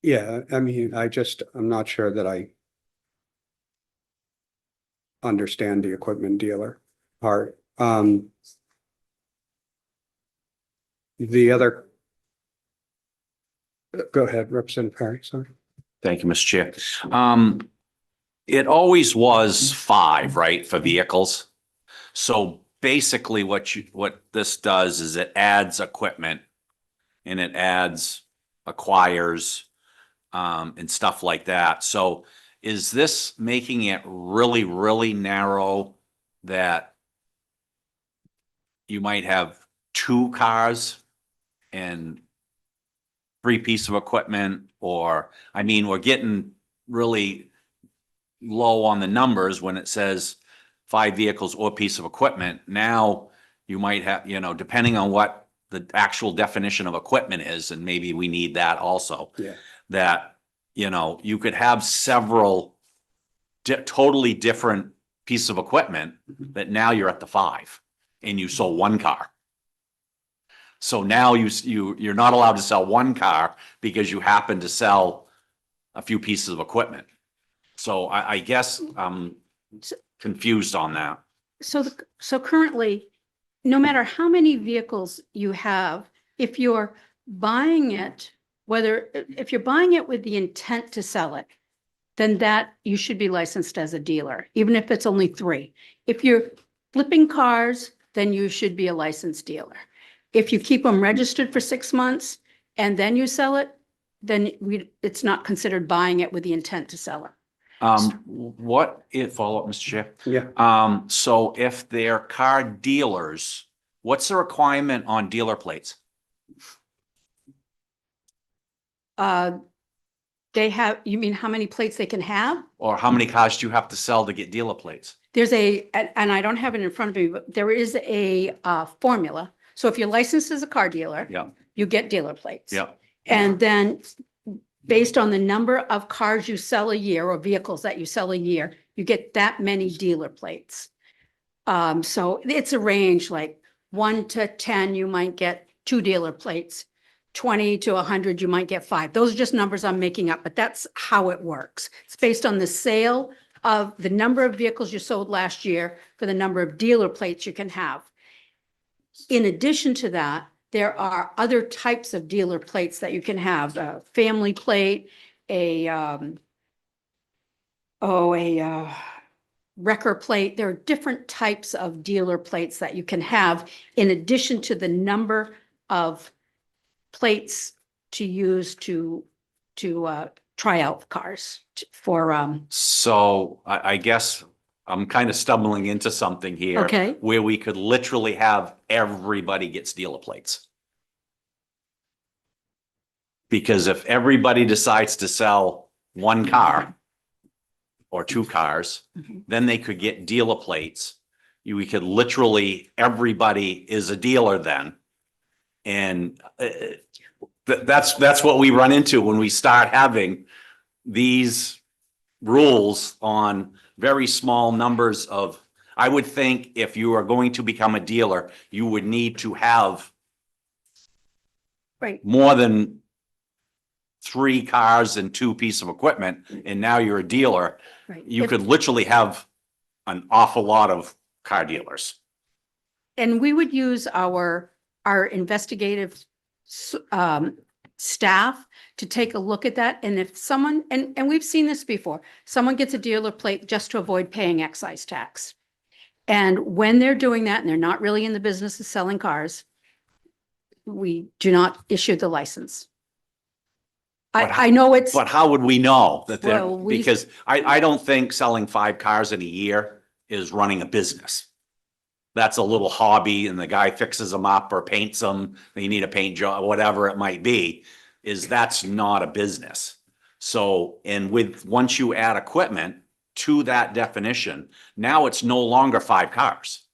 Yeah, I mean, I'm not sure that I understand the equipment dealer part. The other. Go ahead, Representative Perry, sorry. Thank you, Mr. Chair. It always was 5, right, for vehicles? So basically what this does is it adds equipment and it acquires and stuff like that. So is this making it really, really narrow that you might have 2 cars and 3 pieces of equipment? Or, I mean, we're getting really low on the numbers when it says 5 vehicles or piece of equipment. Now you might have, depending on what the actual definition of equipment is, and maybe we need that also. Yeah. That, you could have several totally different pieces of equipment that now you're at the 5 and you sold 1 car. So now you're not allowed to sell 1 car because you happen to sell a few pieces of equipment. So I guess I'm confused on that. So currently, no matter how many vehicles you have, if you're buying it, if you're buying it with the intent to sell it, then that you should be licensed as a dealer, even if it's only 3. If you're flipping cars, then you should be a licensed dealer. If you keep them registered for 6 months and then you sell it, then it's not considered buying it with the intent to sell it. Follow up, Mr. Chair? Yeah. So if they're car dealers, what's the requirement on dealer plates? You mean how many plates they can have? Or how many cars do you have to sell to get dealer plates? There's and I don't have it in front of me, but there is a formula. So if you're licensed as a car dealer, Yeah, you get dealer plates. yeah. And then based on the number of cars you sell a year or vehicles that you sell a year, you get that many dealer plates. So it's a range, like 1 to 10, you might get 2 dealer plates. 20 to 100, you might get 5. Those are just numbers I'm making up, but that's how it works. It's based on the sale of the number of vehicles you sold last year for the number of dealer plates you can have. In addition to that, there are other types of dealer plates that you can have, a family plate, wrecker plate. There are different types of dealer plates that you can have in addition to the number of plates to use to try out cars for, So I guess I'm kind of stumbling into something here. Okay. Where we could literally have everybody gets dealer plates. Because if everybody decides to sell one car or two cars, Mhm. then they could get dealer plates. We could literally, everybody is a dealer then. And that's what we run into when we start having these rules on very small numbers of, I would think if you are going to become a dealer, you would need to have right. more than 3 cars and 2 pieces of equipment, and now you're a dealer. Right. You If- could literally have an awful lot of car dealers. And we would use our investigative staff to take a look at that. And if someone, and we've seen this before, someone gets a dealer plate just to avoid paying excise tax. And when they're doing that and they're not really in the business of selling cars, we do not issue the license. But I know it's, But how would we know that they're, Well, we- because I don't think selling 5 cars in a year is running a business. That's a little hobby and the guy fixes them up or paints them, you need a paint job, whatever it might be, that's not a business. So, and once you add equipment to that definition, now it's no longer 5 cars.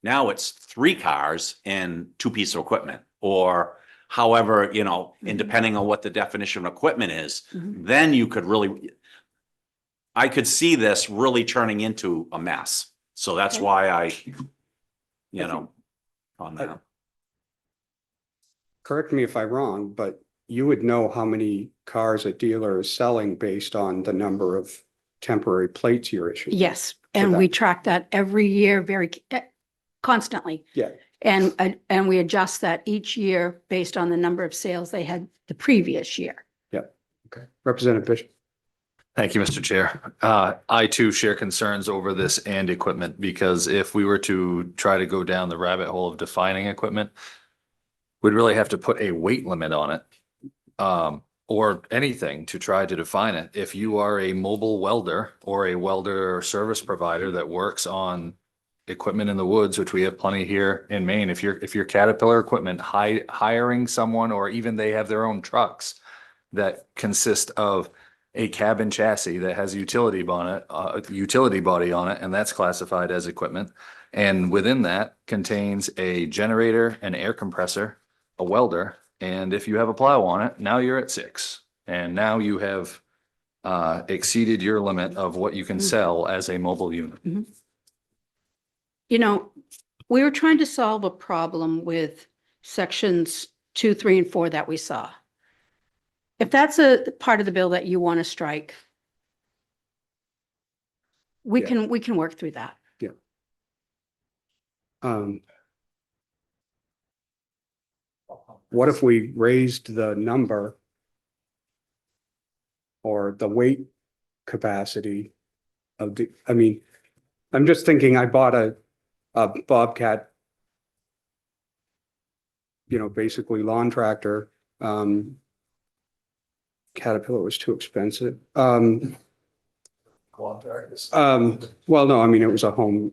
Now it's 3 cars and 2 pieces of equipment, or however, and depending on what the definition of equipment is, Mhm. then you could really, I could see this really turning into a mess. So that's Okay. why on that. Correct me if I'm wrong, but you would know how many cars a dealer is selling based on the number of temporary plates you're issuing. yes, So and we that- track that every year constantly. Yeah. And we adjust that each year based on the number of sales they had the previous year. Okay. Representative Bishop. Thank you, Mr. Chair. I too share concerns over this and equipment, because if we were to try to go down the rabbit hole of defining equipment, we'd really have to put a weight limit on it. Or anything to try to define it. If you are a mobile welder or a welder or service provider that works on equipment in the woods, which we have plenty here in Maine, if you're Caterpillar equipment hiring someone, or even they have their own trucks that consist of a cabin chassis that has utility body on it, and that's classified as equipment. And within that contains a generator, an air compressor, a welder, and if you have a plow on it, now you're at 6. And now you have exceeded your limit of what you can sell as a mobile unit. We were trying to solve a problem with sections 2, 3, and 4 that we saw. If that's a part of the bill that you want to strike, we Yeah. can work through that. What if we raised the number or the weight capacity of I'm just thinking, I bought a Bobcat, basically lawn tractor. Caterpillar was too expensive. Well, no, it was a home,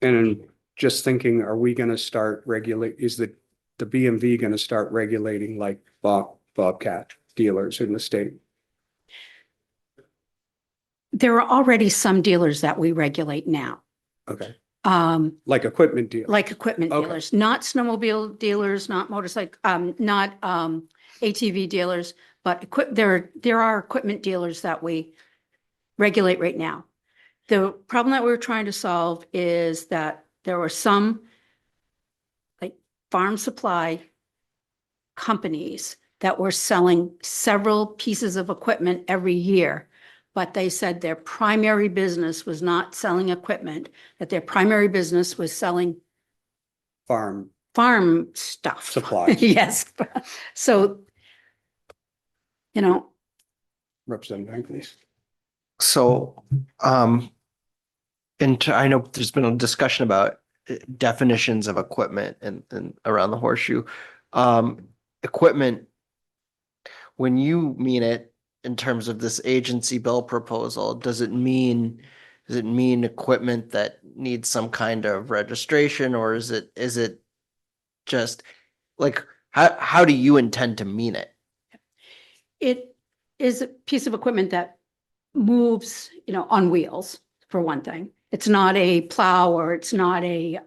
And just thinking, are we gonna start is the BMV gonna start regulating like Bobcat dealers in the state? There are already some dealers that we regulate now. Okay, like equipment deal. Like equipment Okay. dealers, not snowmobile dealers, not motorcycle, not ATV dealers, but there are equipment dealers that we regulate right now. The problem that we're trying to solve is that there were some like farm supply companies that were selling several pieces of equipment every year. But they said their primary business was not selling equipment, that their primary business was selling Farm stuff. supplies. Yes. So, Representative Van, please. So, I know there's been a discussion about definitions of equipment and around the horseshoe. Equipment, when you mean it in terms of this agency bill proposal, does it mean equipment that needs some kind of registration, or is it just like, how do you intend to mean it? It is a piece of equipment that moves, on wheels, for one thing. It's not a plow or it's not a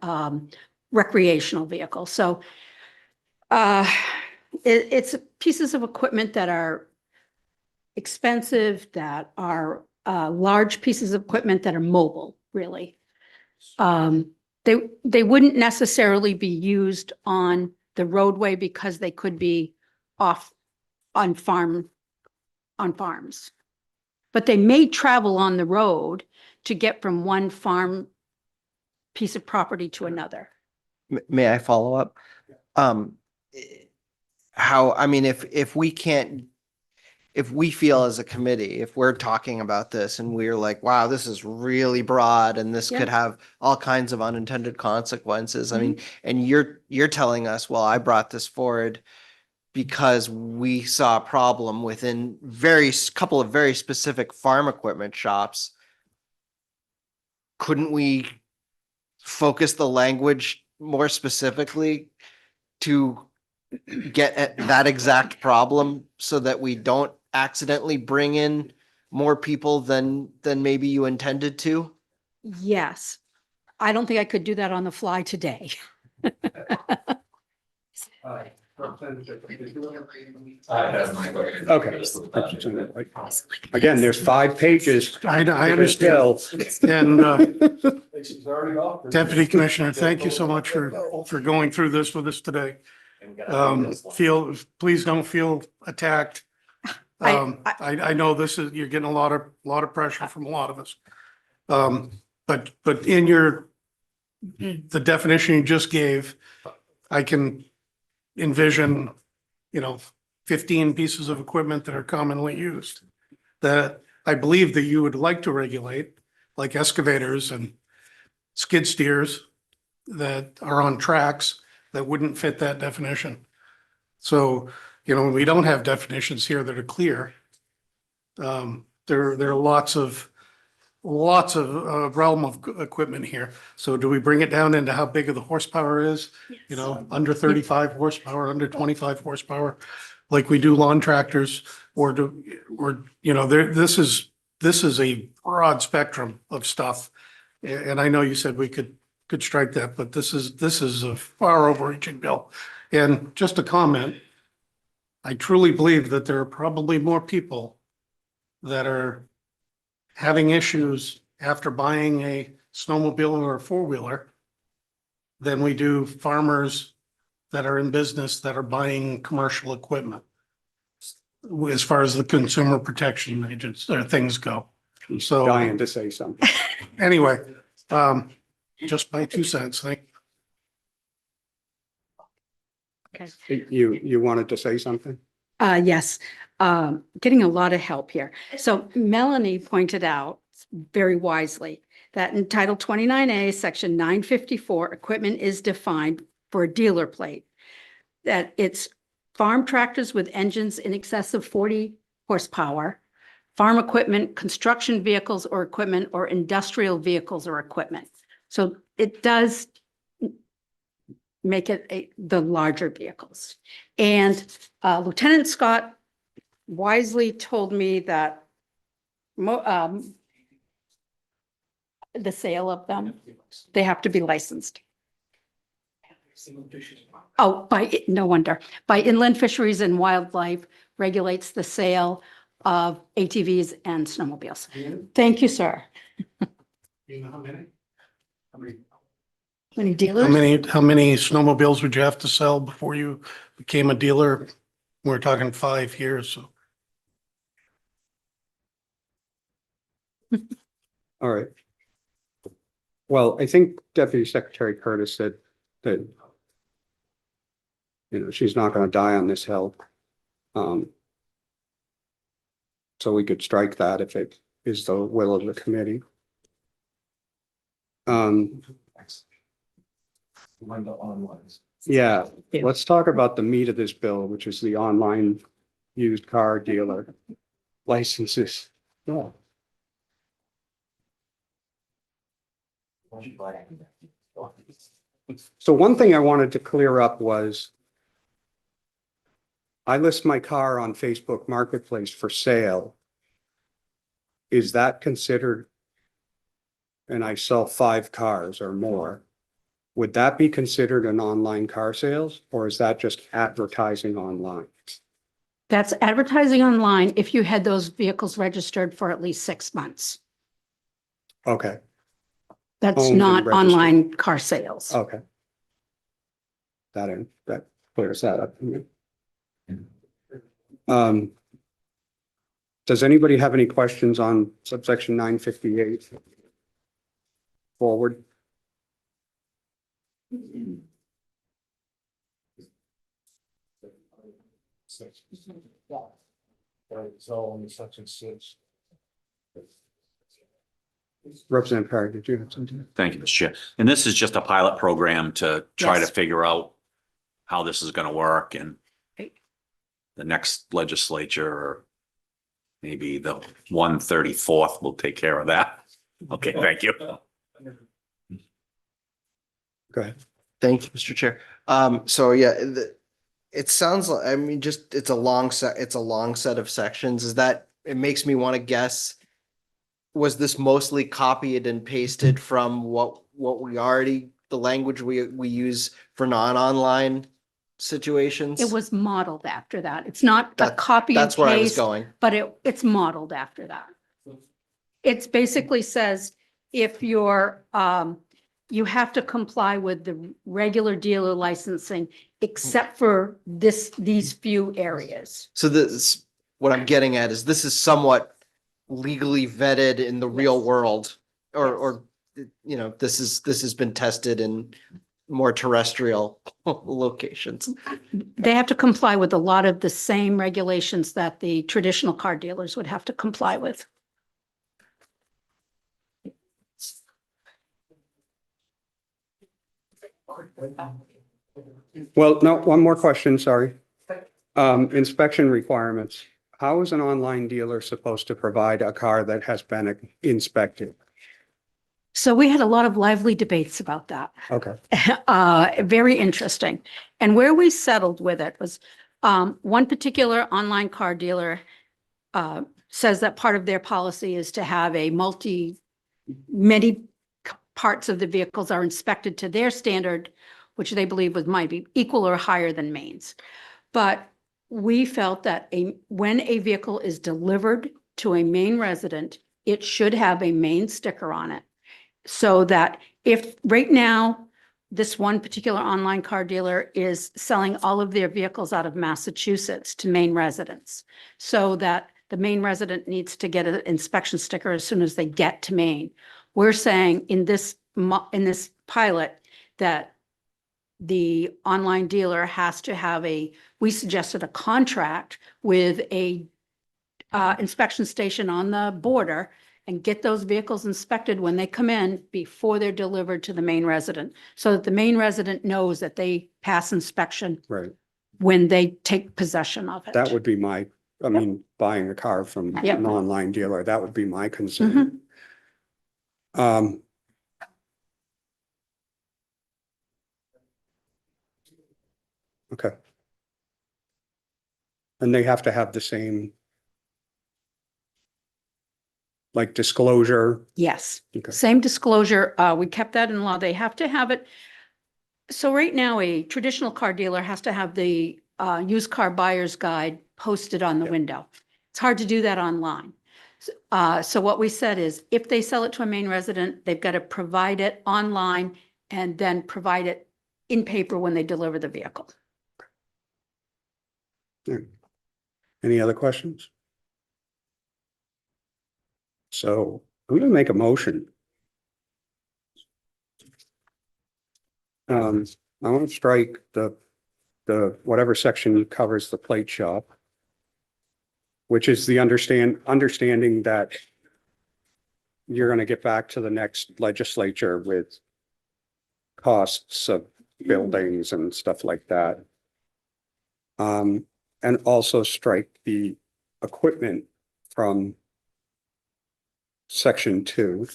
recreational vehicle. So it's pieces of equipment that are expensive, that are large pieces of equipment that are mobile, really. They wouldn't necessarily be used on the roadway because they could be off on farms. But they may travel on the road to get from one farm piece of property to another. May I follow up? If we feel as a committee, if we're talking about this and we're like, wow, this is really broad and this could Yeah. have all kinds of unintended consequences. I mean, and you're telling us, well, I brought this forward because we saw a problem within couple of very specific farm equipment shops. Couldn't we focus the language more specifically to get at that exact problem so that we don't accidentally bring in more people than maybe you intended to? Yes. I don't think I could do that on the fly today. Okay. Again, there's 5 pages. I understand. And Deputy Commissioner, thank you so much for going through this with us today. Please don't feel attacked. I know you're getting a lot of pressure from a lot of us. But in the definition you just gave, I can envision, 15 pieces of equipment that are commonly used that I believe that you would like to regulate, like excavators and skid steers that are on tracks that wouldn't fit that definition. So, we don't have definitions here that are clear. There are lots of realm of equipment here. So do we bring it down into how big of the horsepower is? Under 35 horsepower, under 25 horsepower, like we do lawn tractors, this is a broad spectrum of stuff. And I know you said we could strike that, but this is a far overreaching bill. And just a comment, I truly believe that there are probably more people that are having issues after buying a snowmobile or a 4-wheeler than we do farmers that are in business that are buying commercial equipment, as far as the consumer protection agents or things go. So Dying to say something. anyway, just my 2 cents. Thank Okay. You wanted to say something? Yes, getting a lot of help here. So Melanie pointed out very wisely that in Title 29A, Section 954, equipment is defined for a dealer plate. That it's farm tractors with engines in excess of 40 horsepower, farm equipment, construction vehicles or equipment, or industrial vehicles or equipment. So it does make it the larger vehicles. And Lieutenant Scott wisely told me that the sale of them, they have to be licensed. Oh, no wonder. By Inland Fisheries and Wildlife regulates the sale of ATVs and snowmobiles. Thank you, sir. you know how many? Many dealers? How many snowmobiles would you have to sell before you became a dealer? We're talking 5 years. So. All right. Well, I think Deputy Secretary Curtis said that, she's not going to die on this hill. So we could strike that if is the will of the committee. Um, yeah, let's talk about the meat of this bill, which is the online used car dealer licenses. Yeah. So one thing I wanted to clear up was I list my car on Facebook Marketplace for sale. Is that considered? And I sell 5 cars or more. Would that be considered an online car sales, or is that just advertising online? That's advertising online if you had those vehicles registered for at least 6 months. Okay, That's Owned and not registered. online car sales. okay. That clears that up. Does anybody have any questions on subsection 958? Forward. Representative Perry, did you have something? Thank you, Mr. Chair. And this is just a pilot program to try to Yes. figure out how this is gonna work and Right. the next legislature, or maybe the 134th will take care of that. Okay, thank you. Go ahead. Thank you, Mr. Chair. So yeah, it sounds like, I mean, just, it's a long set of sections. Is that, it makes me want to guess, was this mostly copied and pasted from what we already, the language we use for non-online situations? It was modeled after that. It's not a copy and That's where I was paste, going. but it's modeled after that. It's basically says if you're, you have to comply with the regular dealer licensing, except for these few areas. So this, what I'm getting at is this is somewhat legally vetted in the real world, or, you know, this has been tested in more terrestrial locations. They have to comply with a lot of the same regulations that the traditional car dealers would have to comply with. Well, no, one more question, sorry. Inspection requirements. How is an online dealer supposed to provide a car that has been inspected? So we had a lot of lively debates about that. Okay, Very interesting. And where we settled with it was, one particular online car dealer says that part of their policy is to have many parts of the vehicles are inspected to their standard, which they believe might be equal or higher than Maine's. But we felt that when a vehicle is delivered to a Maine resident, it should have a Maine sticker on it. So that if right now, this one particular online car dealer is selling all of their vehicles out of Massachusetts to Maine residents, so that the Maine resident needs to get an inspection sticker as soon as they get to Maine. We're saying in this pilot that the online dealer has to have we suggested a contract with a inspection station on the border and get those vehicles inspected when they come in before they're delivered to the Maine resident, so that the Maine resident knows that they pass inspection right. when they take possession of it. That would be buying a car from Yep. an online dealer, that would be my concern. Okay. And they have to have the same like disclosure. Yes, Okay. same disclosure. We kept that in law. They have to have it. So right now, a traditional car dealer has to have the used car buyer's guide posted on the window. It's hard to do that online. So what we said is if they sell it to a Maine resident, they've got to provide it online and then provide it in paper when they deliver the vehicle. Any other questions? So I'm gonna make a motion. I want to strike the whatever section covers the plate shop, which is the understanding that you're going to get back to the next legislature with costs of buildings and stuff like that. And also strike the equipment from section 2.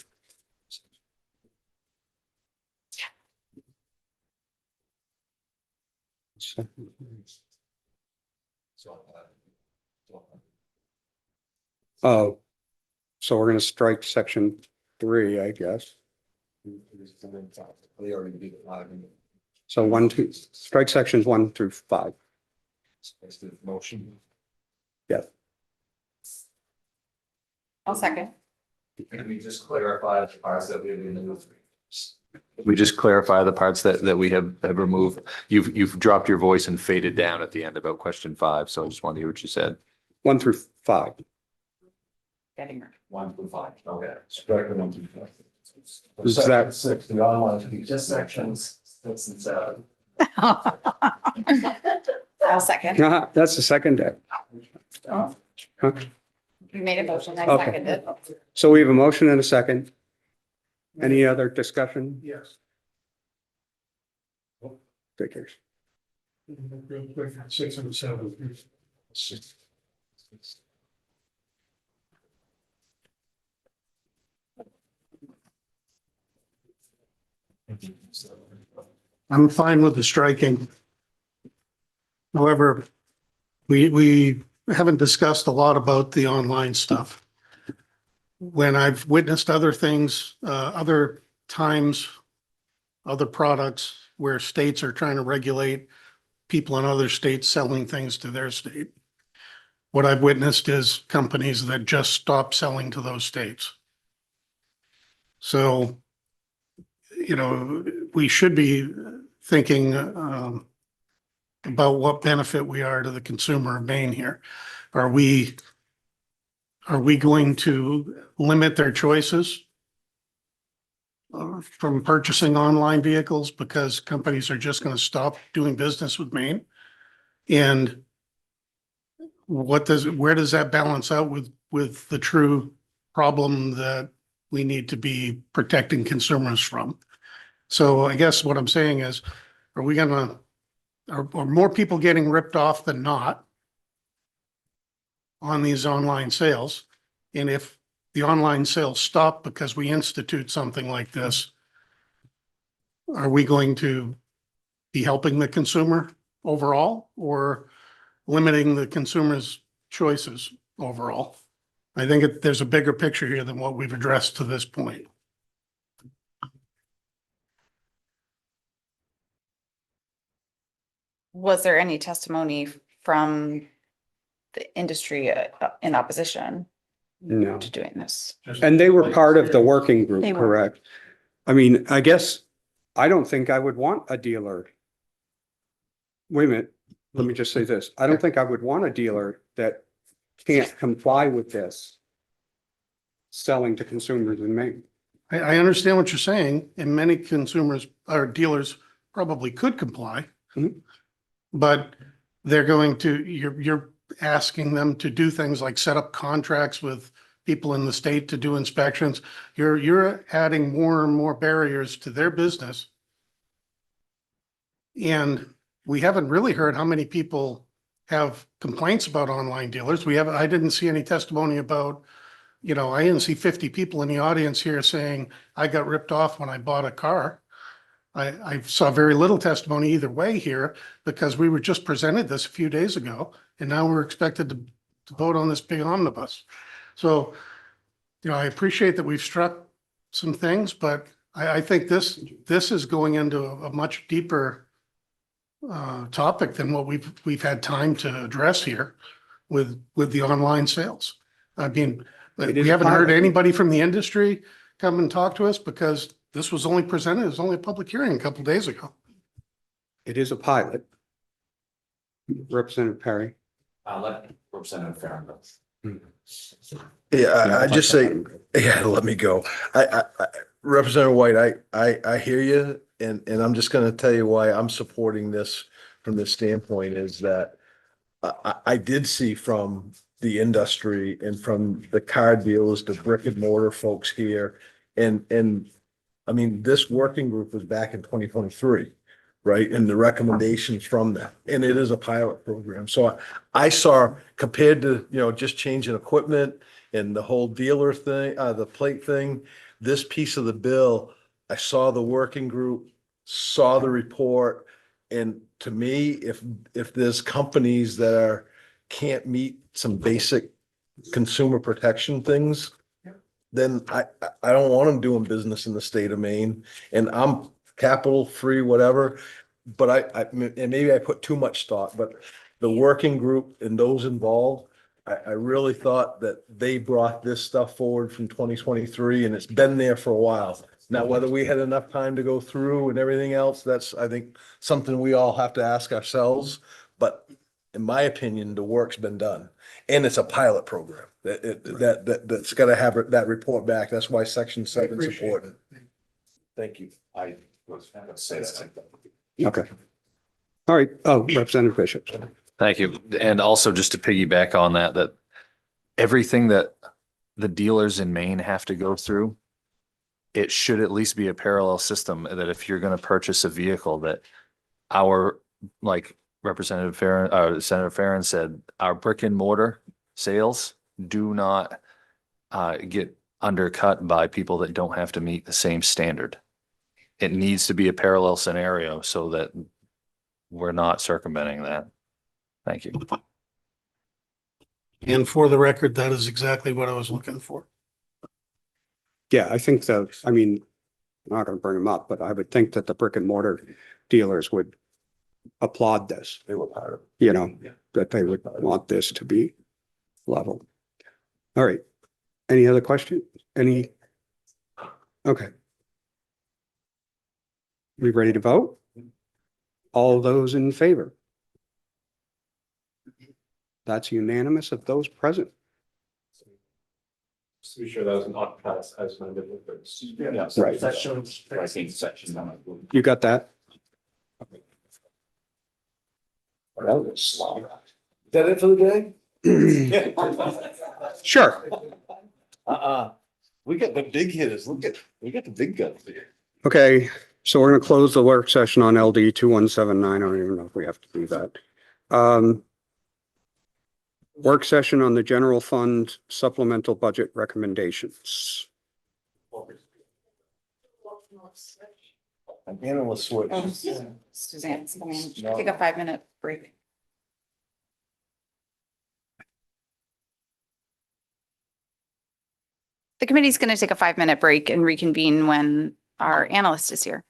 Oh, so we're gonna strike section 3, I guess. So 1, 2, strike sections 1 through 5. Motion. Yeah. I'll second. Can we just clarify the parts that we have removed? We just clarify the parts that we have removed. You've dropped your voice and faded down at the end about question 5, so I just want to hear what you said. 1 through 5. Getting her. 1 through 5, okay. Strike the 1 through 5. Is that- 6, the online to be just sections 6 and 7. I'll second. That's the second day. Okay. You made a motion, I Okay. seconded. So we have a motion and a second. Any other discussion? Yes. Take care. Real quick, 6 and 7. I'm fine with the striking. However, we haven't discussed a lot about the online stuff. When I've witnessed other things, other times, other products where states are trying to regulate people in other states selling things to their state. What I've witnessed is companies that just stop selling to those states. So, you know, we should be thinking about what benefit we are to the consumer of Maine here. Are we going to limit their choices from purchasing online vehicles because companies are just going to stop doing business with Maine? And where does that balance out with the true problem that we need to be protecting consumers from? So I guess what I'm saying is, are more people getting ripped off than not on these online sales? And if the online sales stop because we institute something like this, are we going to be helping the consumer overall or limiting the consumer's choices overall? I think there's a bigger picture here than what we've addressed to this point. Was there any testimony from the industry in opposition No. to doing this? And they were part of the working group, They were. correct? I mean, I guess I don't think I would want a dealer. Wait a minute, let me just say this. I don't think I would want a dealer that can't comply with this selling to consumers in Maine. I understand what you're saying, and many consumers or dealers probably could comply. Mhm. But they're going to, you're asking them to do things like set up contracts with people in the state to do inspections. You're adding more and more barriers to their business. And we haven't really heard how many people have complaints about online dealers. I didn't see any testimony about, I didn't see 50 people in the audience here saying, I got ripped off when I bought a car. I saw very little testimony either way here because we were just presented this a few days ago and now we're expected to vote on this big omnibus. So, I appreciate that we've struck some things, but I think this is going into a much deeper topic than what we've had time to address here with the online sales. I mean, It is we haven't heard pilot. anybody from the industry come and talk to us because this was only presented, it was only a public hearing a couple days ago. It is a pilot. Representative Perry. I'll let Representative Farren go. Yeah, I just say, yeah, let me go. Representative White, I hear you, and I'm just gonna tell you why I'm supporting this from this standpoint is that I did see from the industry and from the car dealers to brick and mortar folks here. And I mean, this working group was back in 2023, right? And the recommendations from that, and it is a pilot program. So I saw, compared to, just changing equipment and the whole dealer thing, the plate thing, this piece of the bill, I saw the working group, saw the report. And to me, if there's companies that can't meet some basic consumer protection things, then I don't want them doing business in the state of Maine, and I'm capital free, whatever. But and maybe I put too much thought, but the working group and those involved, I really thought that they brought this stuff forward from 2023, and it's been there for a while. Now, whether we had enough time to go through and everything else, that's, I think, something we all have to ask ourselves. But in my opinion, the work's been done, and it's a pilot program that's got to have that report back. That's why Section 7 is important. Thank you. I was going to say that. Okay. All right. Oh, Representative Bishop. Thank you. And also just to piggyback on that, that everything that the dealers in Maine have to go through, it should at least be a parallel system that if you're going to purchase a vehicle that our, like Representative Farren, Senator Farren said, our brick and mortar sales do not get undercut by people that don't have to meet the same standard. It needs to be a parallel scenario so that we're not circumventing that. Thank you. And for the record, that is exactly what I was looking for. Yeah, I think that, I mean, I'm not going to bring them up, but I would think that the brick and mortar dealers would applaud this. They were part of That they would want this to be level. All right. Any other question? Any? Okay. We ready to vote? All those in favor? That's unanimous of those present. Just to be sure that was not passed as amended. Yeah. Right. Section. You got that? Is that it for the day? Sure. We got the big hitters. We got the big guns here. Okay, so we're going to close the work session on LD 2179. I don't even know if we have to do that. Work session on the general fund supplemental budget recommendations. An analyst switch. Oh, Suzanne's coming. Take a 5-minute break. The committee's going to take a 5-minute break and reconvene when our analyst is here.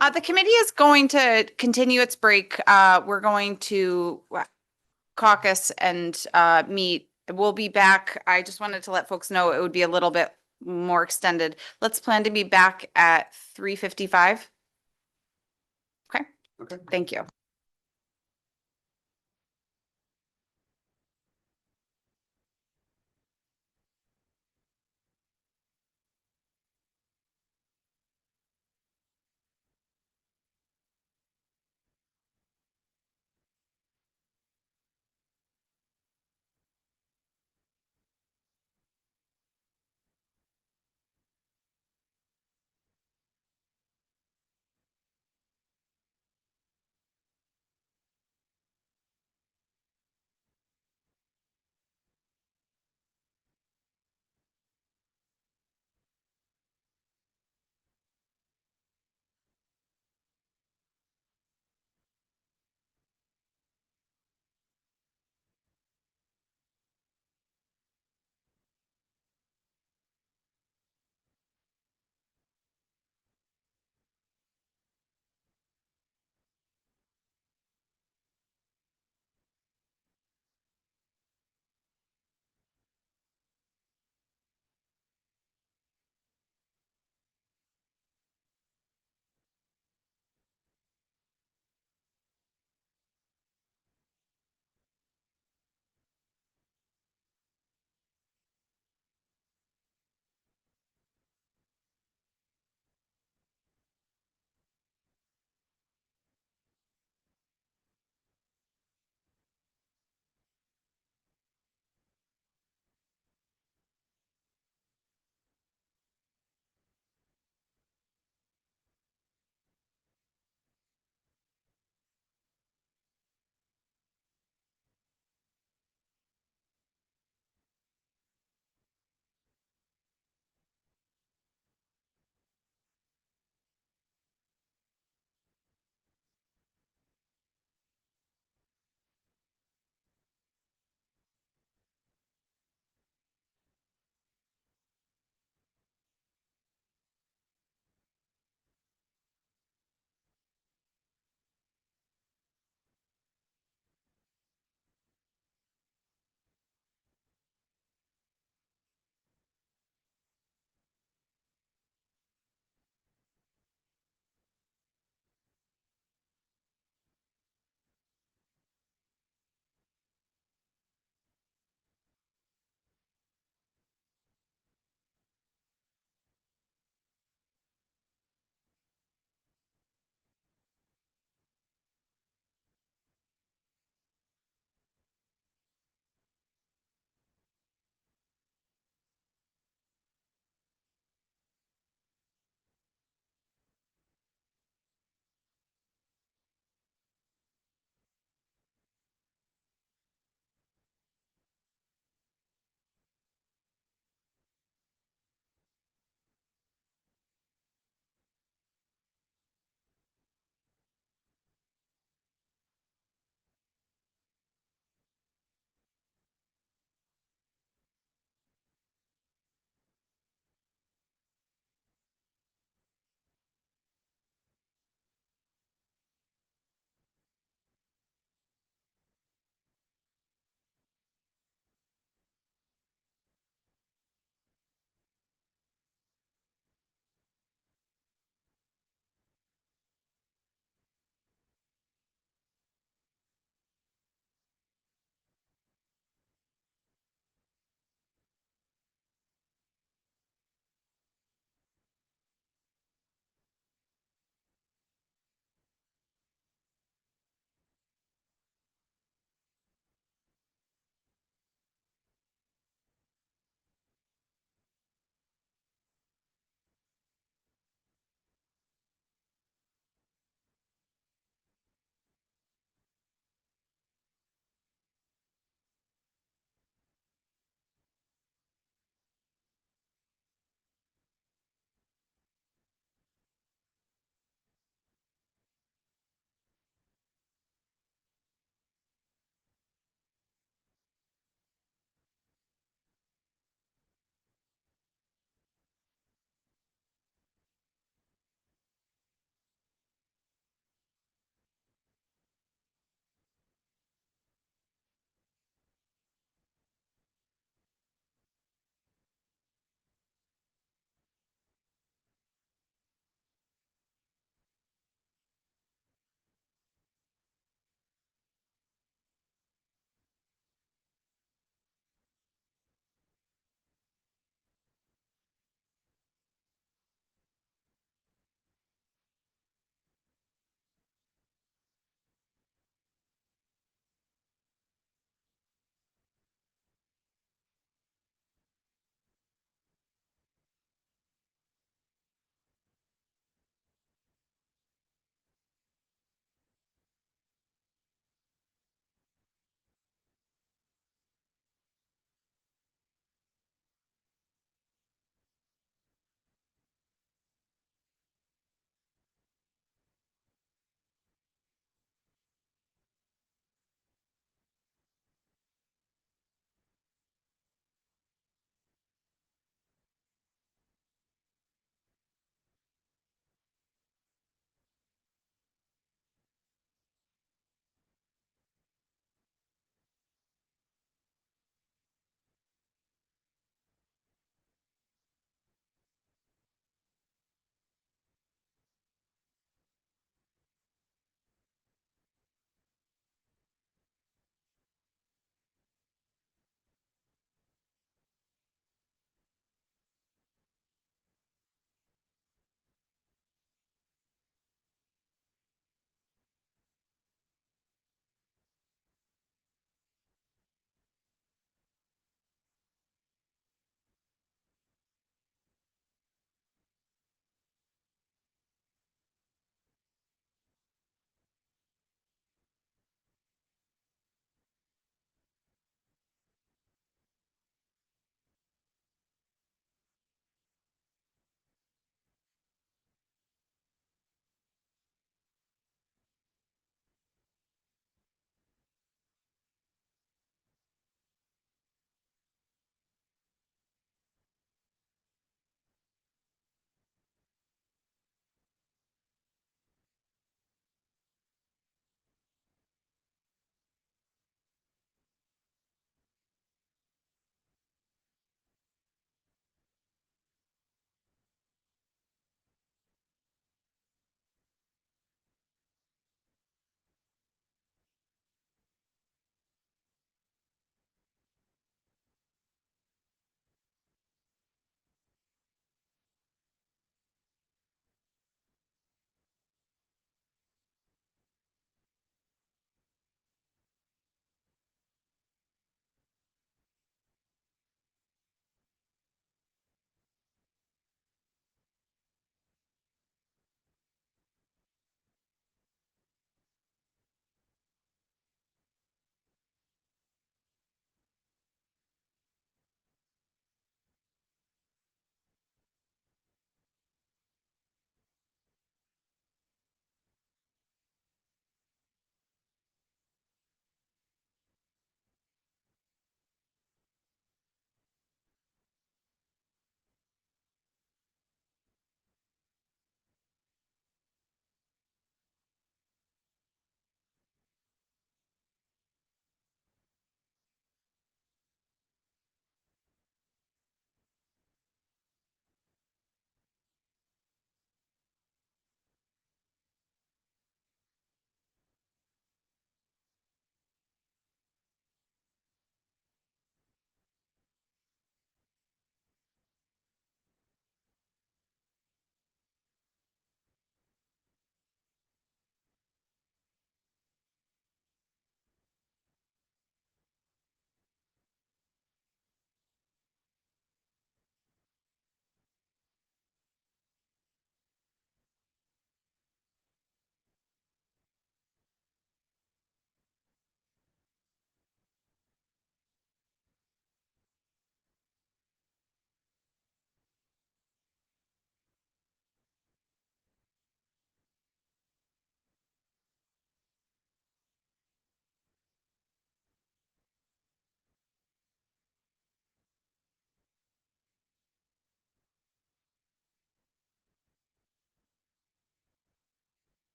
The committee is going to continue its break. We're going to caucus and meet. We'll be back. I just wanted to let folks know it would be a little bit more extended. Let's plan to be back at 3:55. Okay. Okay. Thank you.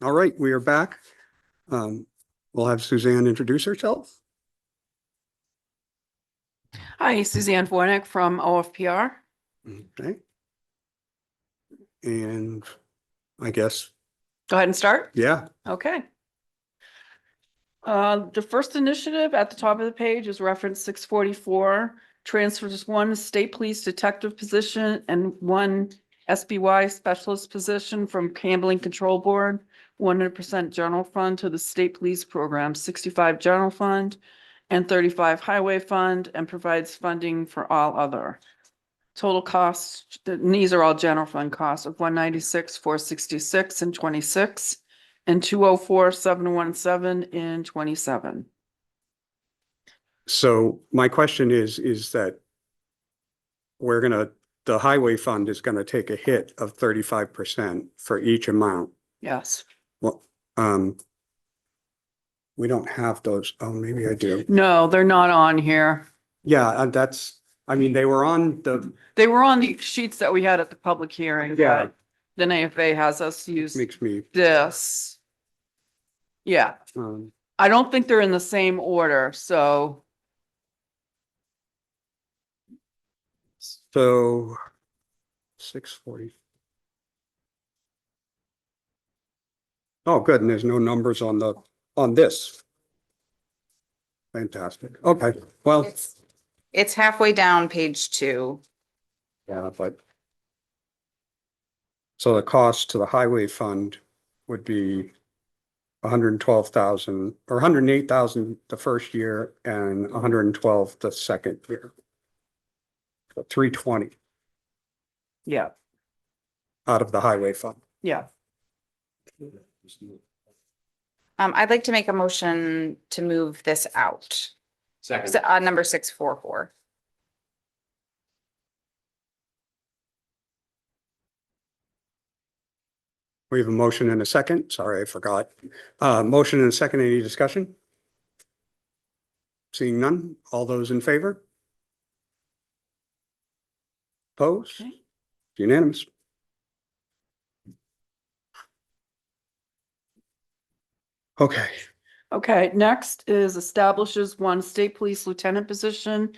All right, we are back. We'll have Suzanne introduce herself. Hi, Suzanne Fornick from OFPR. Okay. And I guess, Go ahead and start. yeah, Okay. The first initiative at the top of the page is reference 644, transfers one state police detective position and one SBY specialist position from Gambling Control Board, 100% general fund to the state police program, 65 general fund and 35 highway fund, and provides funding for all other. Total costs, and these are all general fund costs of 196, 466 and 26 and 204, 717 in 27. so my question is that the highway fund is gonna take a hit of 35% for each amount. Yes. Well, we don't have those. Oh, maybe I do. No, they're not on here. Yeah, I mean, they were on They were on the sheets that we had at the public hearing. Yeah. But then AFA has us use makes me, this. Yeah, I don't think they're in the same order, so so 640. Oh, good. And there's no numbers on this. Fantastic. Okay, well, It's halfway down page 2. yeah, but so the cost to the highway fund would be 112,000 or 108,000 the first year and 112 the second year. So 320 yeah, out of the highway fund. yeah. I'd like to make a motion to move this out. Second. So, number 644. We have a motion and a second. Sorry, I forgot. Motion and a second. Any discussion? Seeing none. All those in favor? Opposed? Okay. Unanimous. Okay, Okay, next is establishes one state police lieutenant position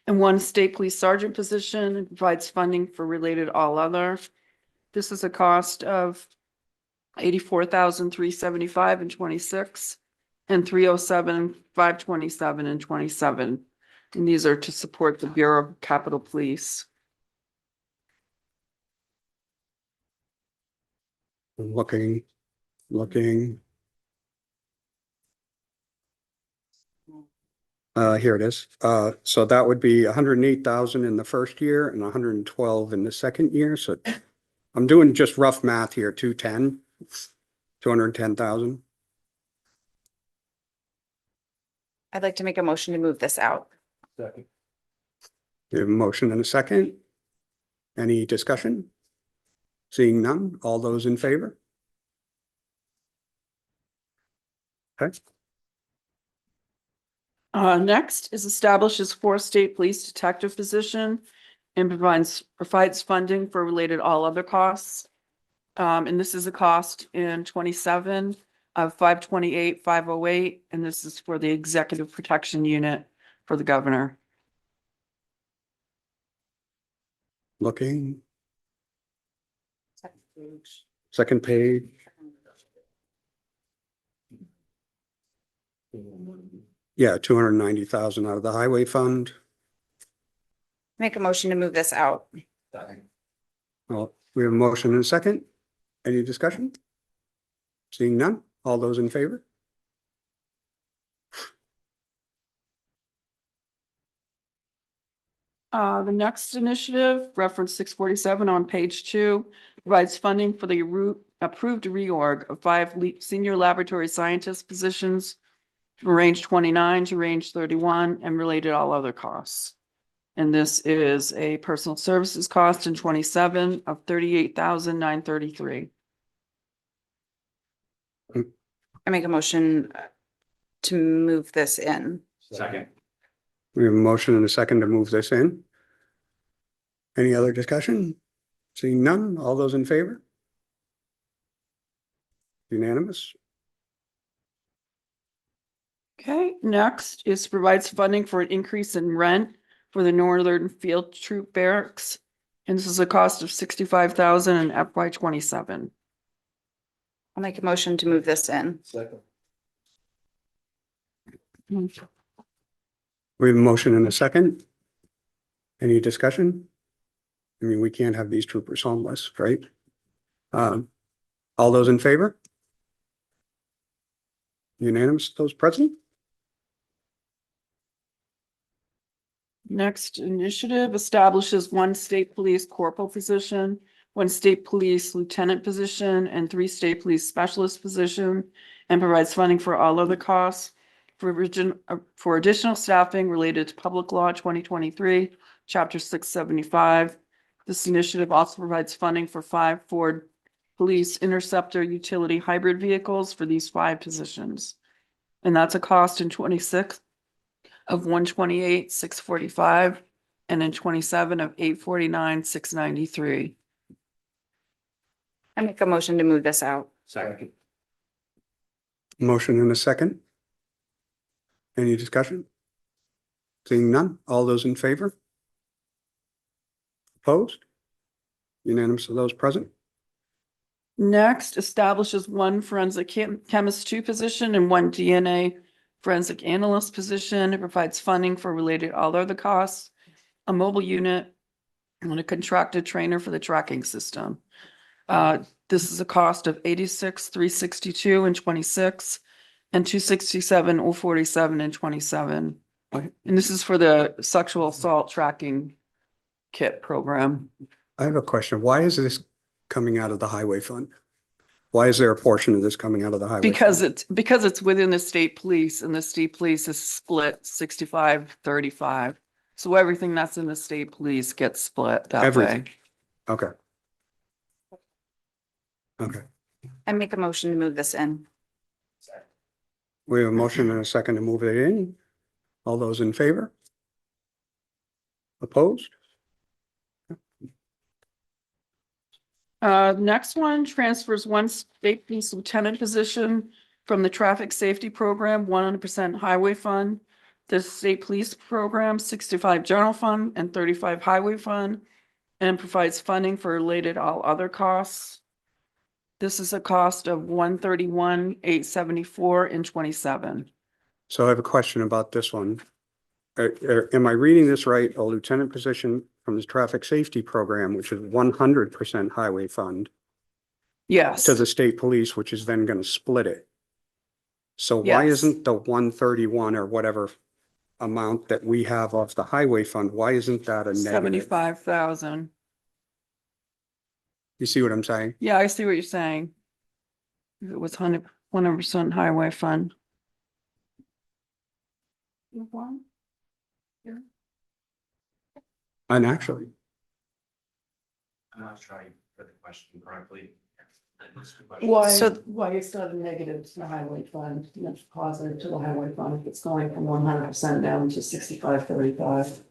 and one state police sergeant position and provides funding for related all other. This is a cost of 84,375 and 26 and 307, 527 and 27. And these are to support the Bureau of Capitol Police. looking. Here it is. So that would be 108,000 in the first year and 112 in the second year. So I'm doing just rough math here, 210,000. I'd like to make a motion to move this out. We have a motion and a second. Any discussion? Seeing none, all those in favor? Okay, Next is establishes four state police detective position and provides funding for related all other costs. And this is a cost in 27 of 528, 508, and this is for the executive protection unit for the governor. looking. Second page. Yeah, 290,000 out of the highway fund. Make a motion to move this out. Well, we have a motion and a second. Any discussion? Seeing none, all those in favor? The next initiative, reference 647 on page 2, provides funding for the approved reorg of 5 senior laboratory scientist positions from range 29 to range 31 and related all other costs. And this is a personal services cost in 27 of 38,933. I make a motion to move this in. Second. We have a motion and a second to move this in. Any other discussion? Seeing none, all those in favor? Unanimous? Okay, next is provides funding for an increase in rent for the Northern Field Troop Barracks. And this is a cost of $65,000 in FY 27. I'll make a motion to move this in. We have a motion and a second. Any discussion? I mean, we can't have these troopers homeless, right? All those in favor? Unanimous, those present? Next initiative establishes one state police corporal position, one state police lieutenant position, and 3 state police specialist position, and provides funding for all other costs for additional staffing related to Public Law 2023, Chapter 675. This initiative also provides funding for 5 Ford Police Interceptor utility hybrid vehicles for these 5 positions. And that's a cost in 26 of 128,645, and in 27 of 849,693. I make a motion to move this out. Second. Motion and a second. Any discussion? Seeing none, all those in favor? Opposed? Unanimous of those present? Next establishes one forensic chemist 2 position and 1 DNA forensic analyst position. It provides funding for related all other costs, a mobile unit, and a contracted trainer for the tracking system. This is a cost of 86,362 and 26, and 267,047 and 27. And this is for the sexual assault tracking kit program. I have a question. Why is this coming out of the highway fund? Why is there a portion of this coming out of the highway? Because fund? it's within the state police, and the state police is split 65-35. So everything that's in the state police gets split that way. Everything. Okay. Okay. I make a motion to move this in. We have a motion and a second to move it in. All those in favor? Opposed? Next one transfers one state police lieutenant position from the traffic safety program, 100% highway fund. The state police program, 65 general fund and 35 highway fund, and provides funding for related all other costs. This is a cost of 131,874 and 27. So I have a question about this one. Am I reading this right? A lieutenant position from the traffic safety program, which is 100% highway fund, Yes. to the state police, which is then going to split it. So why Yes. isn't the 131 or whatever amount that we have of the highway fund, why isn't that a negative? 75,000. You see what I'm saying? Yeah, I see what you're saying. If it was 100% highway fund. And actually, I'm not sure I put the question correctly. Why it's not a negative to the highway fund, and it's positive to the highway fund if it's going from 100% down to 65-35.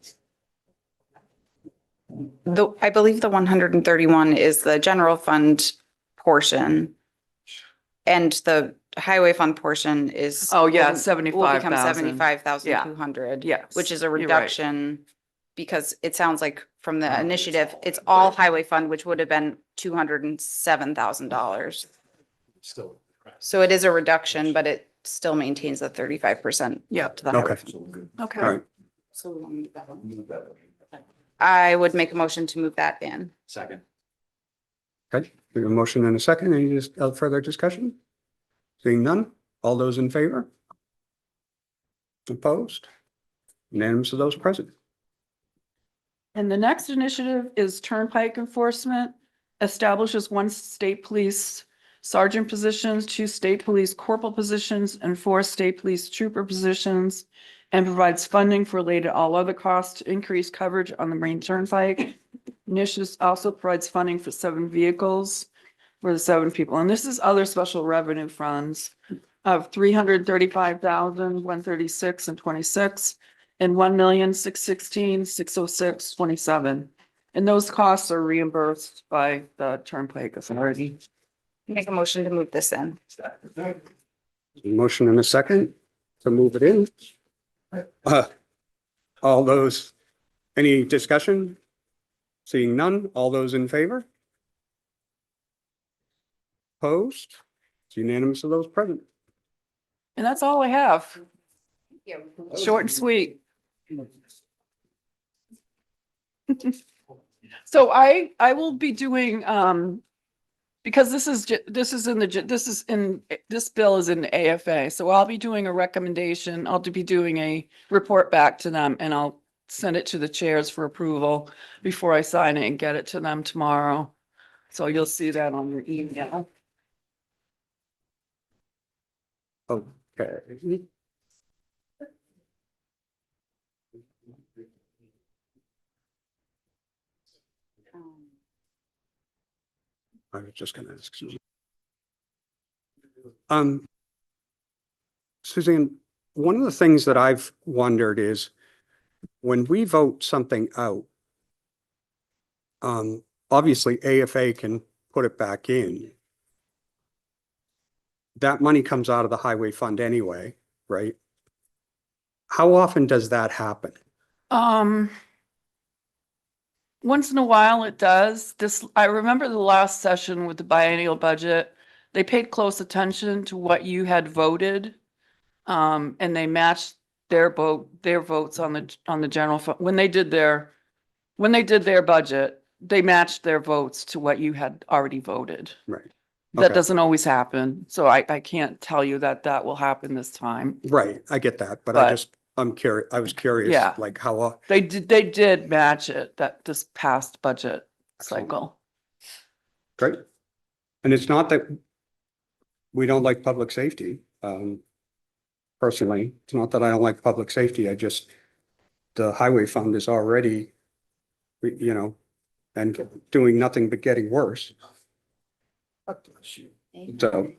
I believe the 131 is the general fund portion. And the highway fund portion is. Oh, yeah, will become 75,000. 75,200. Yes, Which is a you're right. reduction. Because it sounds like from the initiative, it's all highway fund, which would have been $207,000. Still. So it is a reduction, but it still maintains the 35%. Yeah. To the highway okay, fund. all Okay. right. So we want to move that one. I would make a motion to move that in. Second. Okay, we have a motion and a second. Any further discussion? Seeing none, all those in favor? Opposed? Unanimous of those present? And the next initiative is turnpike enforcement, establishes one state police sergeant positions, 2 state police corporal positions, and 4 state police trooper positions, and provides funding for related all other costs to increase coverage on the Marine Turnpike. Initiative also provides funding for 7 vehicles for the 7 people. And this is other special revenue funds of 335,136 and 26, and 1,616,606, 27. And those costs are reimbursed by the Turnpike Authority. Make a motion to move this in. Motion and a second to move it in. All those, any discussion? Seeing none, all those in favor? Opposed? It's unanimous of those present. And that's all I have. Short and sweet. So I will be doing, because this is this bill is in AFA, so I'll be doing a recommendation. I'll be doing a report back to them and I'll send it to the chairs for approval before I sign it and get it to them tomorrow. So you'll see that on your email. Okay. I was just gonna ask Susan. Suzanne, one of the things that I've wondered is when we vote something out, obviously AFA can put it back in. That money comes out of the highway fund anyway, right? How often does that happen? Once in a while it does. I remember the last session with the biennial budget, they paid close attention to what you had voted. And they matched their votes on the general fund. When they did their budget, they matched their votes to what you had already voted. Right. That Okay. doesn't always happen. So I can't tell you that will happen this time. Right, I get that, but But- I'm curious, I was curious, Yeah. like how, They did match it this past budget cycle. great. And it's not that we don't like public safety. Personally, it's not that I don't like public safety. The highway fund is already, and doing nothing but getting worse. So.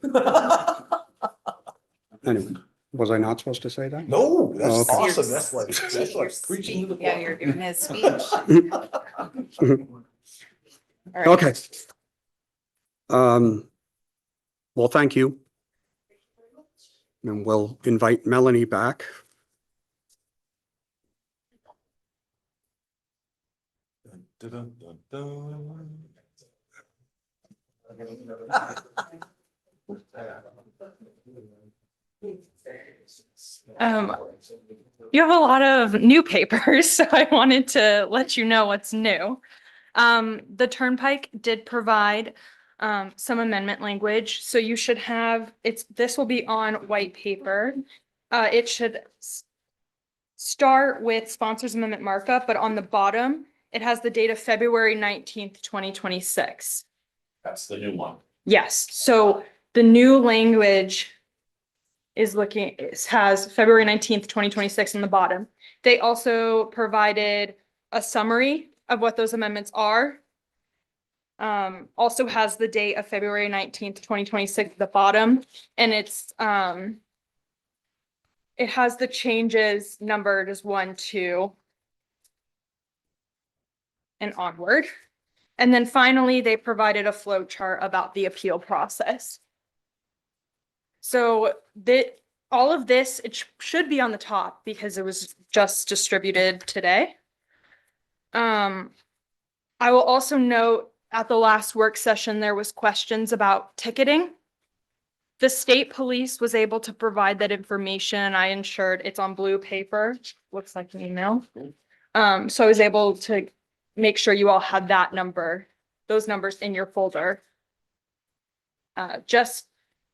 Anyway, was I not supposed to say that? No, that's that's Okay. awesome. That's like preaching to the Yeah, choir. you're doing his speech. All right. Okay. Well, thank you. And we'll invite Melanie back. Dun, dun, dun, You have a lot of new papers, so I wanted to let you know what's new. The Turnpike did provide some amendment language, so you should have, this will be on white paper. It should start with sponsors amendment markup, but on the bottom, it has the date of February 19th, 2026. That's the new one. Yes, so the new language has February 19th, 2026 in the bottom. They also provided a summary of what those amendments are. Also has the date of February 19th, 2026 at the bottom, and it has the changes numbered as 1, 2, and onward. And then finally, they provided a flow chart about the appeal process. So all of this, it should be on the top because it was just distributed today. I will also note at the last work session, there was questions about ticketing. The state police was able to provide that information. I ensured it's on blue paper, looks like an email. So I was able to make sure you all had those numbers in your folder. Just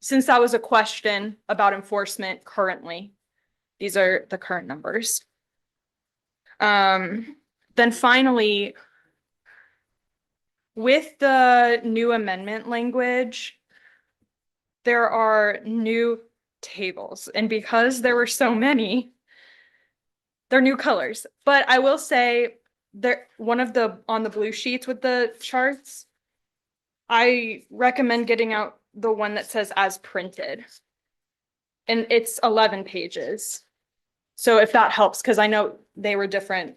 since that was a question about enforcement currently, these are the current numbers. Then finally, with the new amendment language, there are new tables, and because there were so many, they're new colors. But I will say on the blue sheets with the charts, I recommend getting out the one that says as printed. And it's 11 pages. So if that helps, because I know they were different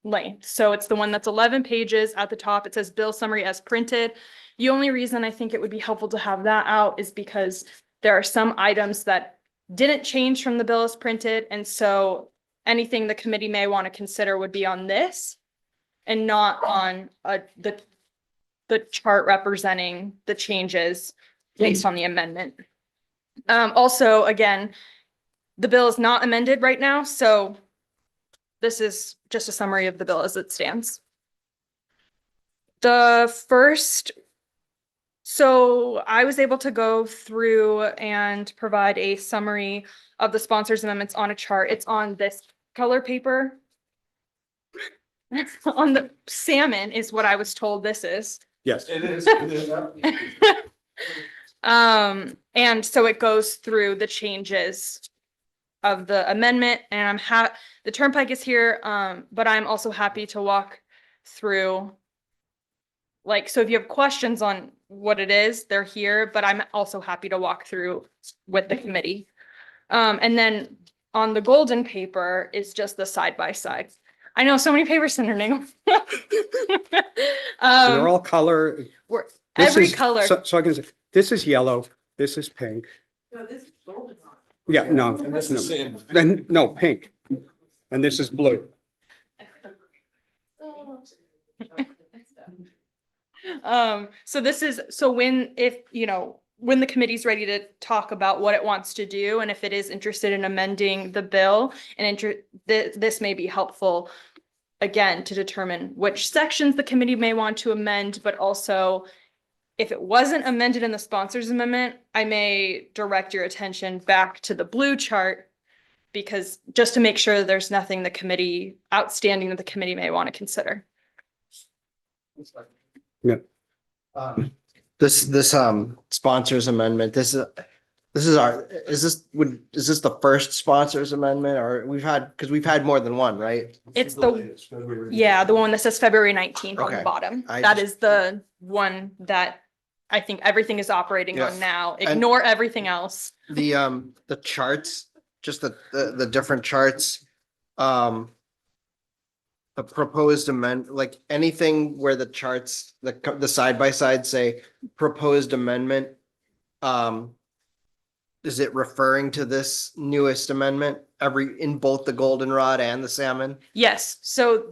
lengths. So it's the one that's 11 pages at the top. It says bill summary as printed. The only reason I think it would be helpful to have that out is because there are some items that didn't change from the bill as printed, and so anything the committee may want to consider would be on this and not on the chart representing the changes based on the amendment. Also, again, the bill is not amended right now, so this is just a summary of the bill as it stands. So I was able to go through and provide a summary of the sponsors amendments on a chart. It's on this color paper. On the salmon is what I was told this is. Yes. It is. And so it goes through the changes of the amendment, and the Turnpike is here, but I'm also happy to walk through. So if you have questions on what it is, they're here, but I'm also happy to walk through with the committee. And then on the golden paper is just the side by side. I know so many papers, Senator Nagel. They're all color. This Every is- color. So I can say, this is yellow, this is pink. Yeah, no, then, no, pink. And this is blue. So when the committee's ready to talk about what it wants to do, and if it is interested in amending the bill, and this may be helpful, again, to determine which sections the committee may want to amend, but also if it wasn't amended in the sponsors amendment, I may direct your attention back to the blue chart, because just to make sure there's nothing outstanding that the committee may want to consider. Yeah. This sponsors amendment, is this the first sponsors amendment, or we've had more than one, right? It's the one that says February 19th on the Okay. bottom. I That just- is the one that I think everything is operating Yeah. on now. And- Ignore everything else. The charts, just the different charts, the proposed amendment, like anything where the charts, the side by side say proposed amendment, is it referring to this newest amendment in both the goldenrod and the salmon? Yes, so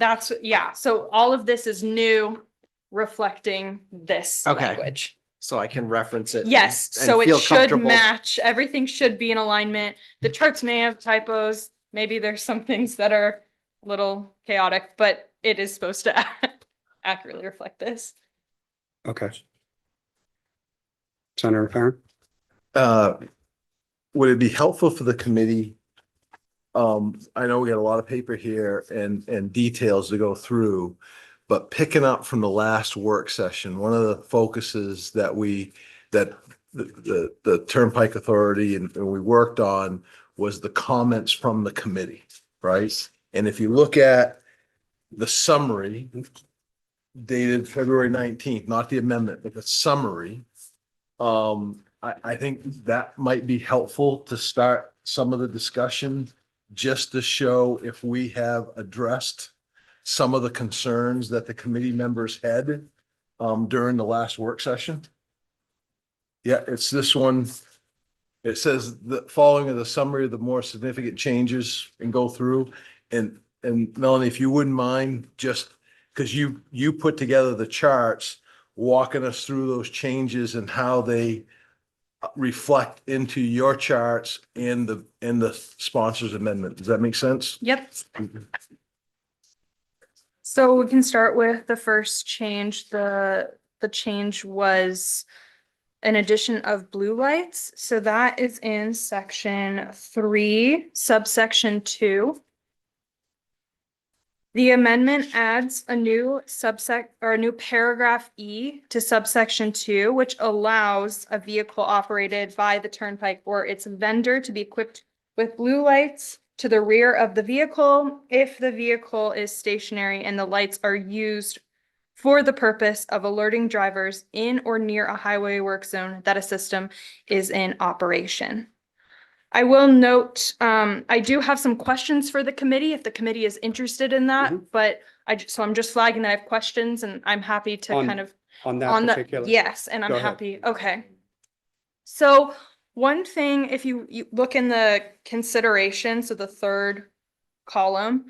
so all of this is new, reflecting this Okay. language. So I can reference it. Yes, and so it feel should comfortable. match. Everything should be in alignment. The charts may have typos. Maybe there's some things that are a little chaotic, but it is supposed to accurately reflect this. Okay. Senator Farren? Would it be helpful for the committee? I know we got a lot of paper here and details to go through, but picking up from the last work session, one of the focuses that the Turnpike Authority and we worked on was the comments from the committee, right? And if you look at the summary dated February 19th, not the amendment, but the summary, I think that might be helpful to start some of the discussion, just to show if we have addressed some of the concerns that the committee members had during the last work session. Yeah, it's this one. It says the following of the summary of the more significant changes and go through. And Melanie, if you wouldn't mind, just because you put together the charts, walking us through those changes and how they reflect into your charts in the sponsors amendment. Does that make sense? Yep. So we can start with the first change. The change was an addition of blue lights. So that is in section 3, subsection 2. The amendment adds a new a new paragraph E to subsection 2, which allows a vehicle operated by the Turnpike or its vendor to be equipped with blue lights to the rear of the vehicle if the vehicle is stationary and the lights are used for the purpose of alerting drivers in or near a highway work zone that a system is in operation. I will note, I do have some questions for the committee if the committee is interested in that, but so I'm just flagging that I have questions, and I'm happy to On- kind of on that On the, particular? yes, and I'm Go ahead. happy, okay. So one thing, if you look in the consideration, so the third column,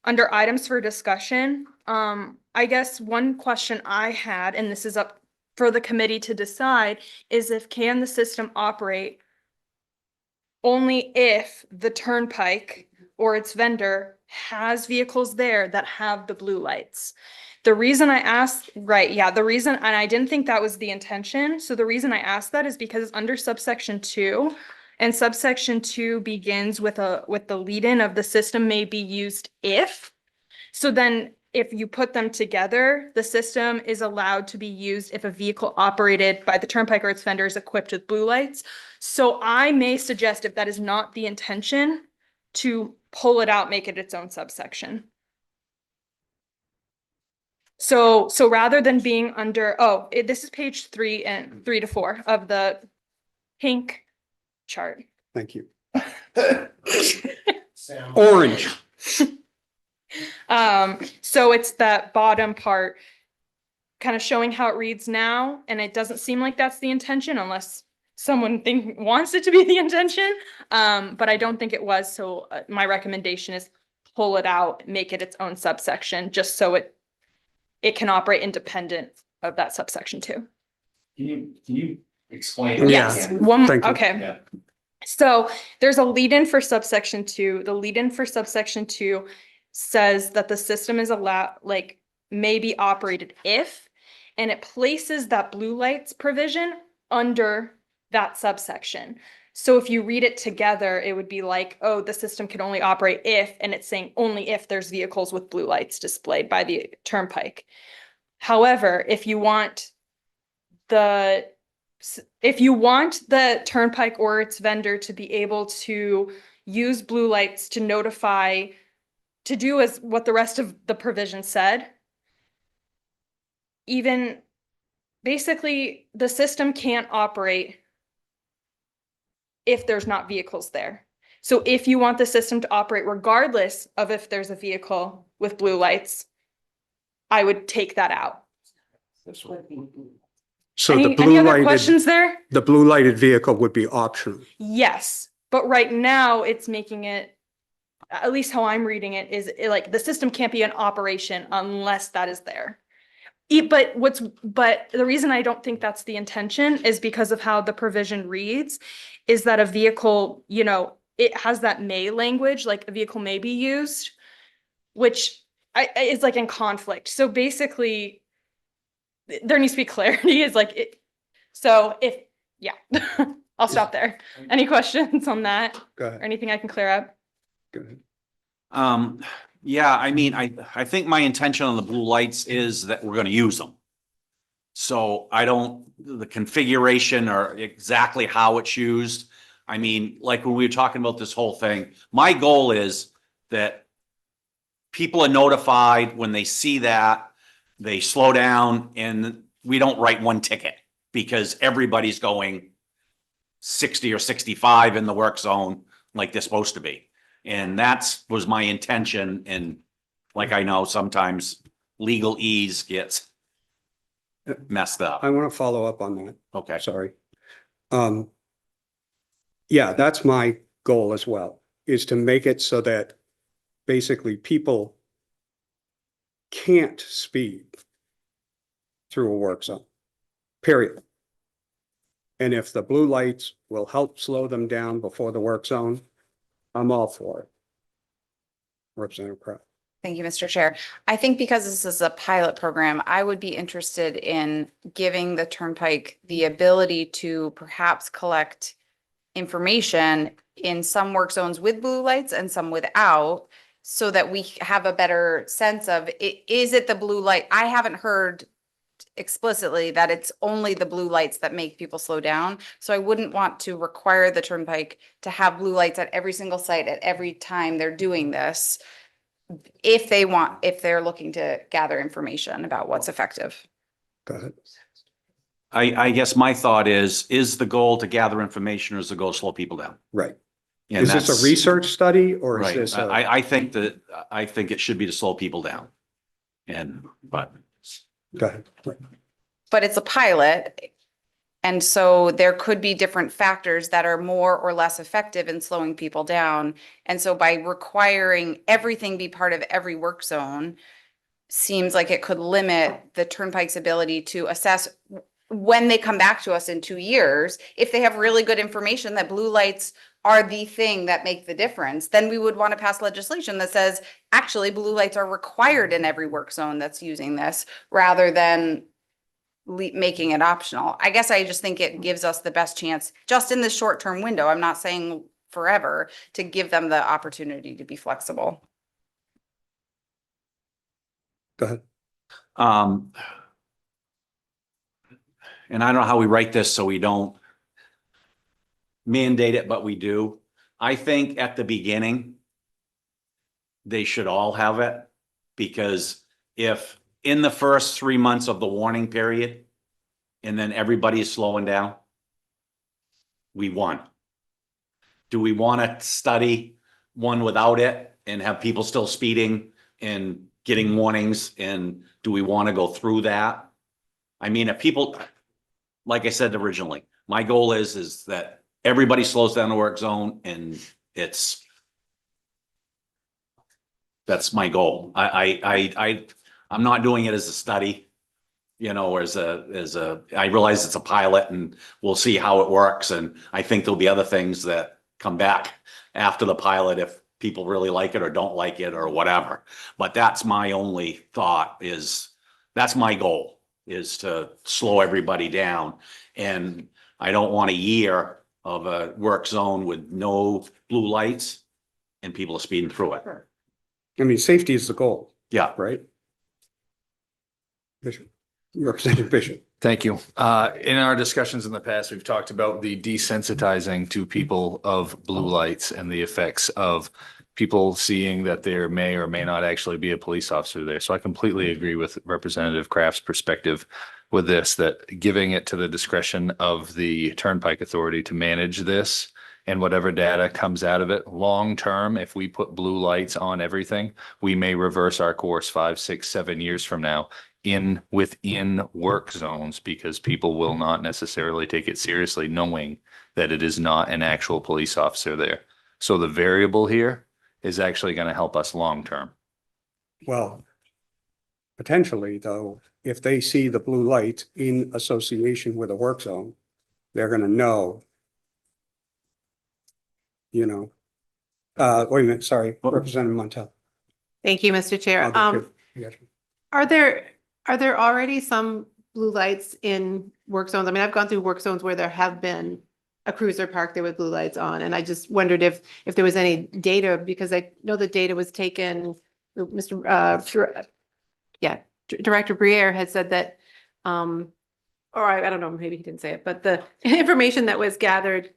under items for discussion, I guess one question I had, and this is up for the committee to decide, is if can the system operate only if the turnpike or its vendor has vehicles there that have the blue lights. The reason I asked, right, yeah, the reason, and I didn't think that was the intention. So the reason I asked that is because it's under subsection 2, and subsection 2 begins with the lead-in of the system may be used if. So then if you put them together, the system is allowed to be used if a vehicle operated by the turnpike or its vendor is equipped with blue lights. So I may suggest, if that is not the intention, to pull it out, make it its own subsection. So rather than being under, this is page 3 and 3 to 4 of the pink chart. Thank you. Orange. So it's that bottom part, kind of showing how it reads now, and it doesn't seem like that's the intention unless someone wants it to be the intention. But I don't think it was, so my recommendation is pull it out, make it its own subsection, just so it can operate independent of that subsection 2. Can you explain? Yes, Thank you. okay. Yeah. So there's a lead-in for subsection 2. The lead-in for subsection 2 says that the system is may be operated if, and it places that blue lights provision under that subsection. So if you read it together, it would be like, oh, the system can only operate if, and it's saying only if there's vehicles with blue lights displayed by the turnpike. However, if you want the turnpike or its vendor to be able to use blue lights to notify, to do as what the rest of the provision said, even basically the system can't operate if there's not vehicles there. So if you want the system to operate regardless of if there's a vehicle with blue lights, I would take that out. So Any other questions there? the blue lighted vehicle would be optional. Yes, but right now it's making it, at least how I'm reading it, is like the system can't be in operation unless that is there. But the reason I don't think that's the intention is because of how the provision reads, is that a vehicle, it has that may language, like a vehicle may be used, which is like in conflict. So basically, there needs to be clarity. Is like it. So I'll stop there. Any questions on that? Go Or ahead. anything I can clear up? Go ahead. Yeah, I mean, I think my intention on the blue lights is that we're gonna use them. So the configuration or exactly how it's used. I mean, like when we were talking about this whole thing, my goal is that people are notified when they see that, they slow down, and we don't write one ticket because everybody's going 60 or 65 in the work zone like they're supposed to be. And was my intention. And like, I know sometimes legal ease gets messed up. I want to follow up on that. Okay. Sorry. Yeah, that's my goal as well, is to make it so that basically people can't speed through a work zone, period. And if the blue lights will help slow them down before the work zone, I'm all for it. Representative Kraft. Thank you, Mr. Chair. I think because this is a pilot program, I would be interested in giving the Turnpike the ability to perhaps collect information in some work zones with blue lights and some without, so that we have a better sense of, is it the blue light? I haven't heard explicitly that it's only the blue lights that make people slow down. So I wouldn't want to require the Turnpike to have blue lights at every single site at every time they're doing this, if they're looking to gather information about what's effective. Go ahead. I guess my thought is the goal to gather information or is the goal to slow people down? Right. And Is this that's- a research study or is Right. this? I think it should be to slow people down. But Go ahead. Right. but it's a pilot. And so there could be different factors that are more or less effective in slowing people down. And so by requiring everything be part of every work zone, seems like it could limit the Turnpike's ability to assess when they come back to us in 2 years. If they have really good information that blue lights are the thing that make the difference, then we would want to pass legislation that says, actually, blue lights are required in every work zone that's using this, rather than making it optional. I guess I just think it gives us the best chance, just in this short-term window, I'm not saying forever, to give them the opportunity to be flexible. Go ahead. And I don't know how we write this so we don't mandate it, but we do. I think at the beginning, they should all have it, because if in the first 3 months of the warning period, and then everybody is slowing down, we won. Do we want to study one without it and have people still speeding and getting warnings? And do we want to go through that? I mean, if people, like I said originally, my goal is that everybody slows down the work zone, and that's my goal. I'm not doing it as a study, or I realize it's a pilot and we'll see how it works. And I think there'll be other things that come back after the pilot if people really like it or don't like it or whatever. But that's my only thought, that's my goal, is to slow everybody down. And I don't want a year of a work zone with no blue lights and people are speeding through it. I mean, safety is the goal, Yeah. right? Bishop, Representative Bishop. Thank you. In our discussions in the past, we've talked about the desensitizing to people of blue lights and the effects of people seeing that there may or may not actually be a police officer there. So I completely agree with Representative Kraft's perspective with this, that giving it to the discretion of the Turnpike Authority to manage this, and whatever data comes out of it long term, if we put blue lights on everything, we may reverse our course 5, 6, 7 years from now within work zones, because people will not necessarily take it seriously knowing that it is not an actual police officer there. So the variable here is actually going to help us long term. Well, potentially though, if they see the blue light in association with a work zone, they're gonna know. Wait a minute, sorry, Representative Montel. Thank you, Mr. Chair. Yes. Are there already some blue lights in work zones? I mean, I've gone through work zones where there have been a cruiser parked there with blue lights on, and I just wondered if there was any data, because I know the data was taken, Director Briere had said that, or I don't know, maybe he didn't say it, but the information that was gathered,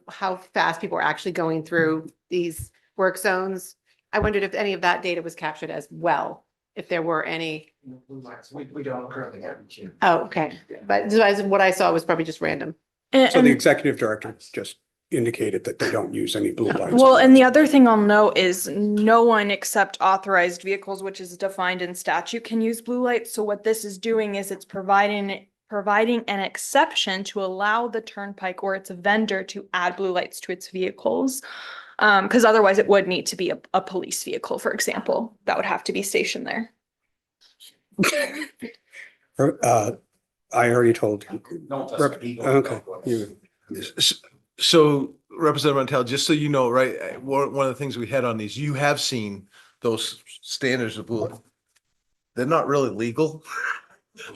how fast people were actually going through these work zones. I wondered if any of that data was captured as well, if there were any. We don't currently have. Oh, okay. But what I saw was probably just random. So the executive director just indicated that they don't use any blue lights. Well, and the other thing I'll note is no one except authorized vehicles, which is defined in statute, can use blue lights. So what this is doing is it's providing an exception to allow the Turnpike or its vendor to add blue lights to its vehicles. Because otherwise it would need to be a police vehicle, for example, that would have to be stationed there. I already told you. Okay. So Representative Montel, just so you know, right, one of the things we had on these, you have seen those standards of blue. They're not really legal,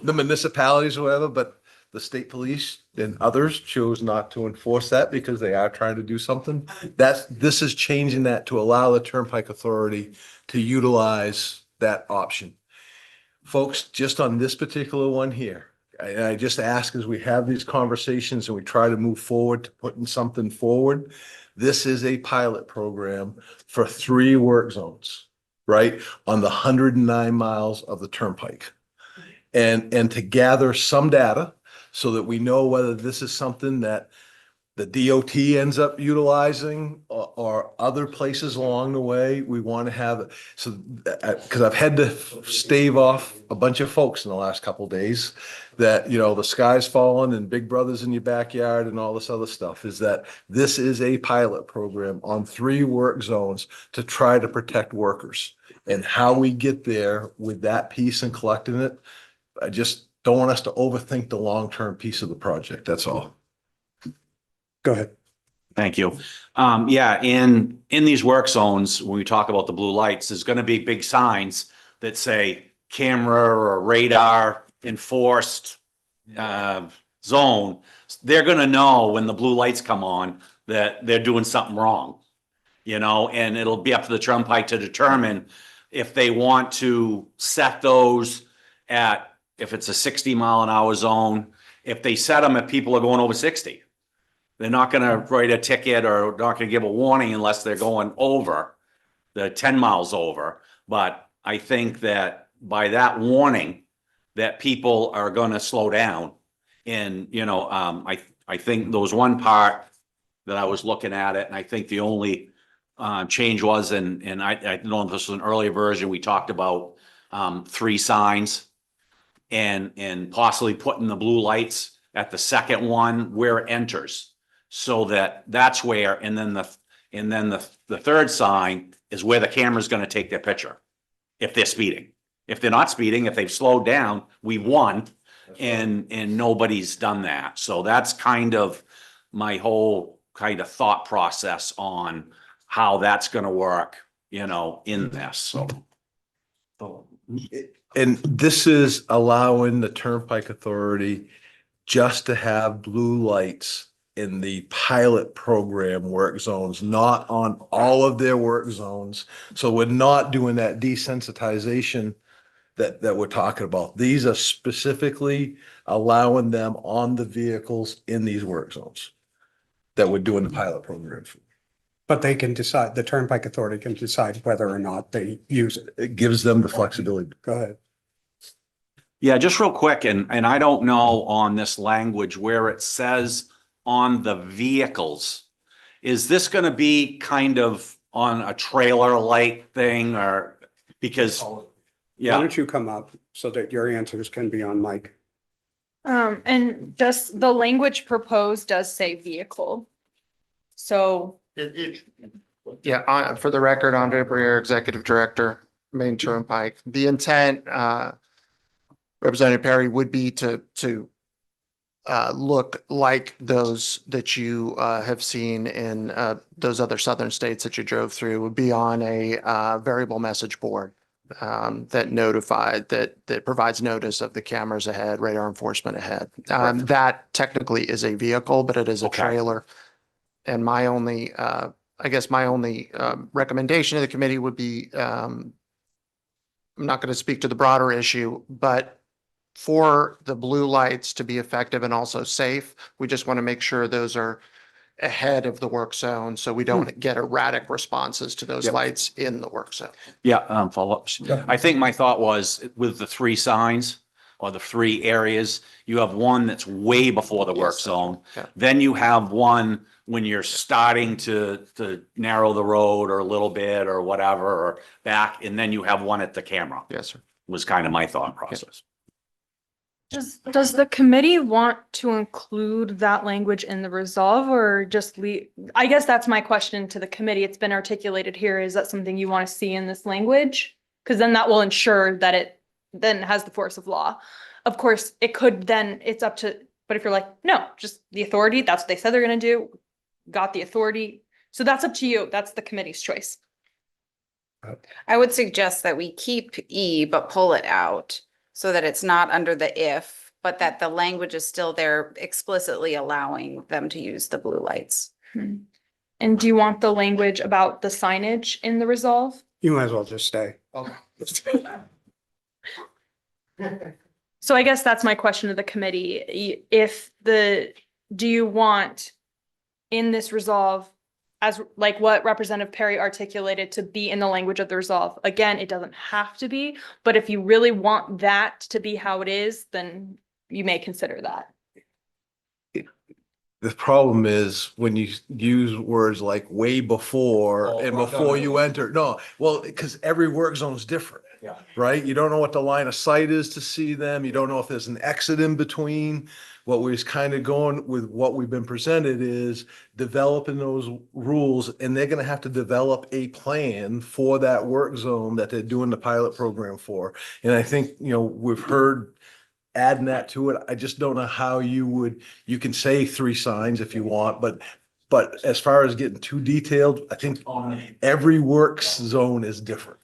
the municipalities or whatever, but the state police and others chose not to enforce that because they are trying to do something. This is changing that to allow the Turnpike Authority to utilize that option. Folks, just on this particular one here, I just ask as we have these conversations and we try to move forward to putting something forward, this is a pilot program for 3 work zones, right? On the 109 miles of the Turnpike. And to gather some data so that we know whether this is something that the DOT ends up utilizing or other places along the way. We want to have, so, because I've had to stave off a bunch of folks in the last couple of days that, you know, the sky's falling and Big Brother's in your backyard and all this other stuff, is that this is a pilot program on 3 work zones to try to protect workers. And how we get there with that piece and collecting it, I just don't want us to overthink the long-term piece of the project. That's all. Go ahead. Thank you. Yeah, in these work zones, when we talk about the blue lights, there's gonna be big signs that say camera or radar enforced zone. They're gonna know when the blue lights come on that they're doing something wrong. You know, and it'll be up to the turnpike to determine if they want to set those at, if it's a 60-mile-an-hour zone, if they set them if people are going over 60. They're not gonna write a ticket or not gonna give a warning unless they're going over the 10 miles over. But I think that by that warning, that people are gonna slow down. And, you know, I think there was one part that I was looking at it, and I think the only change was, and I don't know if this was an earlier version, we talked about 3 signs and possibly putting the blue lights at the second one where it enters. So that's where, and then the third sign is where the camera's gonna take their picture. If they're speeding. If they're not speeding, if they've slowed down, we won, and nobody's done that. So that's kind of my whole kind of thought process on how that's gonna work, you know, in this, so. And this is allowing the Turnpike Authority just to have blue lights in the pilot program work zones, not on all of their work zones. So we're not doing that desensitization that we're talking about. These are specifically allowing them on the vehicles in these work zones that we're doing the pilot program for. But they can decide, the Turnpike Authority can decide whether or not they use it. It gives them the flexibility. Go ahead. Yeah, just real quick, and I don't know on this language where it says on the vehicles, is this gonna be kind of on a trailer light thing, or because? Why Yeah, don't you come up so that your answers can be on mic? And just the language proposed does say vehicle. So Yeah, for the record, Andre Briere, Executive Director, Main Turnpike. The intent, Representative Perry, would be to look like those that you have seen in those other southern states that you drove through, would be on a variable message board that provides notice of the cameras ahead, radar enforcement ahead. That technically is a vehicle, but it is a Okay. trailer. And my only, I guess my only recommendation to the committee would be, I'm not going to speak to the broader issue, but for the blue lights to be effective and also safe, we just want to make sure those are ahead of the work zone, so we don't get erratic responses to those Yep. lights in the work zone. yeah, follow-ups. I think my thought was with the 3 signs or the 3 areas, you have one that's way before the work Yes. zone. Yeah. Then you have one when you're starting to narrow the road or a little bit or whatever, or back, and then you have one at the camera, Yes, sir. was kind of my thought process. does the committee want to include that language in the resolve or just leave? I guess that's my question to the committee. It's been articulated here. Is that something you want to see in this language? Because then that will ensure that it then has the force of law. Of course, it could then, it's up to, but if you're like, no, just the authority, that's what they said they're going to do, got the authority. So that's up to you. That's the committee's choice. I would suggest that we keep E, but pull it out so that it's not under the if, but that the language is still there explicitly allowing them to use the blue lights. And do you want the language about the signage in the resolve? You might as well just stay. So I guess that's my question to the committee. Do you want in this resolve, as like what Representative Perry articulated, to be in the language of the resolve? Again, it doesn't have to be, but if you really want that to be how it is, then you may consider that. The problem is when you use words like way before and before you enter, no, well, because every work zone is different. Yeah. Right? You don't know what the line of sight is to see them. You don't know if there's an exit in between. What we're kind of going with what we've been presented is developing those rules, and they're gonna have to develop a plan for that work zone that they're doing the pilot program for. And I think, we've heard adding that to it. I just don't know how you can say 3 signs if you want, but as far as getting too detailed, I think every works zone is different.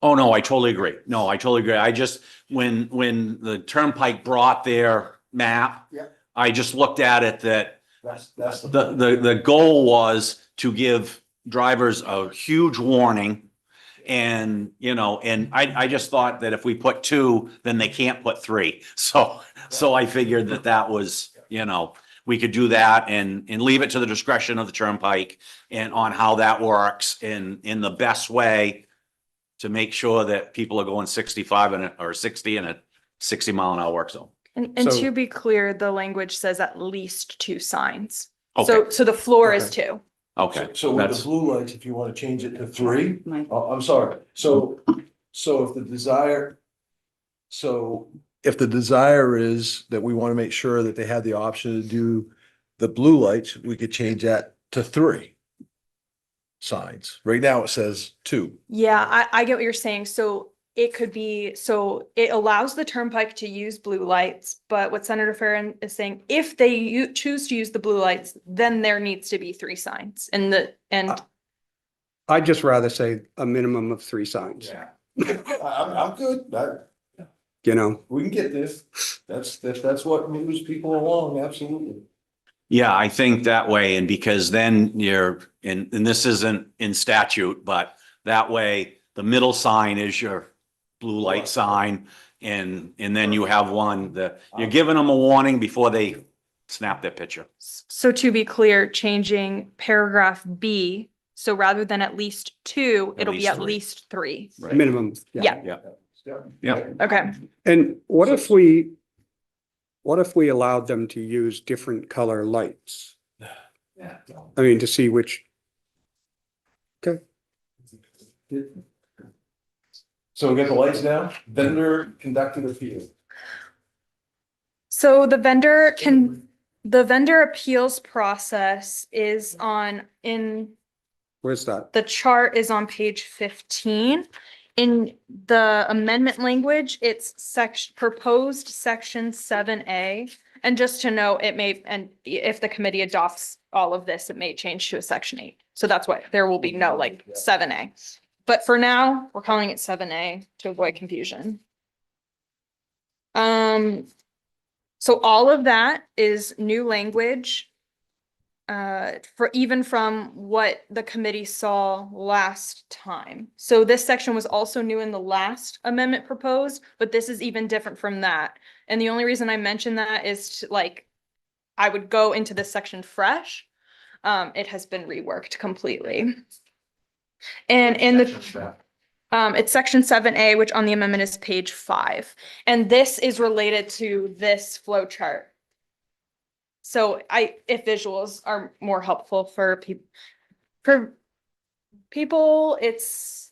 Oh, no, I totally agree. No, I totally agree. I just, when the Turnpike brought their map, Yeah. I just looked at it that That's the goal was to give drivers a huge warning. And, and I just thought that if we put 2, then they can't put 3. So I figured that was, we could do that and leave it to the discretion of the Turnpike and on how that works in the best way to make sure that people are going 65 or 60 in a 60-mile-an-hour work zone. And So- to be clear, the language says at least 2 signs. Okay. So the floor is 2. Okay. So with That's- the blue lights, if you want to change it to 3, I'm sorry. So if the desire is that we want to make sure that they have the option to do the blue lights, we could change that to 3 signs. Right now it says 2. Yeah, I get what you're saying. So it could be, so it allows the Turnpike to use blue lights, but what Senator Farren is saying, if they choose to use the blue lights, then there needs to be 3 signs and I'd just rather say a minimum of 3 signs, I'm good. We can get this. That's what moves people along. Absolutely. Yeah, I think that way, and because then and this isn't in statute, but that way the middle sign is your blue light sign, and then you have one that you're giving them a warning before they snap their picture. so to be clear, changing paragraph B. So rather than at least 2, At it'll be least at 3. least 3. Right. minimum. Yeah. Yeah. Okay. And what if we allowed them to use different color lights? I mean, to see which. Okay. So we got the lights now. Vendor conducted appeal. So the vendor appeals process is Where's that? the chart is on page 15. In the amendment language, it's proposed section 7A. And just to know, and if the committee adopts all of this, it may change to a section 8. So that's why there will be no 7A. But for now, we're calling it 7A to avoid confusion. So all of that is new language. Even from what the committee saw last time. So this section was also new in the last amendment proposed, but this is even different from that. And the only reason I mention that is I would go into this section fresh. It has been reworked completely. And in it's section 7A, which on the amendment is page 5. And this is related to this flow chart. So if visuals are more helpful for people, this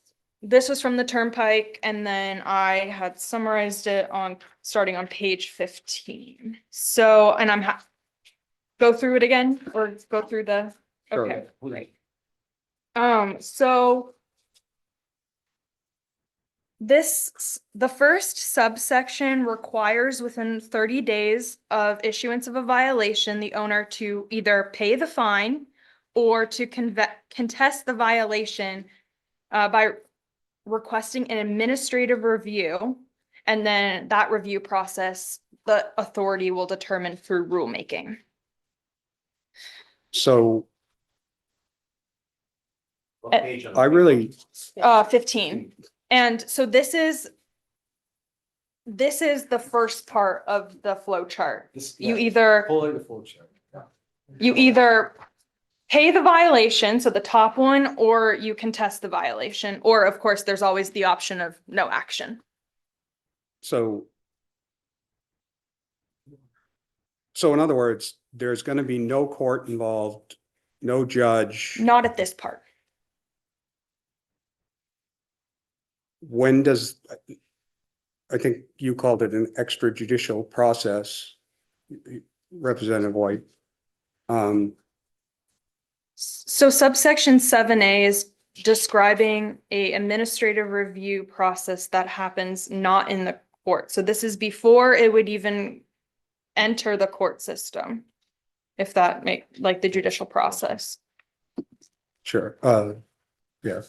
was from the Turnpike, and then I had summarized it starting on page 15. So, and go through it again or go through the, Sure. okay, great. So the first subsection requires within 30 days of issuance of a violation, the owner to either pay the fine or to contest the violation by requesting an administrative review. And then that review process, the authority will determine through rulemaking. So I really, 15. And so this is the first part of the flow chart. You either pay the violation, so the top one, or you contest the violation, or of course, there's always the option of no action. so So in other words, there's going to be no court involved, no judge. Not at this part. When does, I think you called it an extrajudicial process, Representative White. So subsection 7A is describing a administrative review process that happens not in the court. So this is before it would even enter the court system. If that like the judicial process. Sure, yeah.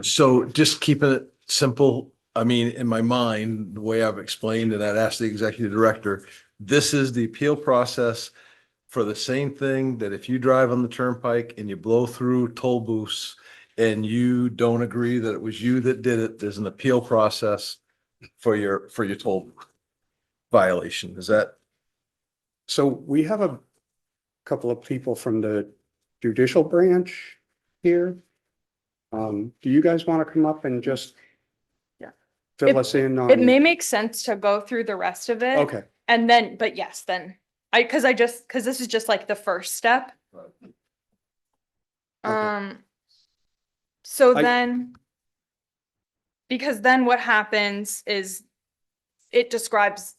So just keeping it simple, I mean, in my mind, the way I've explained and I'd asked the executive director, this is the appeal process for the same thing that if you drive on the turnpike and you blow through toll booths and you don't agree that it was you that did it, there's an appeal process for your toll violation. Is that? So we have a couple of people from the judicial branch here. Do you guys want to come up and just fill us in on? It may make sense to go through the rest of it. Okay, And then, but yes, then because this is just like the first step. So I- then, because then what happens is it describes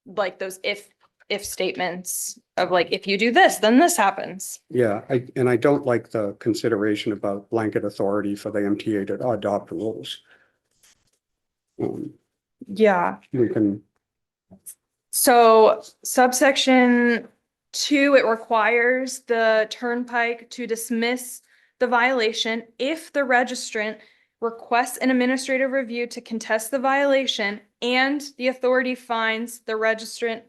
like those if statements of like, if you do this, then this happens. yeah, and I don't like the consideration about blanket authority for the MTA to adopt rules. Yeah. We can, So subsection 2, it requires the turnpike to dismiss the violation if the registrant requests an administrative review to contest the violation and the authority finds the registrant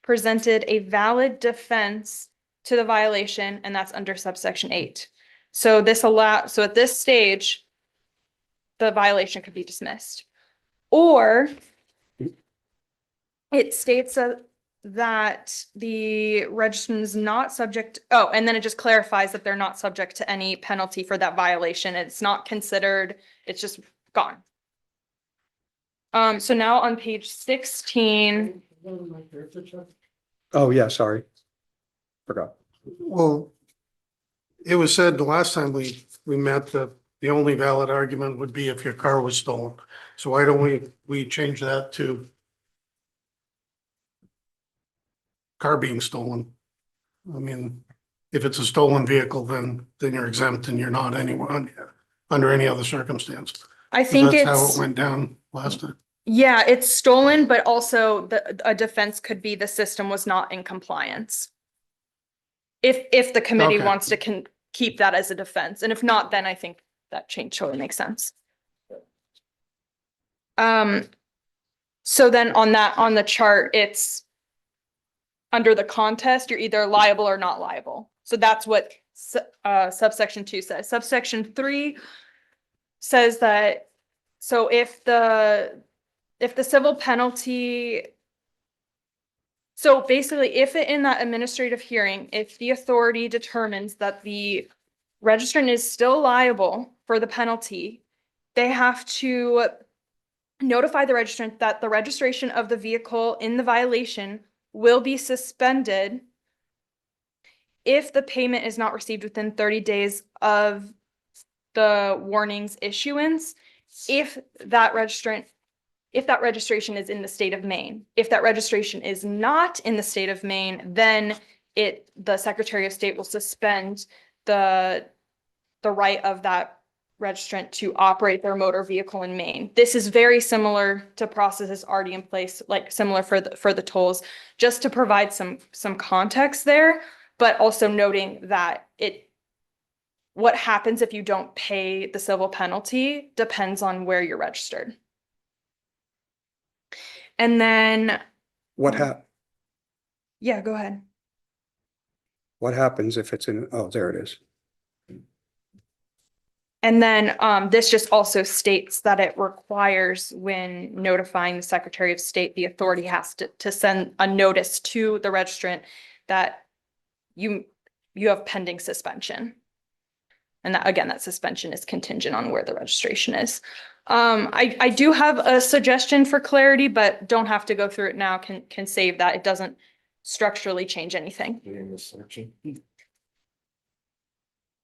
presented a valid defense to the violation, and that's under subsection 8. So so at this stage, the violation could be dismissed. Or it states that the registrant is not subject, and then it just clarifies that they're not subject to any penalty for that violation. It's not considered, it's just gone. So now on page 16. oh, yeah, sorry. Forgot. Well, it was said the last time we met that the only valid argument would be if your car was stolen. So why don't we change that to car being stolen? I mean, if it's a stolen vehicle, then you're exempt and you're not anywhere under any other circumstance. I think That's how it's, it went down last time. yeah, it's stolen, but also a defense could be the system was not in compliance. If the committee Okay. wants to keep that as a defense, and if not, then I think that change totally makes sense. So then on the chart, it's under the contest, you're either liable or not liable. So that's what subsection 2 says. Subsection 3 says that, so if the civil penalty, so basically if in that administrative hearing, if the authority determines that the registrant is still liable for the penalty, they have to notify the registrant that the registration of the vehicle in the violation will be suspended if the payment is not received within 30 days of the warning's issuance, if that registration is in the state of Maine. If that registration is not in the state of Maine, then the Secretary of State will suspend the right of that registrant to operate their motor vehicle in Maine. This is very similar to processes already in place, like similar for the tolls, just to provide some context there, but also noting that what happens if you don't pay the civil penalty depends on where you're registered. And then, yeah, go ahead. What happens if it's in, oh, there it is. And then this just also states that it requires, when notifying the Secretary of State, the authority has to send a notice to the registrant that you have pending suspension. And that, again, that suspension is contingent on where the registration is. I do have a suggestion for clarity, but don't have to go through it now, can save that. It doesn't structurally change anything.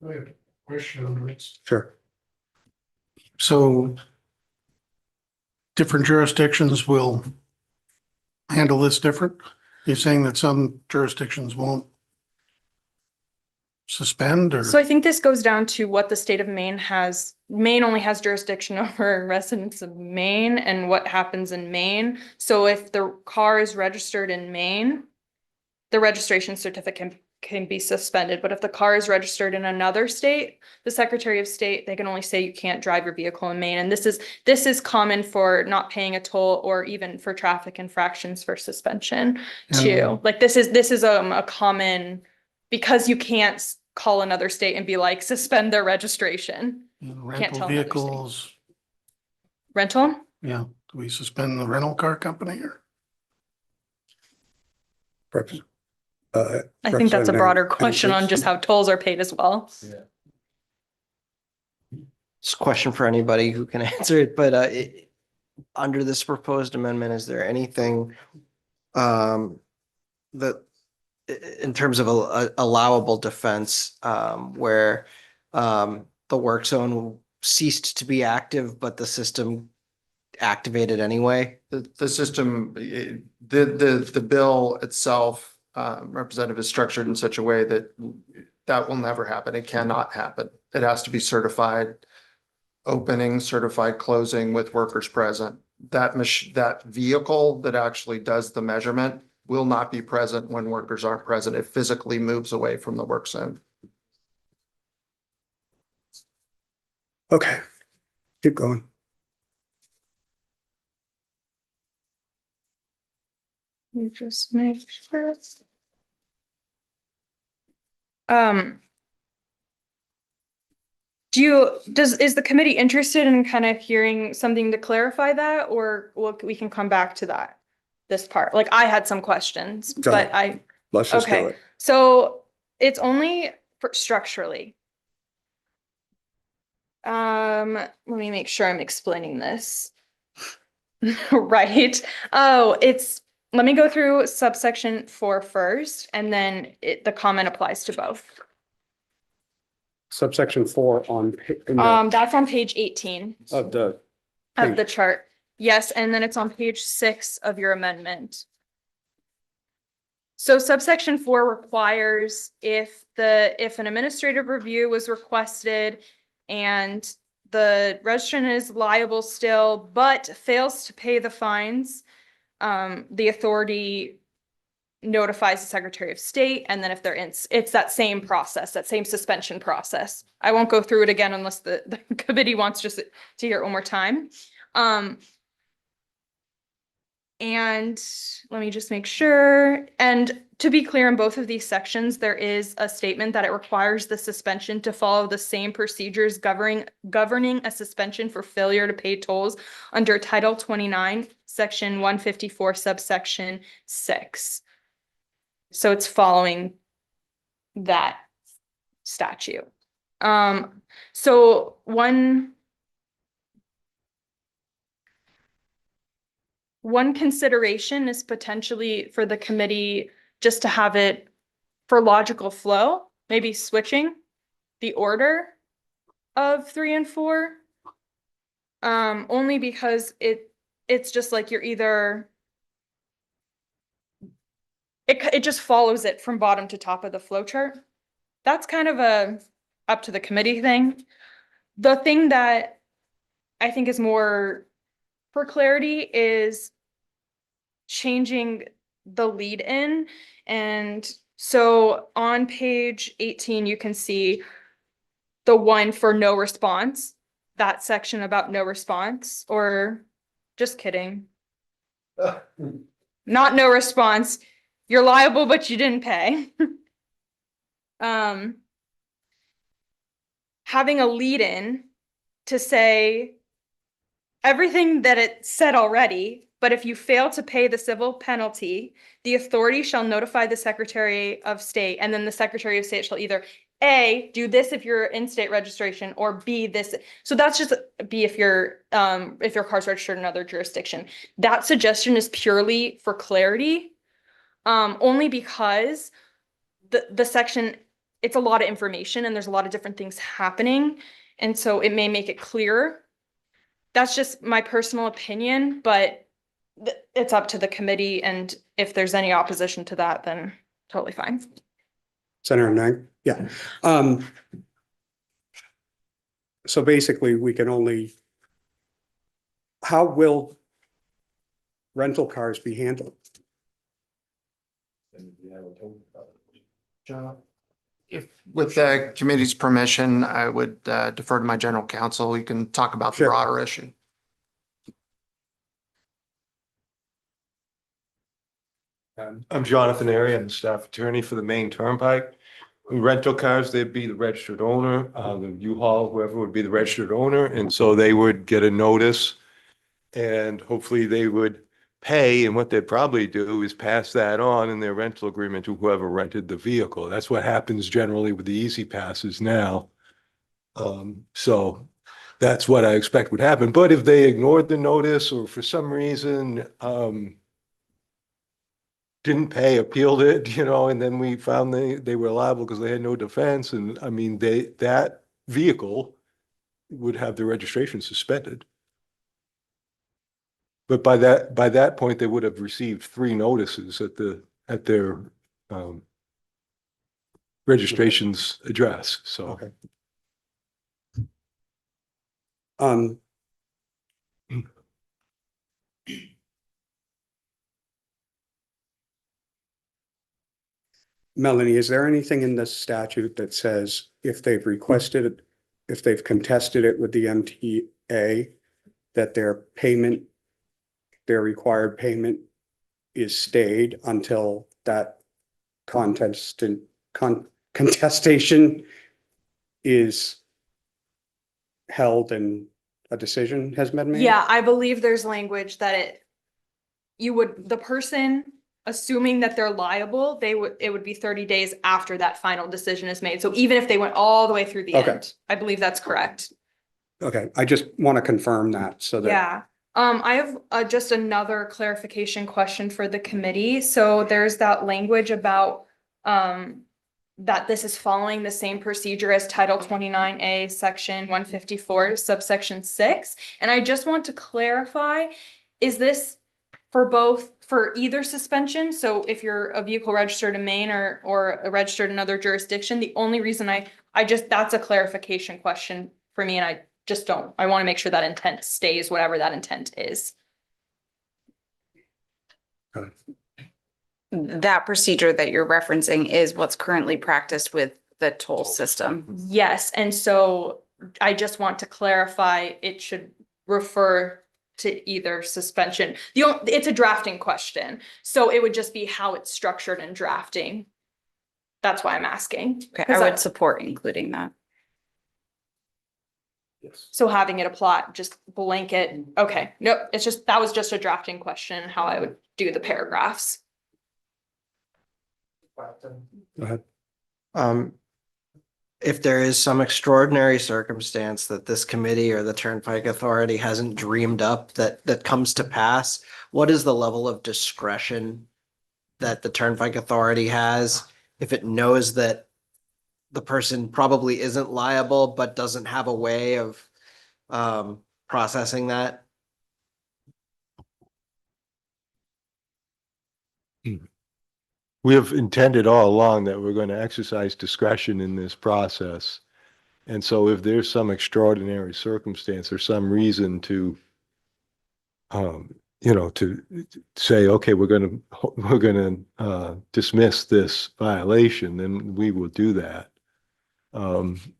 I have a question on this. Sure. So different jurisdictions will handle this different? You're saying that some jurisdictions won't suspend or? So I think this goes down to what the state of Maine has. Maine only has jurisdiction over residents of Maine and what happens in Maine. So if the car is registered in Maine, the registration certificate can be suspended. But if the car is registered in another state, the Secretary of State, they can only say you can't drive your vehicle in Maine. And this is common for not paying a toll or even for traffic infractions for suspension too. Like this is a common, because you can't call another state and be like, suspend their registration. Can't Rental tell another state. vehicles, Rental? yeah, do we suspend the rental car company or? I think that's a broader Representative question on just how tolls are paid as well. It's a question for anybody who can answer it, but under this proposed amendment, is there anything that in terms of a allowable defense where the work zone ceased to be active, but the system activated anyway? The system, the bill itself, Representative, is structured in such a way that that will never happen. It cannot happen. It has to be certified opening, certified closing with workers present. That vehicle that actually does the measurement will not be present when workers aren't present. It physically moves away from the work zone. Okay, keep going. You just make sure. Is the committee interested in kind of hearing something to clarify that, or we can come back to that, this part? Like I had some questions, Go but ahead. Let's just do okay. it. So it's only for structurally. Let me make sure I'm explaining this. Right. Oh, let me go through subsection 4 first, and then the comment applies to both. Subsection 4 on. In the- That's on page 18 Of the. of the chart. Yes, and then it's on page 6 of your amendment. So subsection 4 requires if an administrative review was requested and the registrant is liable still, but fails to pay the fines, the authority notifies the Secretary of State, and then if they're in, it's that same process, that same suspension process. I won't go through it again unless the committee wants just to hear it one more time. And let me just make sure. And to be clear, in both of these sections, there is a statement that it requires the suspension to follow the same procedures governing a suspension for failure to pay tolls under Title 29, Section 154, subsection 6. So it's following that statute. So one consideration is potentially for the committee just to have it for logical flow, maybe switching the order of 3 and 4. Only because it's just like you're either it just follows it from bottom to top of the flow chart. That's kind of a up to the committee thing. The thing that I think is more for clarity is changing the lead in. And so on page 18, you can see the one for no response, that section about no response, or just kidding. Not no response. You're liable, but you didn't pay. Having a lead in to say everything that it said already, but if you fail to pay the civil penalty, the authority shall notify the Secretary of State, and then the Secretary of State shall either A, do this if you're in-state registration, or B, this. So that's just B if your car's registered in another jurisdiction. That suggestion is purely for clarity, only because the section, it's a lot of information and there's a lot of different things happening. And so it may make it clearer. That's just my personal opinion, but it's up to the committee. And if there's any opposition to that, then totally fine. Senator Nang, yeah. So basically, we can only, how will rental cars be handled? If, with the committee's permission, I would defer to my general counsel. We can talk about the Sure. broader issue. I'm Jonathan Airy. I'm the staff attorney for the Maine Turnpike. Rental cars, they'd be the registered owner, the U-Haul, whoever would be the registered owner, and so they would get a notice. And hopefully they would pay, and what they'd probably do is pass that on in their rental agreement to whoever rented the vehicle. That's what happens generally with the Easy Passes now. So that's what I expect would happen. But if they ignored the notice or for some reason, didn't pay, appealed it, and then we found they were liable because they had no defense. And I mean, that vehicle would have the registration suspended. But by that point, they would have received 3 notices at their registration's address, so. Okay. Melanie, is there anything in the statute that says if they've requested it, if they've contested it with the MTA, that their required payment is stayed until that contestation is held and a decision has been made? Yeah, I believe there's language that the person, assuming that they're liable, it would be 30 days after that final decision is made. So even if they went all the way through the Okay. end, I believe that's correct. Okay, I just want to confirm that so that. Yeah. I have just another clarification question for the committee. So there's that language about that this is following the same procedure as Title 29A, Section 154, subsection 6. And I just want to clarify, is this for either suspension? So if you're a vehicle registered in Maine or registered in another jurisdiction, the only reason that's a clarification question for me, and I want to make sure that intent stays, whatever that intent is. That procedure that you're referencing is what's currently practiced with the toll system. Yes, and so I just want to clarify, it should refer to either suspension. It's a drafting question, so it would just be how it's structured in drafting. That's why I'm asking. Okay, I would support including that. So having it apply, just blanket, okay, nope, that was just a drafting question, how I would do the paragraphs. Go ahead. If there is some extraordinary circumstance that this committee or the Turnpike Authority hasn't dreamed up that comes to pass, what is the level of discretion that the Turnpike Authority has if it knows that the person probably isn't liable but doesn't have a way of processing that? We have intended all along that we're going to exercise discretion in this process. And so if there's some extraordinary circumstance or some reason to to say, okay, we're going to dismiss this violation, then we will do that.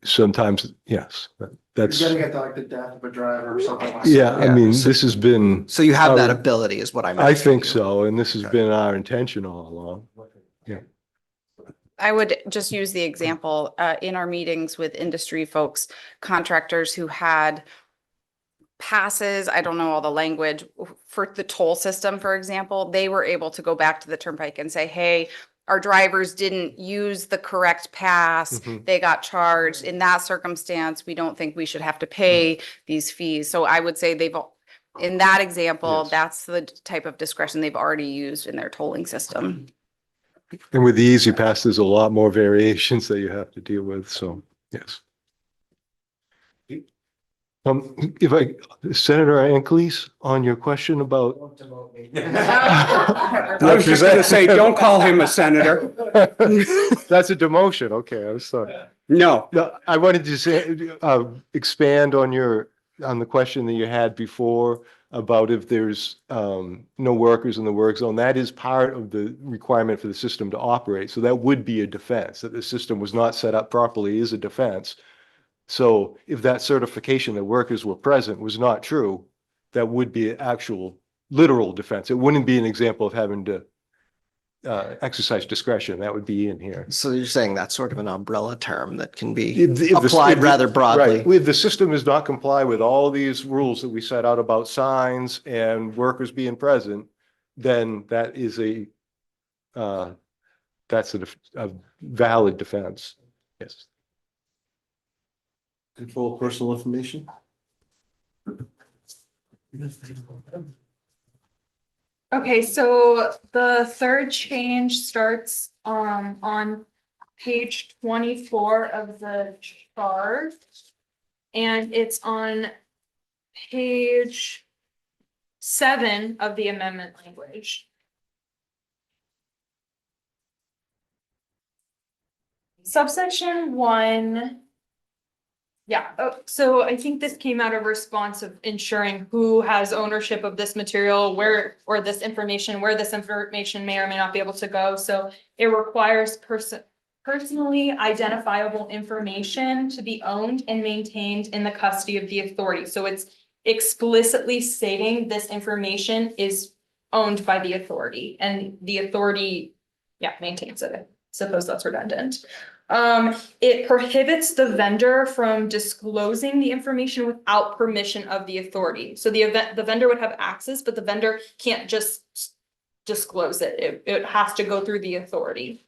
Sometimes, yes, that's. You're getting it like the death of a driver or something like that. Yeah, I mean, this has been. So you have that ability is what I'm I asking think you. so, and this has been our intention all along. Yeah. I would just use the example in our meetings with industry folks, contractors who had passes, I don't know all the language for the toll system, for example, they were able to go back to the Turnpike and say, hey, our drivers didn't use the correct pass, Mhm. they got charged. In that circumstance, we don't think we should have to pay these fees. So I would say in that example, Yes. that's the type of discretion they've already used in their tolling system. And with the Easy Pass, there's a lot more variations that you have to deal with, so, yes. If Senator Angeles, on your question about. I was just gonna say, don't call him a senator. That's a demotion, okay, I was sorry. No, No, I wanted to say, expand on on the question that you had before about if there's no workers in the work zone. That is part of the requirement for the system to operate. So that would be a defense, that the system was not set up properly is a defense. So if that certification that workers were present was not true, that would be an actual literal defense. It wouldn't be an example of having to exercise discretion. That would be in here. So you're saying that's sort of an umbrella term that can be If applied rather broadly. Right. If the system does not comply with all these rules that we set out about signs and workers being present, then that is that's a valid defense. Yes. Control of personal information? Okay, so the third change starts on page 24 of the chart. And it's on page 7 of the amendment language. Subsection 1. Yeah, so I think this came out of response of ensuring who has ownership of this material, where, or this information, where this information may or may not be able to go. So it requires personally identifiable information to be owned and maintained in the custody of the authority. So it's explicitly stating this information is owned by the authority, and the authority, maintains it. I suppose that's redundant. It prohibits the vendor from disclosing the information without permission of the authority. So the vendor would have access, but the vendor can't just disclose it. It has to go through the authority.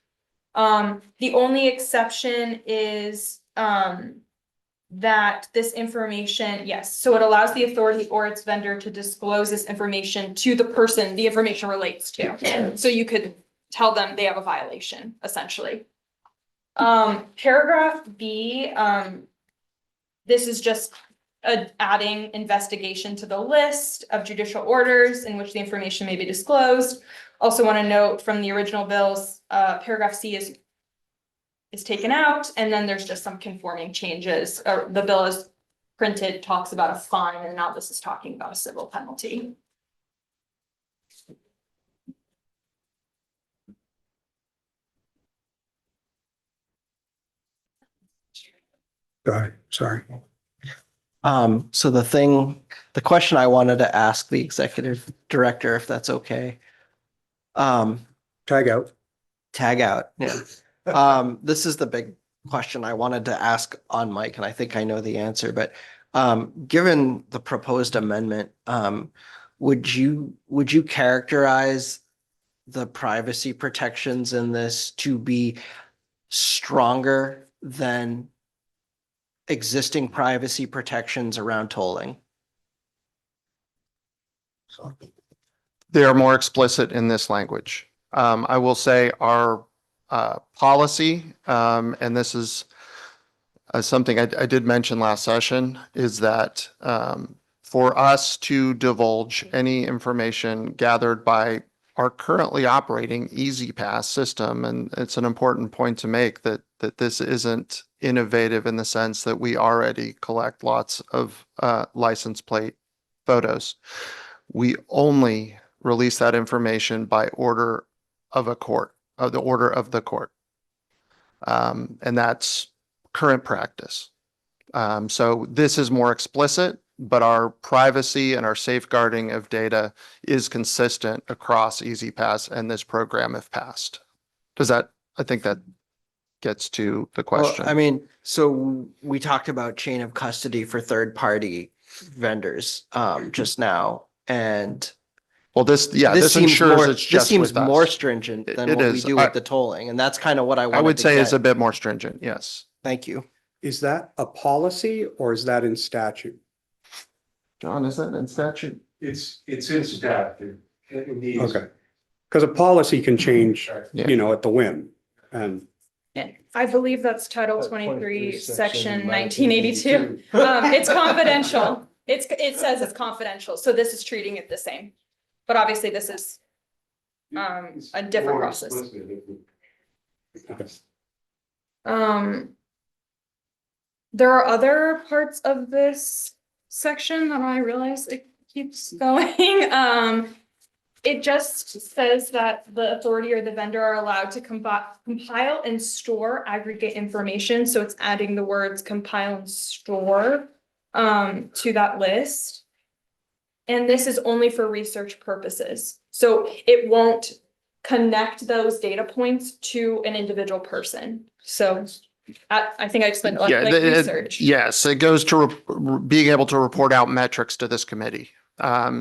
The only exception is that this information, yes, so it allows the authority or its vendor to disclose this information to the person the information relates to. So you could tell them they have a violation, essentially. Paragraph B, this is just adding investigation to the list of judicial orders in which the information may be disclosed. Also want to note from the original bills, paragraph C is taken out, and then there's just some conforming changes. The bill is printed, talks about a fine, and now this is talking about a civil penalty. go ahead, sorry. So the question I wanted to ask the executive director, if that's okay. Tag out. Tag out, yeah. This is the big question I wanted to ask on Mike, and I think I know the answer, but given the proposed amendment, would you characterize the privacy protections in this to be stronger than existing privacy protections around tolling? They are more explicit in this language. I will say our policy, and this is something I did mention last session, is that for us to divulge any information gathered by our currently operating Easy Pass system, and it's an important point to make that this isn't innovative in the sense that we already collect lots of license plate photos. We only release that information by order of a court, of the order of the court. And that's current practice. So this is more explicit, but our privacy and our safeguarding of data is consistent across Easy Pass and this program if passed. I think that gets to the question. Well, I mean, so we talked about chain of custody for third-party vendors just now, and Well, this This seems ensures more, it's this just seems with more us. stringent than It what we is. do with the tolling, and that's kind of what I I wanted would to say it's a get. bit more stringent, yes. Thank you. Is that a policy or is that in statute? John, is that in statute? It's in statute. It needs- Okay. Because a policy can change, Yeah. you know, at the whim. And I believe that's Title 23, Section 1982. 1982. It's confidential. It says it's confidential, so this is treating it the same. But obviously this is a different More process. explicit. There are other parts of this section that I realize it keeps going. It just says that the authority or the vendor are allowed to compile and store aggregate information. So it's adding the words compile and store to that list. And this is only for research purposes. So it won't connect those data points to an individual person. So I think I explained like research. Yes, it goes to being able to report out metrics to this committee.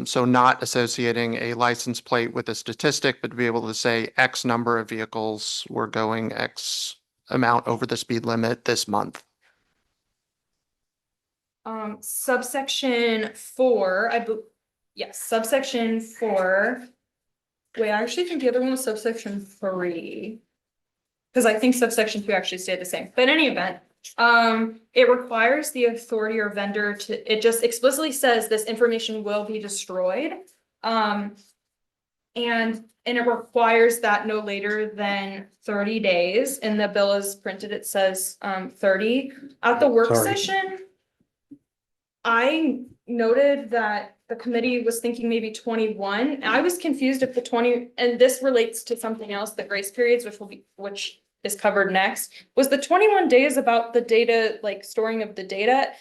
So not associating a license plate with a statistic, but to be able to say X number of vehicles were going X amount over the speed limit this month. Subsection 4, yes, subsection 4. Wait, I actually think the other one was subsection 3. Because I think subsection 2 actually stayed the same. But in any event, it requires the authority or vendor to, it just explicitly says this information will be destroyed. And it requires that no later than 30 days. In the bill as printed, it says 30. At the work Sorry. session, I noted that the committee was thinking maybe 21. I was confused if the 20, and this relates to something else, the grace periods, which is covered next. Was the 21 days about the data, like storing of the data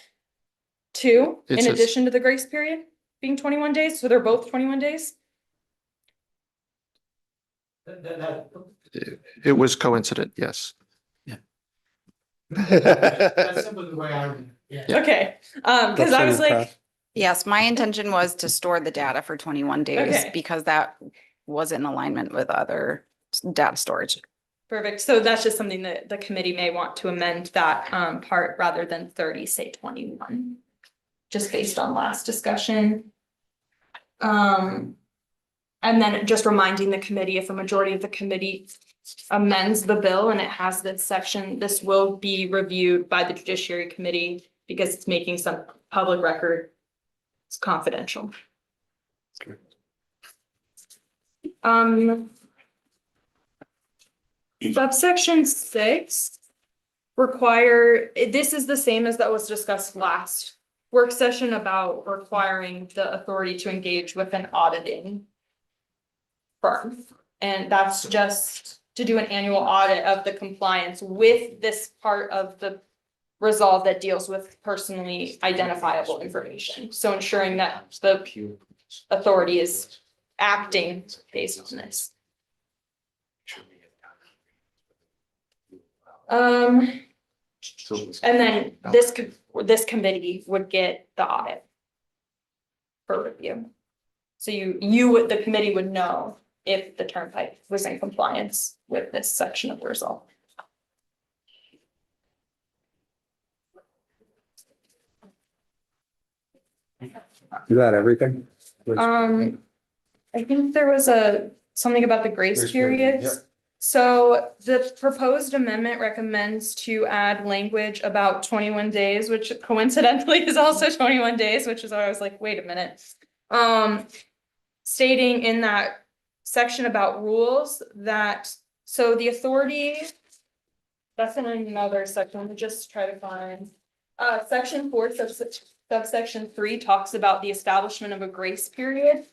too, It in says- addition to the grace period being 21 days? So they're both 21 days? It was coincident, yes. That's simply the way I read it. Yeah. Okay, because I was Senator like, Kraft. Yes, my intention was to store the data for 21 days Okay. because that was in alignment with other data storage. perfect. So that's just something that the committee may want to amend that part rather than 30, say 21. Just based on last discussion. And then just reminding the committee, if a majority of the committee amends the bill and it has this section, this will be reviewed by the Judiciary Committee because it's making some public record. It's confidential. Okay. Subsection 6 this is the same as that was discussed last work session about requiring the authority to engage with an auditing firm. And that's just to do an annual audit of the compliance with this part of the resolve that deals with personally identifiable information. So ensuring that the authority is acting based on this. And then this committee would get the audit for review. So the committee would know if the turnpike was in compliance with this section of the resolve. Is that everything? I think there was something about the grace Grace period, periods. yeah. So the proposed amendment recommends to add language about 21 days, which coincidentally is also 21 days, which is why I was like, wait a minute. Stating in that section about rules that, so the authority, that's in another section, let me just try to find. Section 4, subsection 3 talks about the establishment of a grace period.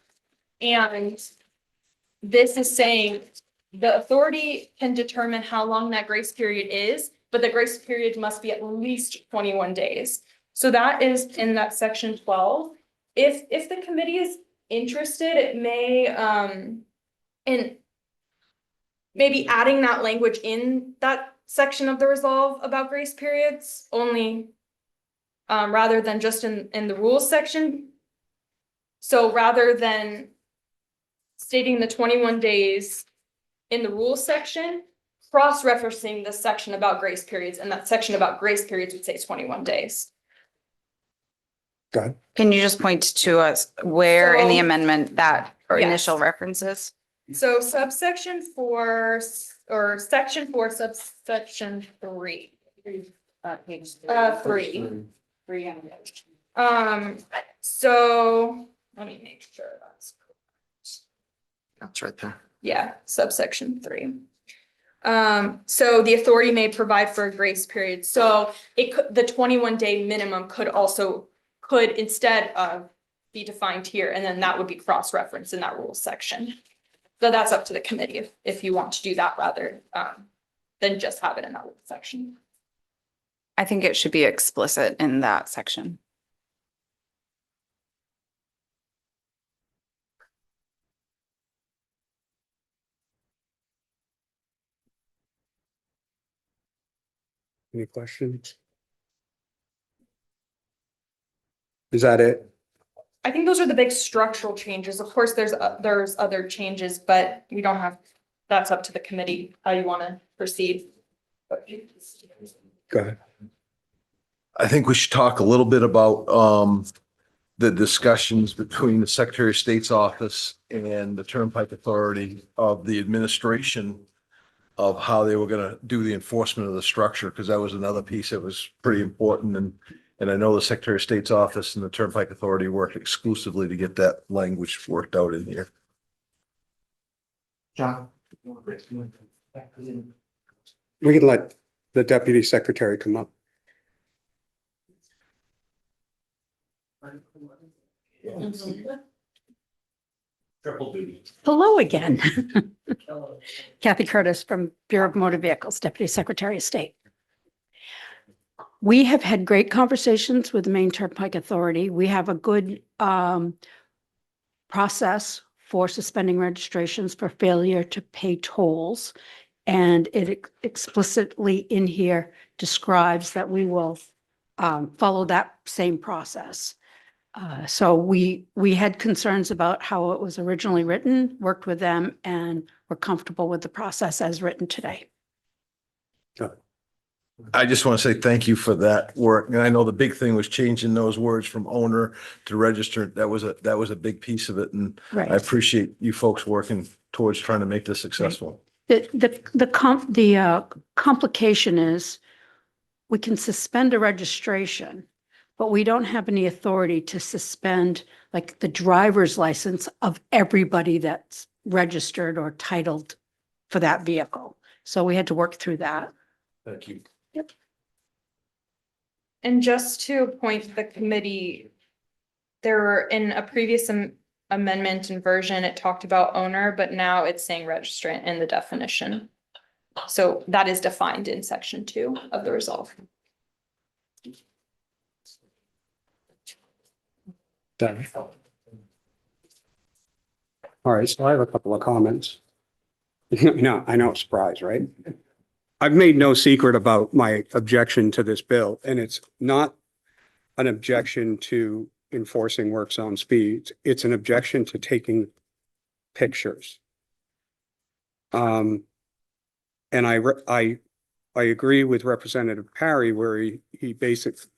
And this is saying the authority can determine how long that grace period is, but the grace period must be at least 21 days. So that is in that section 12. If the committee is interested, it may, in maybe adding that language in that section of the resolve about grace periods only, rather than just in the rules section. So rather than stating the 21 days in the rules section, cross-referencing this section about grace periods, and that section about grace periods would say 21 days. Go ahead. Can you just point to us where in the So- amendment that or Yes. initial references? So subsection 4, or section 4, subsection 3. 3. So let me make sure that's. That's right there. Yeah, subsection 3. So the authority may provide for a grace period. So it could, the 21-day minimum could instead be defined here, and then that would be cross-referenced in that rules section. So that's up to the committee if you want to do that rather than just have it in that rules section. I think it should be explicit in that section. Any questions? Is that it? I think those are the big structural changes. Of course, there's other changes, but we don't have, that's up to the committee, how you want to proceed. Go ahead. I think we should talk a little bit about the discussions between the Secretary of State's office and the Turnpike Authority of the administration of how they were going to do the enforcement of the structure, because that was another piece that was pretty important. And I know the Secretary of State's office and the Turnpike Authority worked exclusively to get that language worked out in here. John? We can let the Deputy Secretary come up. Hello again. Kathy Curtis from Bureau of Motor Vehicles, Deputy Secretary of State. We have had great conversations with the Maine Turnpike Authority. We have a good process for suspending registrations for failure to pay tolls. And it explicitly in here describes that we will follow that same process. So we had concerns about how it was originally written, worked with them, and we're comfortable with the process as written today. I just want to say thank you for that work. And I know the big thing was changing those words from owner to registered. That was a big piece of it. And Right. I appreciate you folks working towards trying to make this successful. The complication is we can suspend a registration, but we don't have any authority to suspend like the driver's license of everybody that's registered or titled for that vehicle. So we had to work through that. Thank you. Yep. And just to point the committee, there were in a previous amendment and version, it talked about owner, but now it's saying registrant in the definition. So that is defined in section 2 of the resolve. Done. All right, so I have a couple of comments. No, I know, surprise, right? I've made no secret about my objection to this bill, and it's not an objection to enforcing work zone speeds. It's an objection to taking pictures. And I agree with Representative Parry where he basically,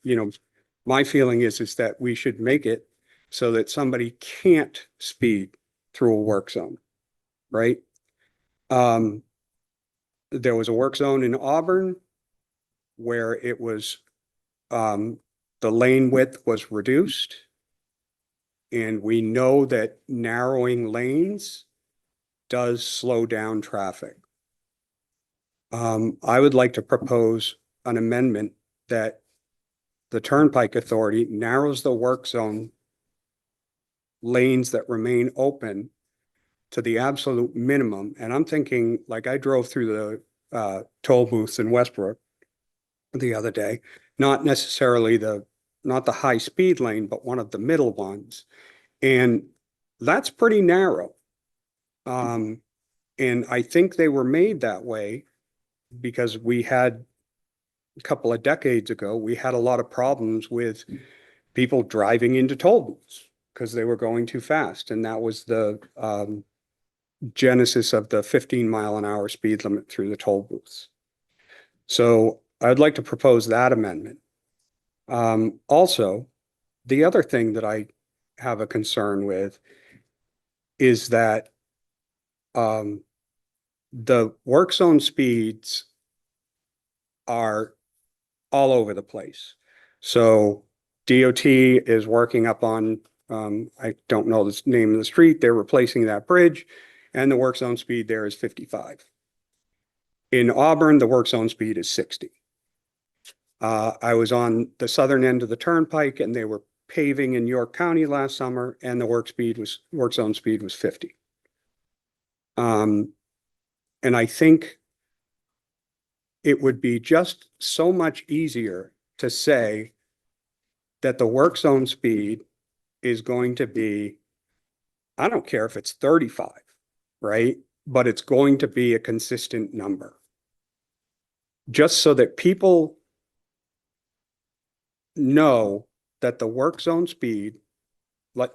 my feeling is that we should make it so that somebody can't speed through a work zone, right? There was a work zone in Auburn where it was, the lane width was reduced. And we know that narrowing lanes does slow down traffic. I would like to propose an amendment that the Turnpike Authority narrows the work zone lanes that remain open to the absolute minimum. And I'm thinking, like I drove through the toll booths in Westbrook the other day, not necessarily not the high speed lane, but one of the middle ones. And that's pretty narrow. And I think they were made that way because we had a couple of decades ago, we had a lot of problems with people driving into toll booths because they were going too fast. And that was the genesis of the 15-mile-an-hour speed limit through the toll booths. So I'd like to propose that amendment. Also, the other thing that I have a concern with is that the work zone speeds are all over the place. So DOT is working up on, I don't know the name of the street, they're replacing that bridge, and the work zone speed there is 55. In Auburn, the work zone speed is 60. I was on the southern end of the turnpike and they were paving in York County last summer and the work zone speed was 50. And I think it would be just so much easier to say that the work zone speed is going to be, I don't care if it's 35, right? But it's going to be a consistent number. Just so that people know that the work zone speed,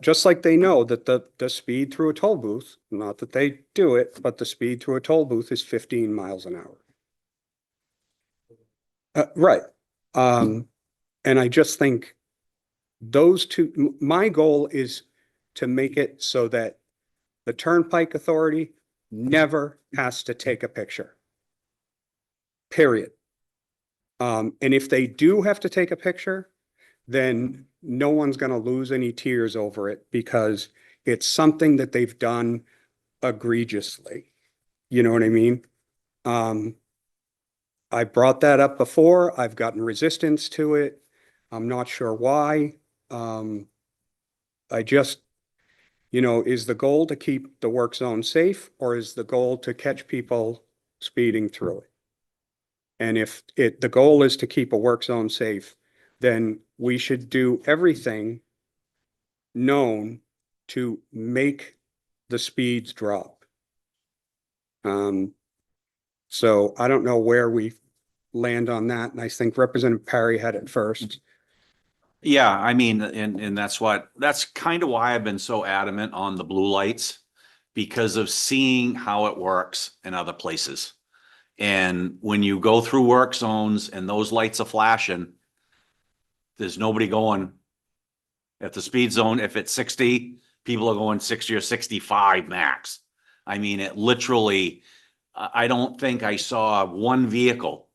just like they know that the speed through a toll booth, not that they do it, but the speed through a toll booth is 15 miles an hour. Right. And I just think those two, my goal is to make it so that the Turnpike Authority never has to take a picture. Period. And if they do have to take a picture, then no one's going to lose any tears over it because it's something that they've done egregiously. You know what I mean? I brought that up before. I've gotten resistance to it. I'm not sure why. I just, is the goal to keep the work zone safe or is the goal to catch people speeding through it? And if the goal is to keep a work zone safe, then we should do everything known to make the speeds drop. So I don't know where we land on that. And I think Representative Parry had it first. Yeah, I mean, and that's kind of why I've been so adamant on the blue lights, because of seeing how it works in other places. And when you go through work zones and those lights are flashing, there's nobody going at the speed zone. If it's 60, people are going 60 or 65 max. I mean, it literally, I don't think I saw one vehicle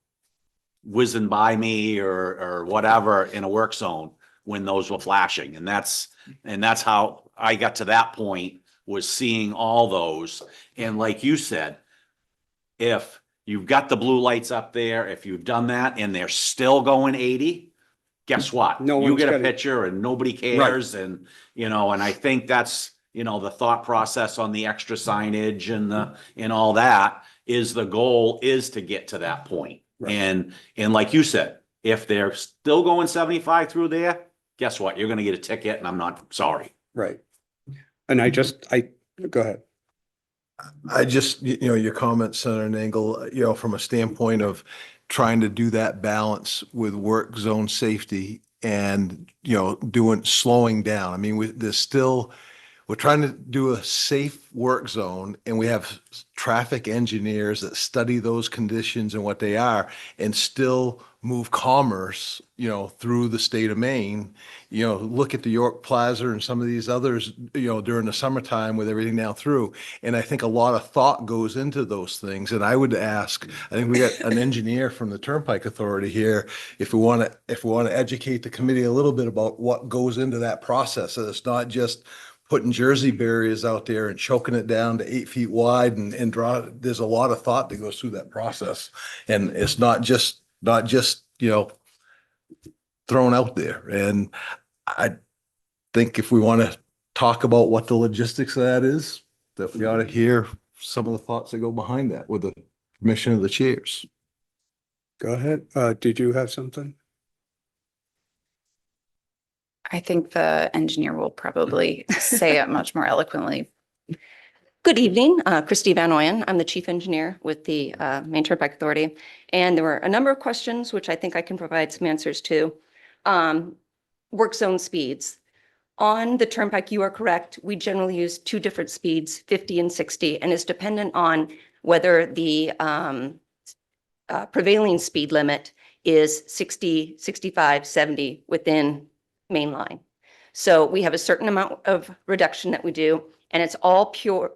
whizzing by me or whatever in a work zone when those were flashing. And that's how I got to that point, was seeing all those. And like you said, if you've got the blue lights up there, if you've done that and they're still going 80, guess what? You get a picture and nobody cares. Right. And, and I think that's, the thought process on the extra signage and all that is the goal is to get to that point. Right. And like you said, if they're still going 75 through there, guess what? You're going to get a ticket and I'm not sorry. Right. And go ahead. I just, your comment, Senator Nangle, from a standpoint of trying to do that balance with work zone safety and, slowing down. I mean, we're trying to do a safe work zone and we have traffic engineers that study those conditions and what they are and still move commerce, through the state of Maine. Look at the York Plaza and some of these others, during the summertime with everything down through. And I think a lot of thought goes into those things. And I would ask, I think we got an engineer from the Turnpike Authority here. If we want to educate the committee a little bit about what goes into that process. So it's not just putting Jersey barriers out there and choking it down to 8 feet wide and draw. There's a lot of thought that goes through that process. And it's not just, thrown out there. And I think if we want to talk about what the logistics of that is, that we ought to hear some of the thoughts that go behind that with the permission of the chairs. Go ahead. Did you have something? I think the engineer will probably say it much more eloquently. Good evening, Christy Van Oyen. I'm the chief engineer with the Maine Turnpike Authority. And there were a number of questions, which I think I can provide some answers to. Work zone speeds. On the turnpike, you are correct. We generally use two different speeds, 50 and 60, and it's dependent on whether the prevailing speed limit is 60, 65, 70 within main line. So we have a certain amount of reduction that we do, and it's all pure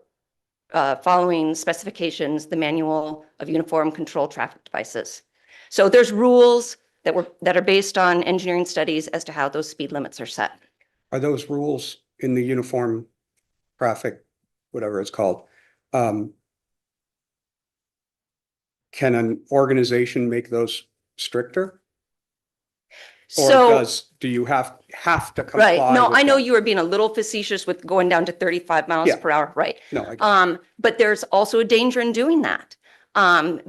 following specifications, the Manual of Uniform Control Traffic Devices. So there's rules that are based on engineering studies as to how those speed limits are set. Are those rules in the uniform traffic, whatever it's called? Can an organization make those stricter? Or So, do you have to comply? right, no, with I know that? you were being a little facetious with going down to 35 miles Yeah. per hour, right? No, I But there's also a danger in doing that.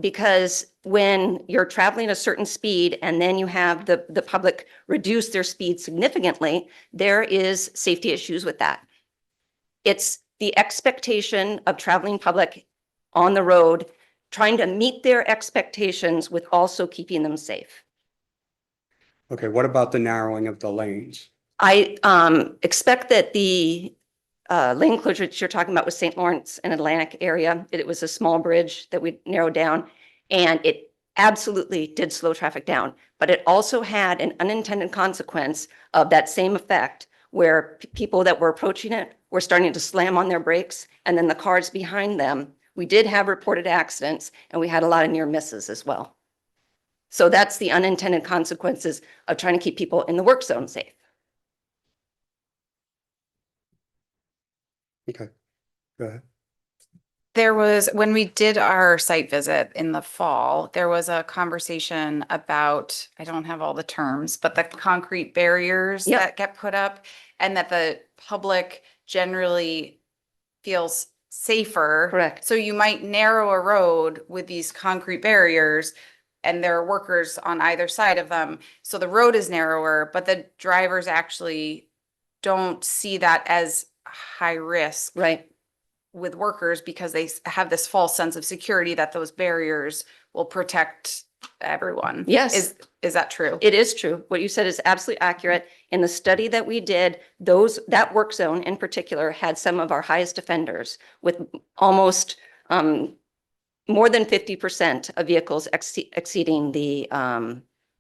Because when you're traveling a certain speed and then you have the public reduce their speed significantly, there is safety issues with that. It's the expectation of traveling public on the road, trying to meet their expectations with also keeping them safe. Okay, what about the narrowing of the lanes? I expect that the lane closure that you're talking about with St. Lawrence and Atlantic area, it was a small bridge that we narrowed down, and it absolutely did slow traffic down. But it also had an unintended consequence of that same effect, where people that were approaching it were starting to slam on their brakes, and then the cars behind them. We did have reported accidents, and we had a lot of near misses as well. So that's the unintended consequences of trying to keep people in the work zone safe. Okay, go ahead. There was, when we did our site visit in the fall, there was a conversation about, I don't have all the terms, but the concrete barriers Yep. that get put up, and that the public generally feels safer. Correct. So you might narrow a road with these concrete barriers, and there are workers on either side of them. So the road is narrower, but the drivers actually don't see that as high risk. Right. With workers, because they have this false sense of security that those barriers will protect everyone. Yes. Is that true? It is true. What you said is absolutely accurate. In the study that we did, that work zone in particular had some of our highest offenders, with almost more than 50% of vehicles exceeding the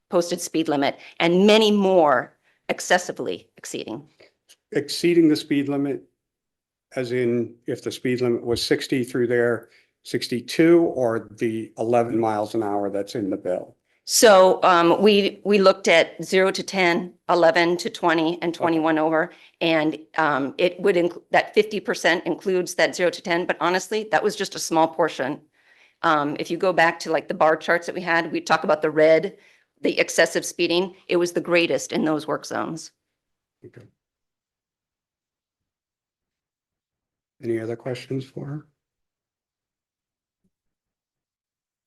posted speed limit, and many more excessively exceeding. Exceeding the speed limit, as in if the speed limit was 60 through there, 62, or the 11 miles an hour that's in the bill? So we looked at 0 to 10, 11 to 20, and 21 over, and it would include that 50% includes that 0 to 10. But honestly, that was just a small portion. If you go back to like the bar charts that we had, we talk about the red, the excessive speeding. It was the greatest in those work zones. Okay. Any other questions for her?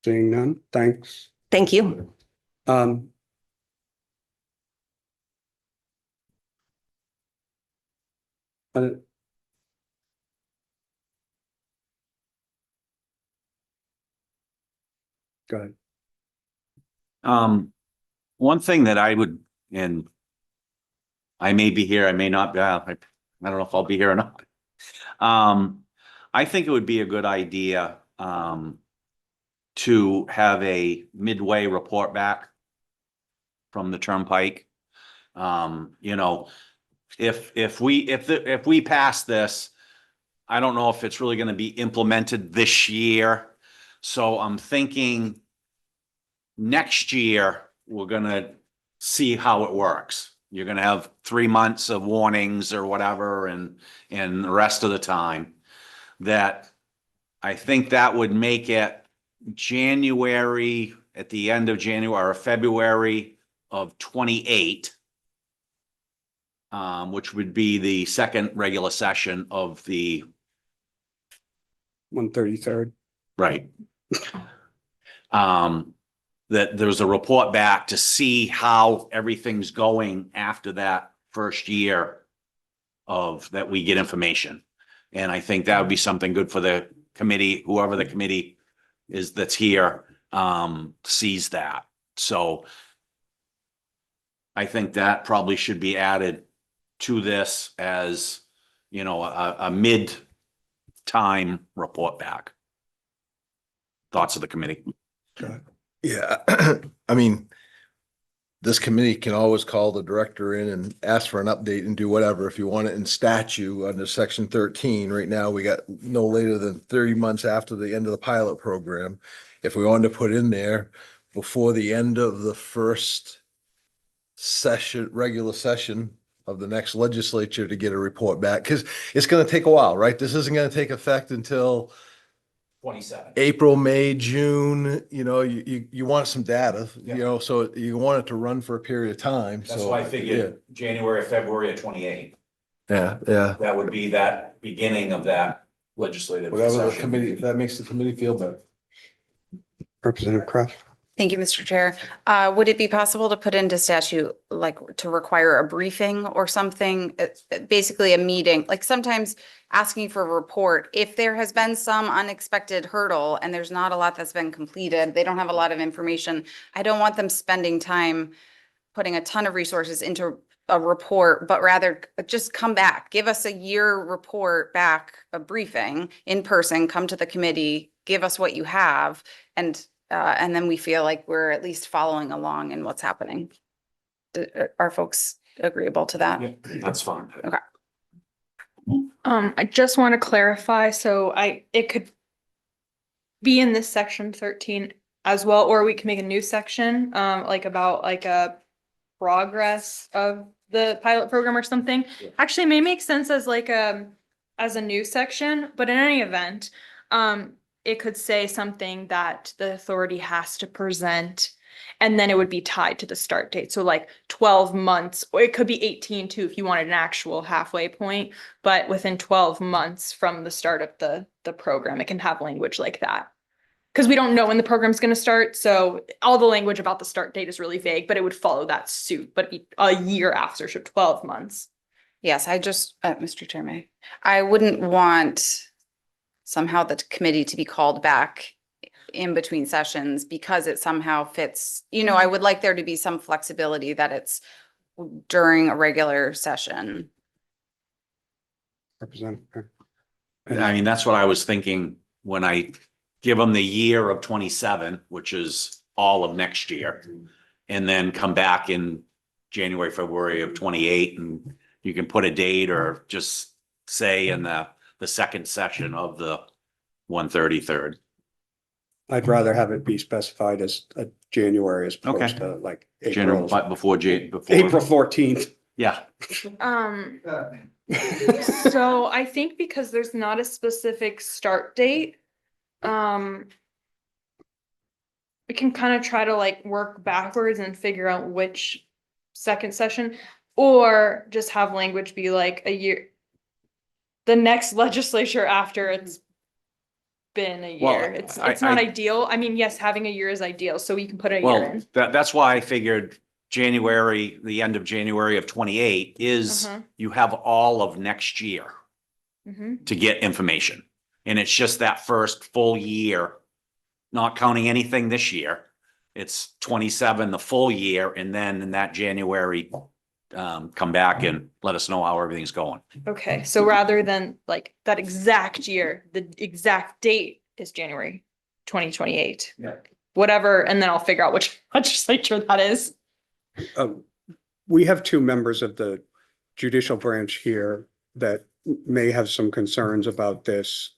Seeing none, thanks. Thank you. Uh, Go ahead. One thing that I would, and I may be here, I may not be, I don't know if I'll be here or not. I think it would be a good idea, to have a midway report back from the turnpike. You know, if we pass this, I don't know if it's really gonna be implemented this year. So I'm thinking next year, we're gonna see how it works. You're gonna have 3 months of warnings or whatever, and the rest of the time. That, I think that would make it January, at the end of January or February of 28. Which would be the second regular session of the 133rd. Right. That there's a report back to see how everything's going after that first year of that we get information. And I think that would be something good for the committee, whoever the committee is that's here, sees that. So I think that probably should be added to this as, you know, a mid-time report back. Thoughts of the committee? Yeah, I mean, this committee can always call the director in and ask for an update and do whatever. If you want it in statute under section 13, right now, we got no later than 30 months after the end of the pilot program. If we wanted to put in there before the end of the first session, regular session of the next legislature to get a report back, because it's going to take a while, right? This isn't going to take effect until 27. April, May, June, you know, you want some data, you know, so you want it to run for a period of time. That's So why I figured January, February of 28. Yeah, yeah. That would be that beginning of that legislative Whatever the session. committee, if that makes the committee feel better. Representative Kraft. Thank you, Mr. Chair. Would it be possible to put into statute, like to require a briefing or something? Basically a meeting, like sometimes asking for a report. If there has been some unexpected hurdle and there's not a lot that's been completed, they don't have a lot of information. I don't want them spending time putting a ton of resources into a report, but rather just come back, give us a year report back, a briefing in person, come to the committee, give us what you have. And then we feel like we're at least following along in what's happening. Are folks agreeable to that? Yeah, that's fine. Okay. I just want to clarify, so it could be in this section 13 as well, or we can make a new section, like about like a progress of the pilot program or something. Actually, it may make sense as like as a new section, but in any event, it could say something that the authority has to present, and then it would be tied to the start date. So like 12 months, or it could be 18 too, if you wanted an actual halfway point, but within 12 months from the start of the program, it can have language like that. Because we don't know when the program's going to start. So all the language about the start date is really vague, but it would follow that suit, but it'd be a year after, so 12 months. Yes, I just, Mr. Chairman, I wouldn't want somehow the committee to be called back in between sessions because it somehow fits, you know, I would like there to be some flexibility that it's during a regular session. Representative. I mean, that's what I was thinking when I give them the year of 27, which is all of next year, and then come back in January, February of 28, and you can put a date or just say in the second session of the 133rd. I'd rather have it be specified as a January as opposed to like January, April, but before April 14th. Yeah. So I think because there's not a specific start date, we can kind of try to like work backwards and figure out which second session, or just have language be like a year, the next legislature after it's been a Well, year. It's I- not I- ideal. I mean, yes, having a year is ideal, so you can put a year Well, in. that's why I figured January, the end of January of 28 is Uh-huh. you have all of next year Mhm. to get information. And it's just that first full year, not counting anything this year. It's 27, the full year, and then in that January, come back and let us know how everything's going. Okay, so rather than like that exact year, the exact date is January 2028. Yeah. Whatever, and then I'll figure out which legislature that is. We have two members of the judicial branch here that may have some concerns about this.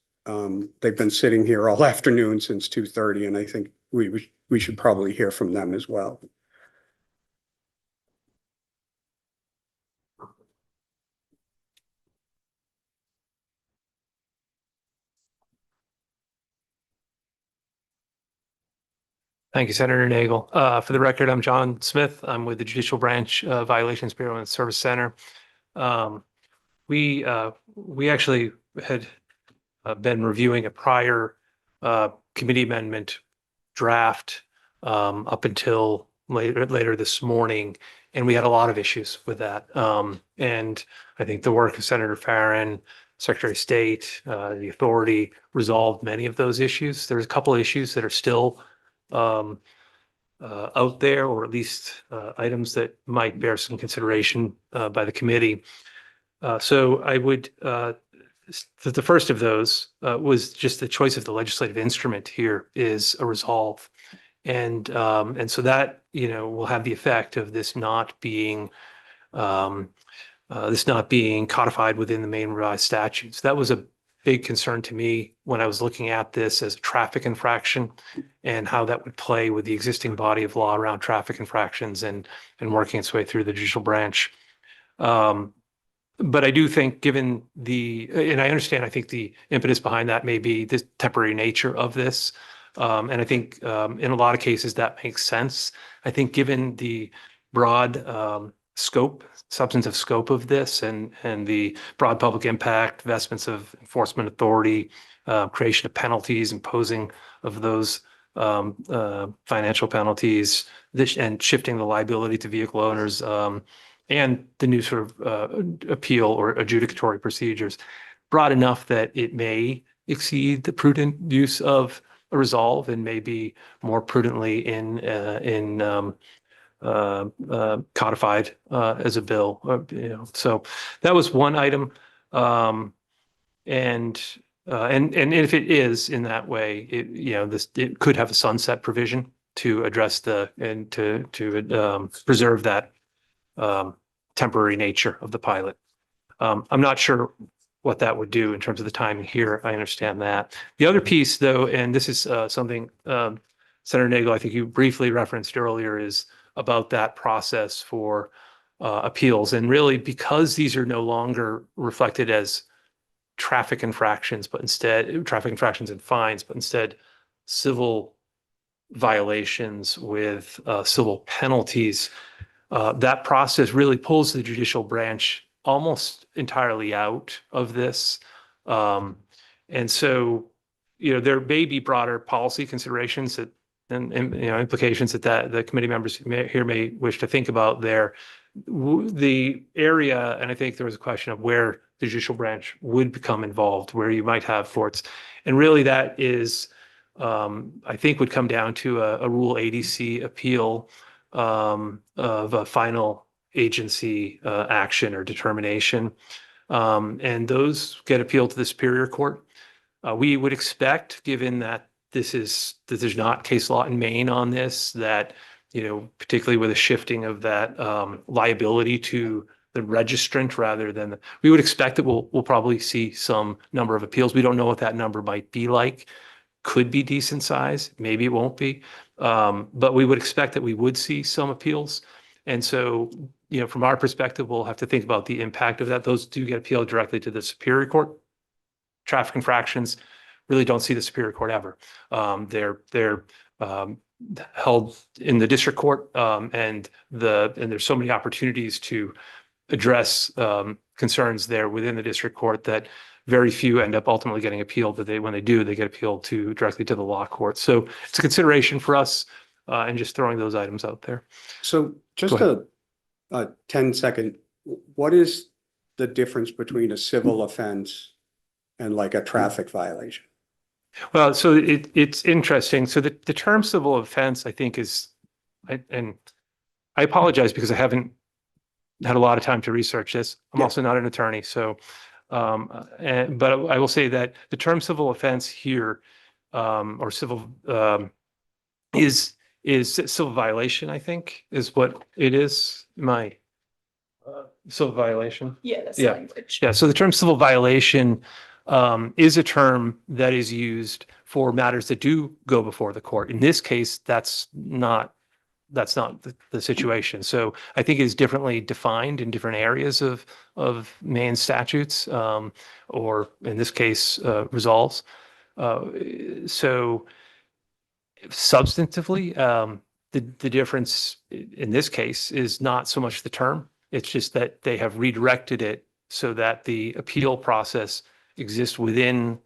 They've been sitting here all afternoon since 2:30, and I think we should probably hear from them as well. Thank you, Senator Nagel. For the record, I'm John Smith. I'm with the Judicial Branch Violations Bureau and Service Center. We actually had been reviewing a prior committee amendment draft up until later this morning, and we had a lot of issues with that. And I think the work of Senator Farren, Secretary of State, the authority resolved many of those issues. There's a couple of issues that are still out there, or at least items that might bear some consideration by the committee. So I would, the first of those was just the choice of the legislative instrument here is a resolve. And so that, will have the effect of this not being codified within the main revised statutes. That was a big concern to me when I was looking at this as a traffic infraction and how that would play with the existing body of law around traffic infractions and working its way through the judicial branch. But I do think given and I understand, I think the impetus behind that may be the temporary nature of this. And I think in a lot of cases that makes sense. I think given the broad substantive scope of this and the broad public impact, vestments of enforcement authority, creation of penalties, imposing of those financial penalties, and shifting the liability to vehicle owners, and the new sort of appeal or adjudicatory procedures, broad enough that it may exceed the prudent use of a resolve and maybe more prudently codified as a bill. So that was one item. And if it is in that way, it could have a sunset provision to address and to preserve that temporary nature of the pilot. I'm not sure what that would do in terms of the timing here. I understand that. The other piece, though, and this is something Senator Nagel, I think you briefly referenced earlier, is about that process for appeals. And really, because these are no longer reflected as traffic infractions, but instead traffic infractions and fines, but instead civil violations with civil penalties, that process really pulls the judicial branch almost entirely out of this. And so, there may be broader policy considerations and implications that the committee members may wish to think about there. The area, and I think there was a question of where the judicial branch would become involved, where you might have courts. And really that is, I think would come down to a Rule 80C appeal of a final agency action or determination. And those get appealed to the Superior Court. We would expect, given that there's not case law in Maine on this, that, particularly with a shifting of that liability to the registrant rather than we would expect that we'll probably see some number of appeals. We don't know what that number might be like. Could be decent size, maybe it won't be. But we would expect that we would see some appeals. And so, from our perspective, we'll have to think about the impact of that. Those do get appealed directly to the Superior Court. Traffic infractions really don't see the Superior Court ever. They're held in the district court, and there's so many opportunities to address concerns there within the district court that very few end up ultimately getting appealed, but when they do, they get appealed directly to the law court. So it's a consideration for us, and just throwing those items out there. So just Go a 10-second, what is the difference between a civil offense and like a traffic violation? Well, so it's interesting. So the term civil offense, I think and I apologize because I haven't had a lot of time to research this. I'm also not an attorney. So, but I will say that the term civil offense here, or civil, is civil violation, I think, is what it is. Civil violation. Yeah, that's the language. Yeah. So the term civil violation is a term that is used for matters that do go before the court. In this case, that's not the situation. So I think it is differently defined in different areas of Maine statutes, or in this case, resolves. So substantively, the difference in this case is not so much the term. It's just that they have redirected it so that the appeal process exists within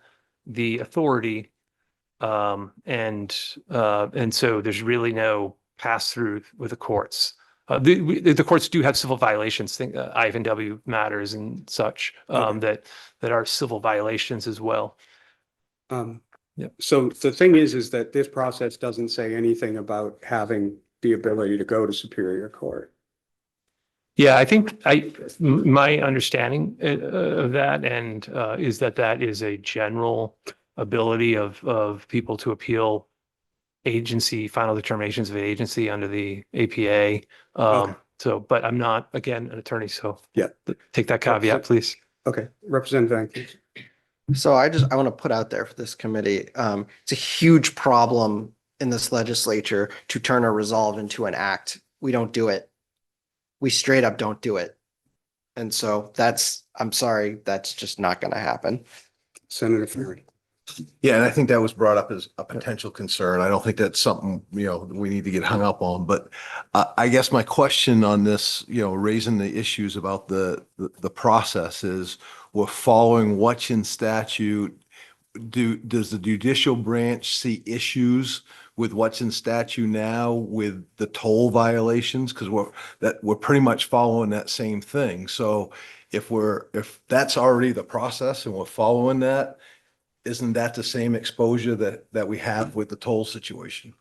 the authority, and so there's really no pass through with the courts. The courts do have civil violations, I&W matters and such, that are civil violations as well. So the thing is that this process doesn't say anything about having the ability to go to Superior Court. Yeah, I think my understanding of that and is that that is a general ability of people to appeal agency, final determinations of agency under the APA. Okay. So, but I'm not, again, an attorney, so Yeah. take that caveat, please. Okay, Representative Ankins. So I want to put out there for this committee, it's a huge problem in this legislature to turn a resolve into an act. We don't do it. We straight up don't do it. And so I'm sorry, that's just not going to happen. Senator Fury. Yeah, and I think that was brought up as a potential concern. I don't think that's something, we need to get hung up on, but I guess my question on this, raising the issues about the process is, we're following what's in statute. Does the judicial branch see issues with what's in statute now with the toll violations? Because we're pretty much following that same thing. So if that's already the process and we're following that, isn't that the same exposure that we have with the toll situation?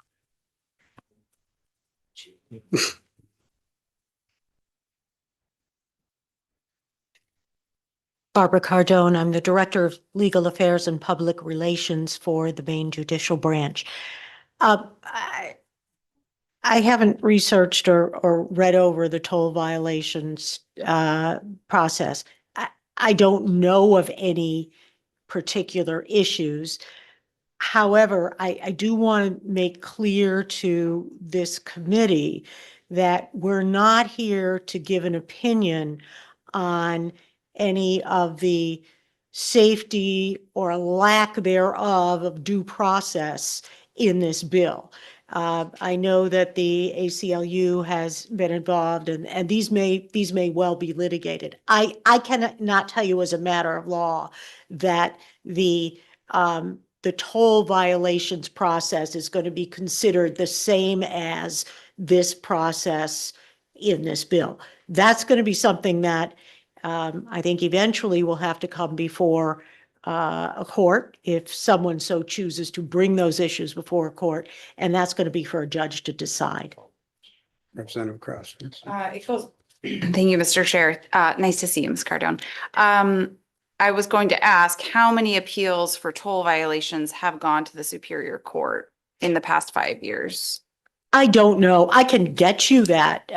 Barbara Cardone, I'm the Director of Legal Affairs and Public Relations for the Maine Judicial Branch. I haven't researched or read over the toll violations process. I don't know of any particular issues. However, I do want to make clear to this committee that we're not here to give an opinion on any of the safety or lack thereof of due process in this bill. I know that the ACLU has been involved and these may well be litigated. I cannot tell you as a matter of law that the toll violations process is going to be considered the same as this process in this bill. That's going to be something that I think eventually will have to come before a court if someone so chooses to bring those issues before a court, and that's going to be for a judge to decide. Representative Kraus. It goes. Thank you, Mr. Chair. Nice to see you, Ms. Cardone. I was going to ask how many appeals for toll violations have gone to the Superior Court in the past 5 years? I don't know. I can get you that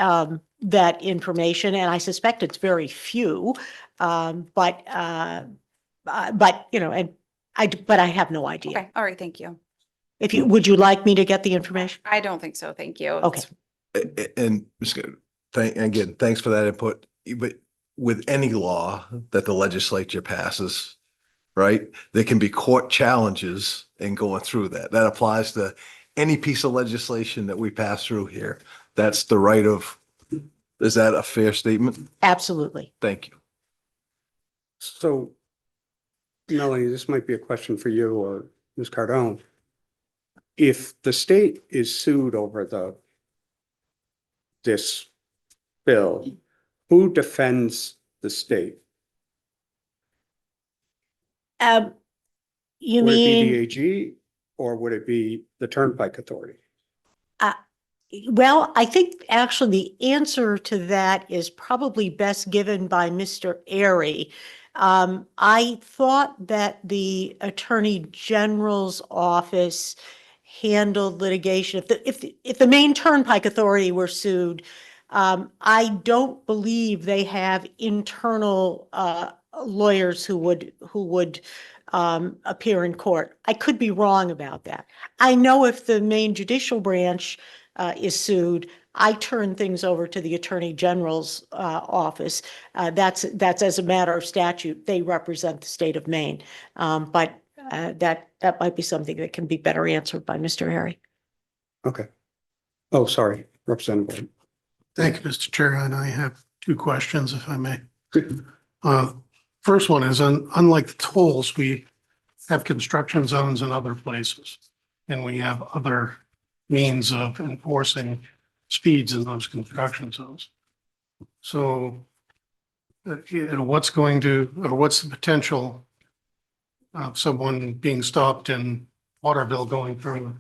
information, and I suspect it's very few. But I have no idea. Okay, all right, thank you. Would you like me to get the information? I don't think so, thank you. Okay. And again, thanks for that input. But with any law that the legislature passes, right, there can be court challenges in going through that. That applies to any piece of legislation that we pass through here. That's the right of, is that a fair statement? Absolutely. Thank you. So, Melanie, this might be a question for you or Ms. Cardone. If the state is sued over this bill, who defends the state? You Would it be the mean, AG or would it be the Turnpike Authority? well, I think actually the answer to that is probably best given by Mr. Airy. I thought that the Attorney General's office handled litigation. If the Maine Turnpike Authority were sued, I don't believe they have internal lawyers who would appear in court. I could be wrong about that. I know if the Maine Judicial Branch is sued, I turn things over to the Attorney General's office. That's as a matter of statute. They represent the state of Maine. But that might be something that can be better answered by Mr. Harry. Okay. Oh, sorry, Representative. Thank you, Mr. Chair, and I have two questions, if I may. First one is, unlike the tolls, we have construction zones in other places, and we have other means of enforcing speeds in those construction zones. So, what's the potential of someone being stopped in Waterville going through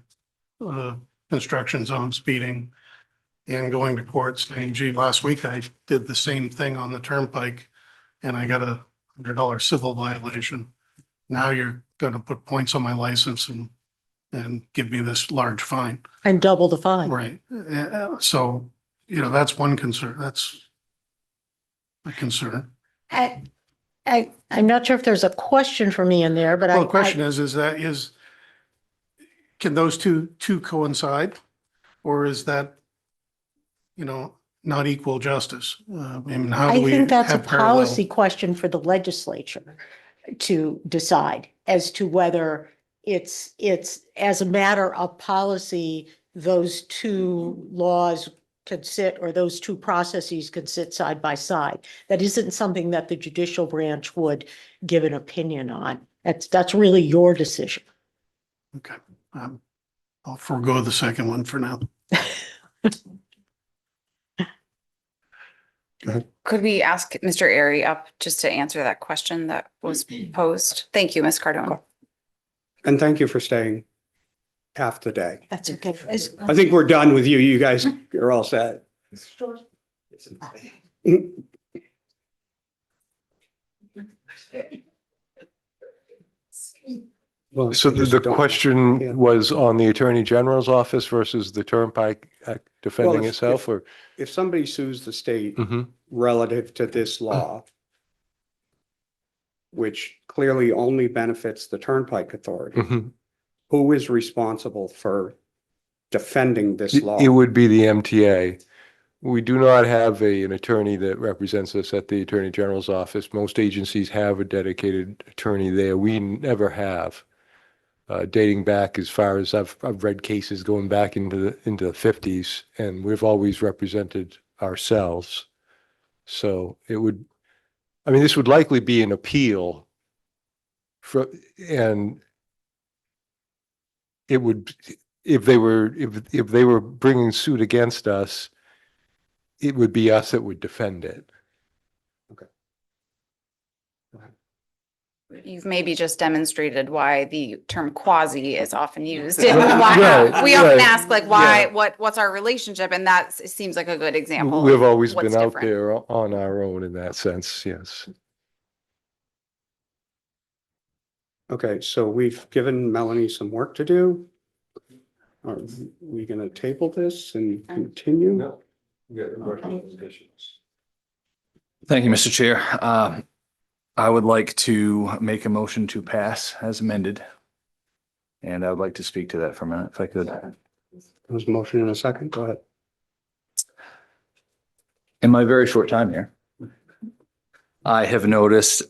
construction zone speeding? and going to court saying, gee, last week I did the same thing on the turnpike and I got $100 civil violation. Now you're gonna put points on my license and give me this large fine. And double the fine. Right. So, that's one concern. That's a concern. I'm not sure if there's a question for me in there, but Well, the question can those two coincide? Or is that, not equal justice? I mean, how do I we think that's a have parallel? policy question for the legislature to decide as to whether it's as a matter of policy, those two laws could sit, or those two processes could sit side by side. That isn't something that the judicial branch would give an opinion on. That's really your decision. Okay. I'll forego the second one for now. Could we ask Mr. Airy up just to answer that question that was posed? Thank you, Ms. Cardone. And thank you for staying half the day. That's okay. I think we're done with you. You guys are all set. Well, So just the don't- yeah. question was on the Attorney General's office versus the Turnpike Act defending Well, itself, or? If somebody sues the state Mhm. relative to this law, which clearly only benefits the Turnpike Authority, Mhm. who is responsible for defending this law? It would be the MTA. We do not have an attorney that represents us at the Attorney General's office. Most agencies have a dedicated attorney there. We never have. Dating back as far as I've read cases going back into the 50s, and we've always represented ourselves. So this would likely be an appeal and it would, if they were bringing suit against us, it would be us that would defend it. You've maybe just demonstrated why the term quasi is often used. Right, We often right. ask like, why, what's our relationship? And that seems like a good example. We've of always what's been out different. there on our own in that sense, yes. Okay, so we've given Melanie some work to do. Are we gonna table this and continue? Thank you, Mr. Chair. I would like to make a motion to pass as amended. And I would like to speak to that for a minute, if I could. There's a motion in a second. Go ahead. In my very short time here, I have noticed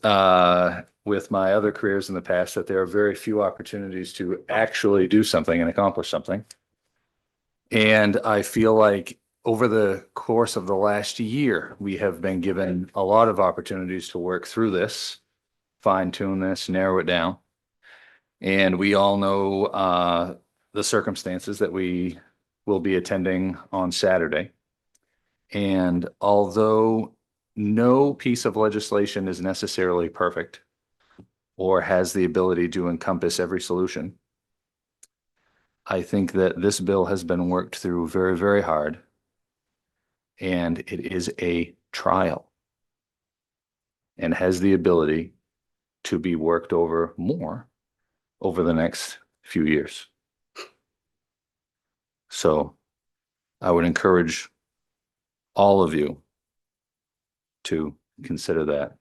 with my other careers in the past that there are very few opportunities to actually do something and accomplish something. And I feel like over the course of the last year, we have been given a lot of opportunities to work through this, fine tune this, narrow it down. And we all know the circumstances that we will be attending on Saturday. And although no piece of legislation is necessarily perfect or has the ability to encompass every solution, I think that this bill has been worked through very, very hard. And it is a trial and has the ability to be worked over more over the next few years. So I would encourage all of you to consider that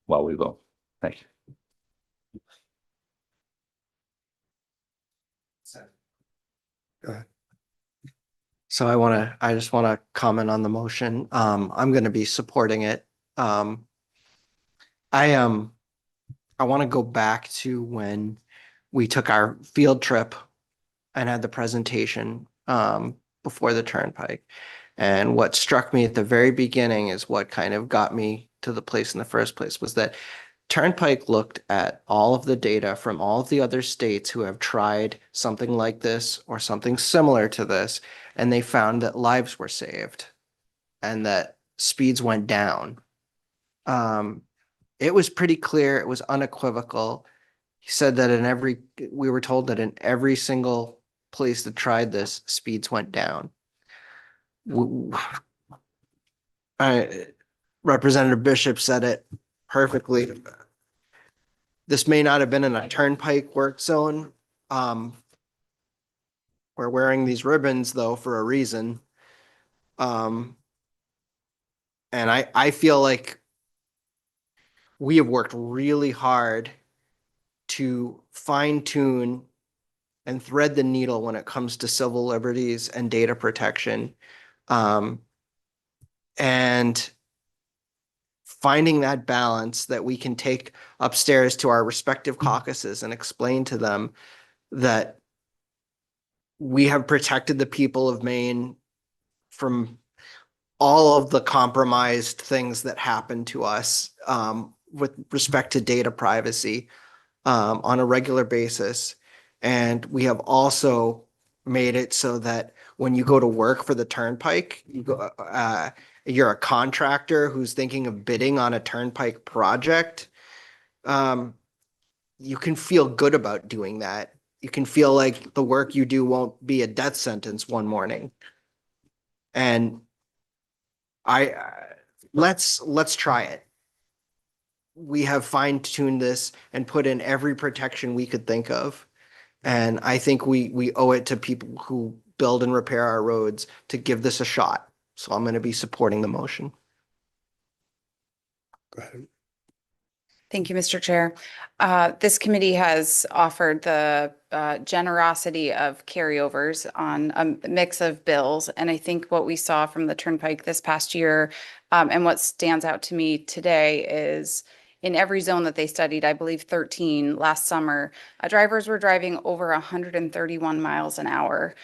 while we vote. Thank you. Go ahead. So I just want to comment on the motion. I'm going to be supporting it. I want to go back to when we took our field trip and had the presentation before the Turnpike. And what struck me at the very beginning is what kind of got me to the place in the first place was that Turnpike looked at all of the data from all of the other states who have tried something like this or something similar to this, and they found that lives were saved and that speeds went down. It was pretty clear, it was unequivocal. He said that we were told that in every single place that tried this, speeds went down. w- Representative Bishop said it perfectly. This may not have been in a turnpike work zone. We're wearing these ribbons though for a reason. And I feel like we have worked really hard to fine tune and thread the needle when it comes to civil liberties and data protection. And finding that balance that we can take upstairs to our respective caucuses and explain to them that we have protected the people of Maine from all of the compromised things that happen to us with respect to data privacy on a regular basis. And we have also made it so that when you go to work for the Turnpike, you're a contractor who's thinking of bidding on a Turnpike project. You can feel good about doing that. You can feel like the work you do won't be a death sentence one morning. And let's try it. We have fine-tuned this and put in every protection we could think of. And I think we owe it to people who build and repair our roads to give this a shot. So I'm going to be supporting the motion. Go ahead. Thank you, Mr. Chair. This committee has offered the generosity of carryovers on a mix of bills. And I think what we saw from the Turnpike this past year and what stands out to me today is in every zone that they studied, I believe 13 last summer, drivers were driving over 131 miles an hour,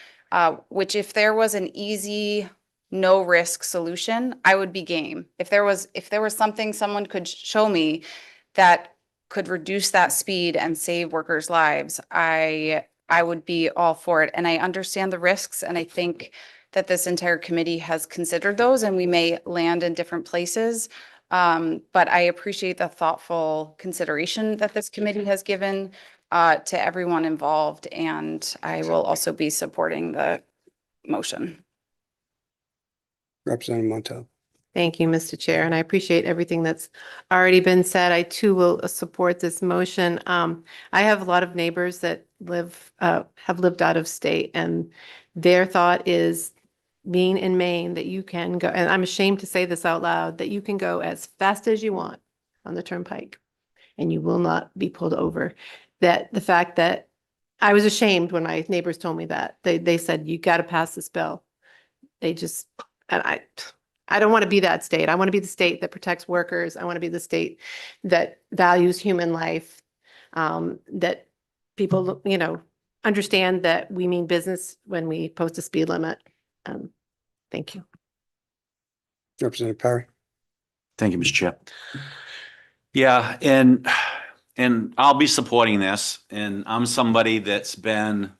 which if there was an easy, no risk solution, I would be game. If there was something someone could show me that could reduce that speed and save workers' lives, I would be all for it. And I understand the risks, and I think that this entire committee has considered those, and we may land in different places. But I appreciate the thoughtful consideration that this committee has given to everyone involved, and I will also be supporting the motion. Representative Montel. Thank you, Mr. Chair, and I appreciate everything that's already been said. I too will support this motion. I have a lot of neighbors that have lived out of state, and their thought is being in Maine that you can go, and I'm ashamed to say this out loud, that you can go as fast as you want on the Turnpike and you will not be pulled over. That the fact that I was ashamed when my neighbors told me that they said, you got to pass this bill. And I don't want to be that state. I want to be the state that protects workers. I want to be the state that values human life, that people, understand that we mean business when we post a speed limit. Thank you. Representative Perry. Thank you, Mr. Chair. Yeah, and I'll be supporting this, and I'm somebody that's been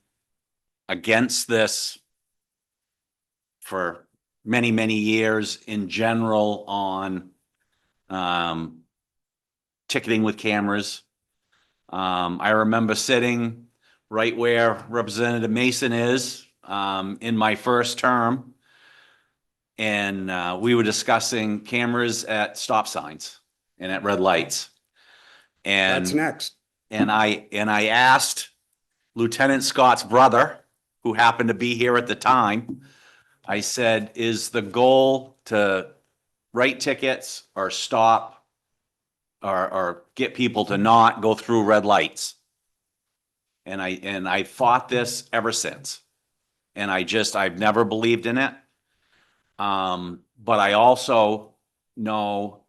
against this for many, many years in general on ticketing with cameras. I remember sitting right where Representative Mason is in my first term, and we were discussing cameras at stop signs and at red lights. And That's next. And I asked Lieutenant Scott's brother, who happened to be here at the time, I said, is the goal to write tickets or stop or get people to not go through red lights? And I fought this ever since. And I've never believed in it. But I also know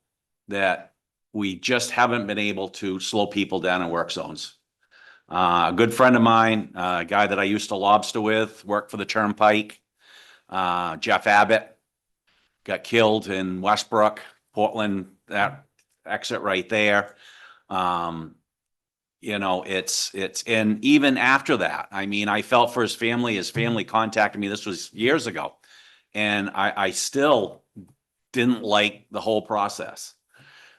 that we just haven't been able to slow people down in work zones. A good friend of mine, a guy that I used to lobster with, worked for the Turnpike, Jeff Abbott, got killed in Westbrook, Portland, that exit right there. It's and even after that, I mean, I felt for his family contacted me, this was years ago, and I still didn't like the whole process.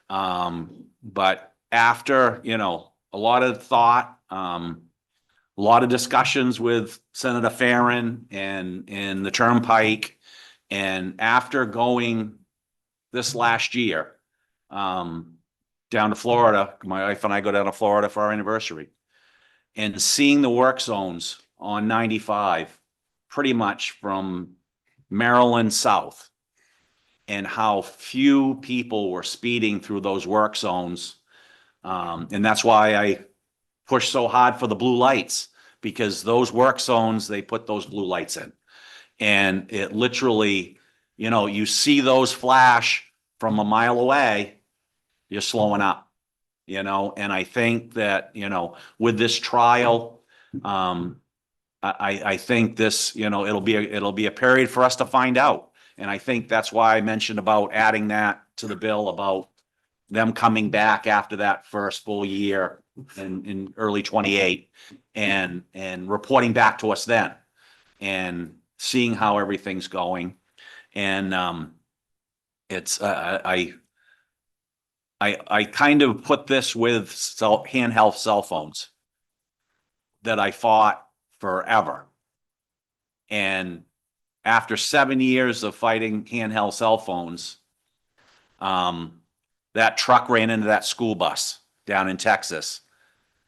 But after, a lot of thought, a lot of discussions with Senator Farren and the Turnpike And after going this last year, down to Florida, my wife and I go down to Florida for our anniversary, and seeing the work zones on 95, pretty much from Maryland south, and how few people were speeding through those work zones. And that's why I push so hard for the blue lights, because those work zones, they put those blue lights in. And it literally, you know, you see those flash from a mile away, you're slowing up, you know, and I think that, you know, with this trial, I think this, you know, it'll be a period for us to find out. And I think that's why I mentioned about adding that to the bill, about them coming back after that first full year in early 28 and reporting back to us then and seeing how everything's going. And it's I kind of put this with handheld cell phones that I fought forever. And after 7 years of fighting handheld cell phones, that truck ran into that school bus down in Texas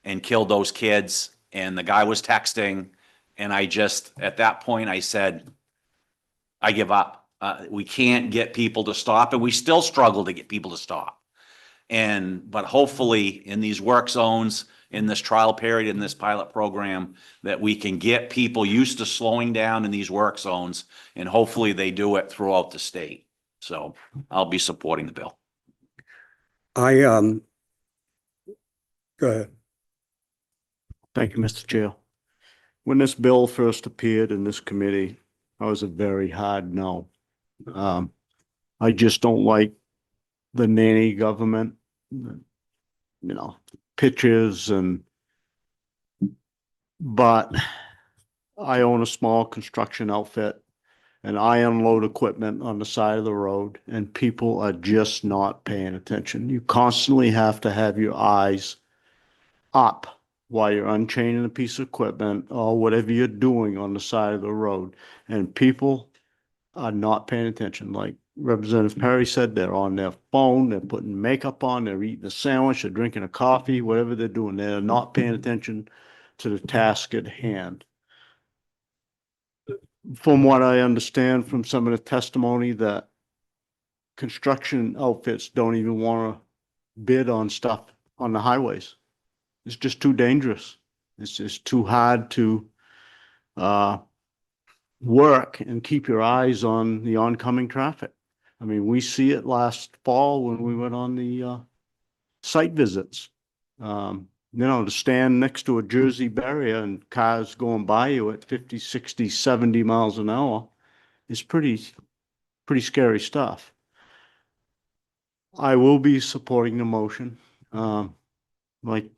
and killed those kids. And the guy was texting. And I just, at that point, I said, I give up. We can't get people to stop, and we still struggle to get people to stop. But hopefully in these work zones, in this trial period, in this pilot program, that we can get people used to slowing down in these work zones, and hopefully they do it throughout the state. So I'll be supporting the bill. Go ahead. Thank you, Mr. Chair. When this bill first appeared in this committee, I was a very hard no. I just don't like the nanny government, you know, pictures but I own a small construction outfit and I unload equipment on the side of the road, and people are just not paying attention. You constantly have to have your eyes up while you're unchaining a piece of equipment or whatever you're doing on the side of the road. And people are not paying attention. Like Representative Perry said, they're on their phone, they're putting makeup on, they're eating a sandwich, they're drinking a coffee, whatever they're doing. They're not paying attention to the task at hand. From what I understand from some of the testimony, that construction outfits don't even want to bid on stuff on the highways. It's just too dangerous. It's just too hard to work and keep your eyes on the oncoming traffic. I mean, we see it last fall when we went on the site visits. You know, to stand next to a Jersey barrier and cars going by you at 50, 60, 70 miles an hour is pretty scary stuff. I will be supporting the motion. Like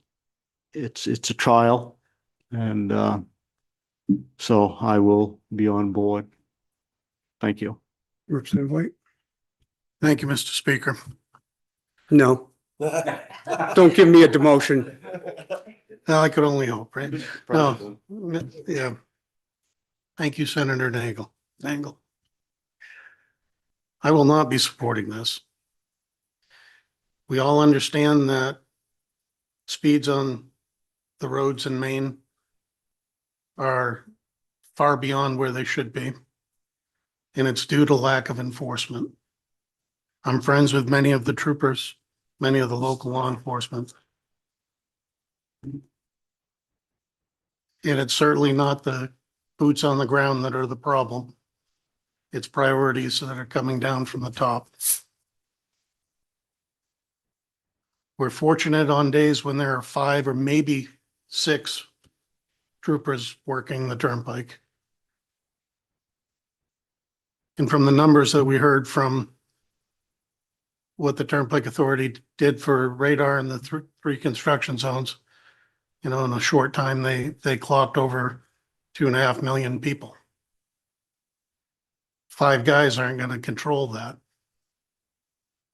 it's a trial, and so I will be on board. Thank you. Representative White? Thank you, Mr. Speaker. No. Don't give me a demotion. I could only hope, right? No, yeah. Thank you, Senator Nagel. I will not be supporting this. We all understand that speeds on the roads in Maine are far beyond where they should be, and it's due to lack of enforcement. I'm friends with many of the troopers, many of the local law enforcement. And it's certainly not the boots on the ground that are the problem. It's priorities that are coming down from the top. We're fortunate on days when there are 5 or maybe 6 troopers working the turnpike. And from the numbers that we heard from what the Turnpike Authority did for radar in the 3 construction zones, you know, in a short time, they clocked over 2.5 million people. 5 guys aren't going to control that.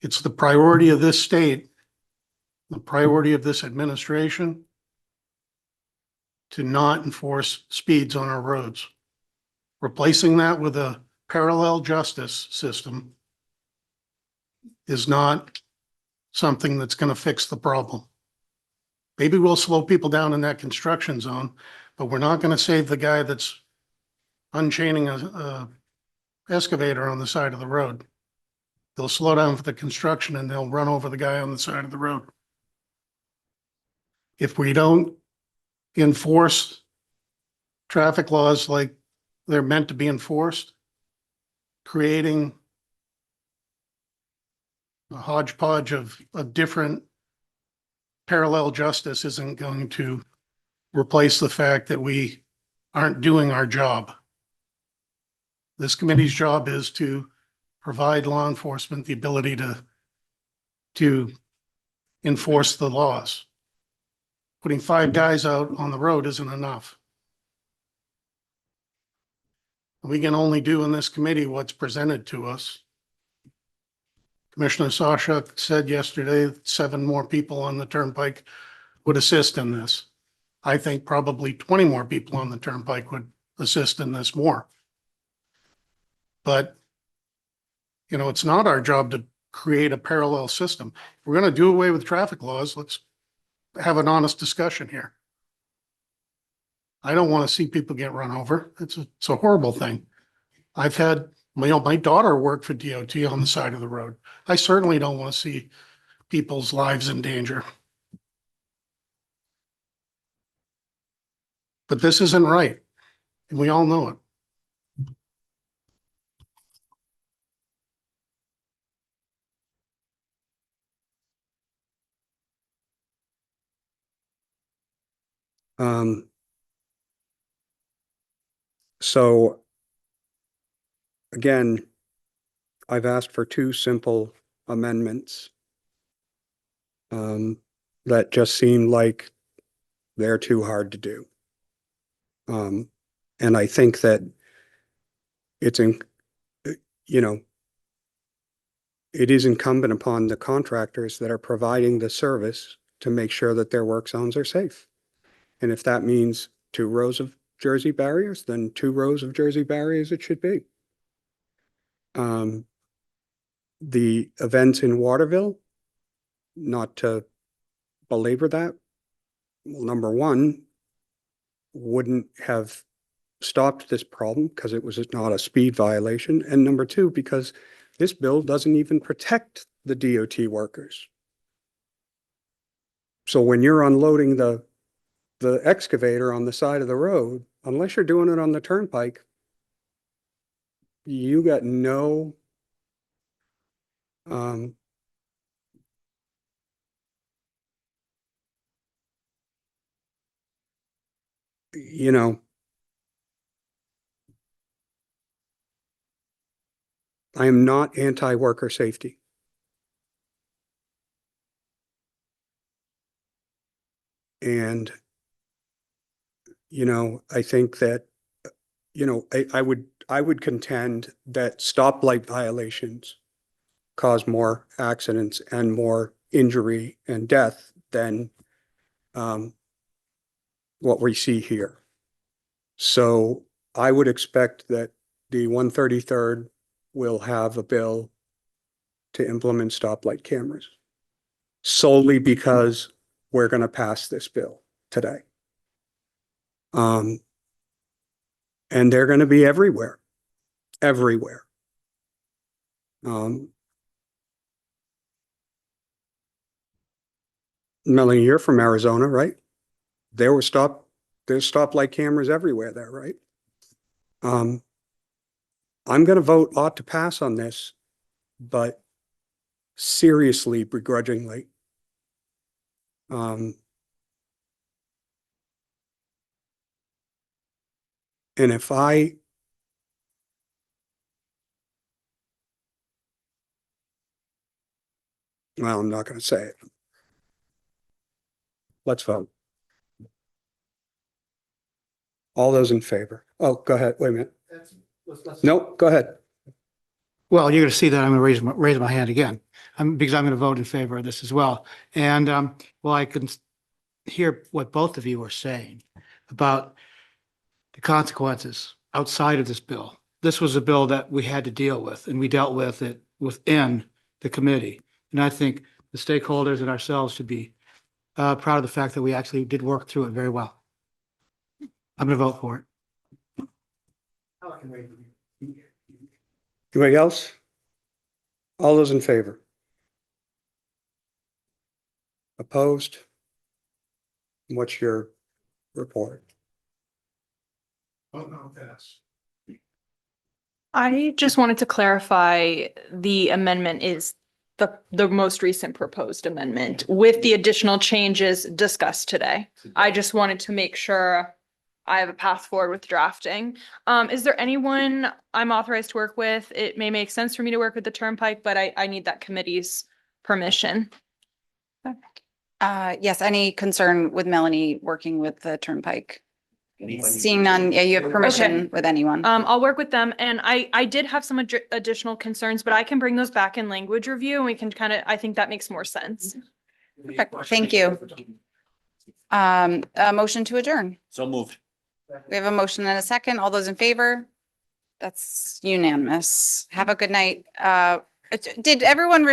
It's the priority of this state, the priority of this administration, to not enforce speeds on our roads. Replacing that with a parallel justice system is not something that's going to fix the problem. Maybe we'll slow people down in that construction zone, but we're not going to save the guy that's unchaining a excavator on the side of the road. They'll slow down for the construction and they'll run over the guy on the side of the road. If we don't enforce traffic laws like they're meant to be enforced, creating a hodgepodge of different parallel justice isn't going to replace the fact that we aren't doing our job. This committee's job is to provide law enforcement the ability to enforce the laws. Putting 5 guys out on the road isn't enough. We can only do in this committee what's presented to us. Commissioner Sawchuk said yesterday that 7 more people on the turnpike would assist in this. I think probably 20 more people on the turnpike would assist in this more. But, you know, it's not our job to create a parallel system. If we're going to do away with traffic laws, let's have an honest discussion here. I don't want to see people get run over. It's a horrible thing. I've had, my daughter worked for DOT on the side of the road. I certainly don't want to see people's lives in danger. But this isn't right, and we all know it. So again, I've asked for 2 simple amendments that just seem like they're too hard to do. And I think that it's you know, it is incumbent upon the contractors that are providing the service to make sure that their work zones are safe. And if that means 2 rows of Jersey barriers, then 2 rows of Jersey barriers it should be. The events in Waterville, not to belabor that, well, number one, wouldn't have stopped this problem because it was not a speed violation. And number 2, because this bill doesn't even protect the DOT workers. So when you're unloading the excavator on the side of the road, unless you're doing it on the turnpike, you got no you know, I am not anti-worker safety. And, you know, I think that, you know, I would contend that stoplight violations cause more accidents and more injury and death than what we see here. So I would expect that the 133rd will have a bill to implement stoplight cameras solely because we're going to pass this bill today. And they're going to be everywhere, everywhere. Melanie, you're from Arizona, right? There's stoplight cameras everywhere there, right? I'm going to vote ought to pass on this, but seriously, begrudgingly. And if well, I'm not going to say it. Let's vote. All those in favor? Oh, go ahead. Wait a minute. No, go ahead. Well, you're going to see that I'm going to raise my hand again. Because I'm going to vote in favor of this as well. And well, I can hear what both of you are saying about the consequences outside of this bill. this was a bill that we had to deal with, and we dealt with it within the committee. And I think the stakeholders and ourselves should be proud of the fact that we actually did work through it very well. I'm going to vote for it. Anybody else? All those in favor? Opposed? What's your report? Oh, no, that's. I just wanted to clarify, the amendment is the most recent proposed amendment with the additional changes discussed today. I just wanted to make sure I have a path forward with drafting. Is there anyone I'm authorized to work with? It may make sense for me to work with the Turnpike, but I need that committee's permission. Yes, any concern with Melanie working with the Turnpike? Seeing none, yeah, you have permission with anyone. I'll work with them, and I did have some additional concerns, but I can bring those back in language review and we can kind of, I think that makes more sense. Perfect. Thank you. A motion to adjourn. So moved. We have a motion and a second. All those in favor? That's unanimous. Have a good night. Did everyone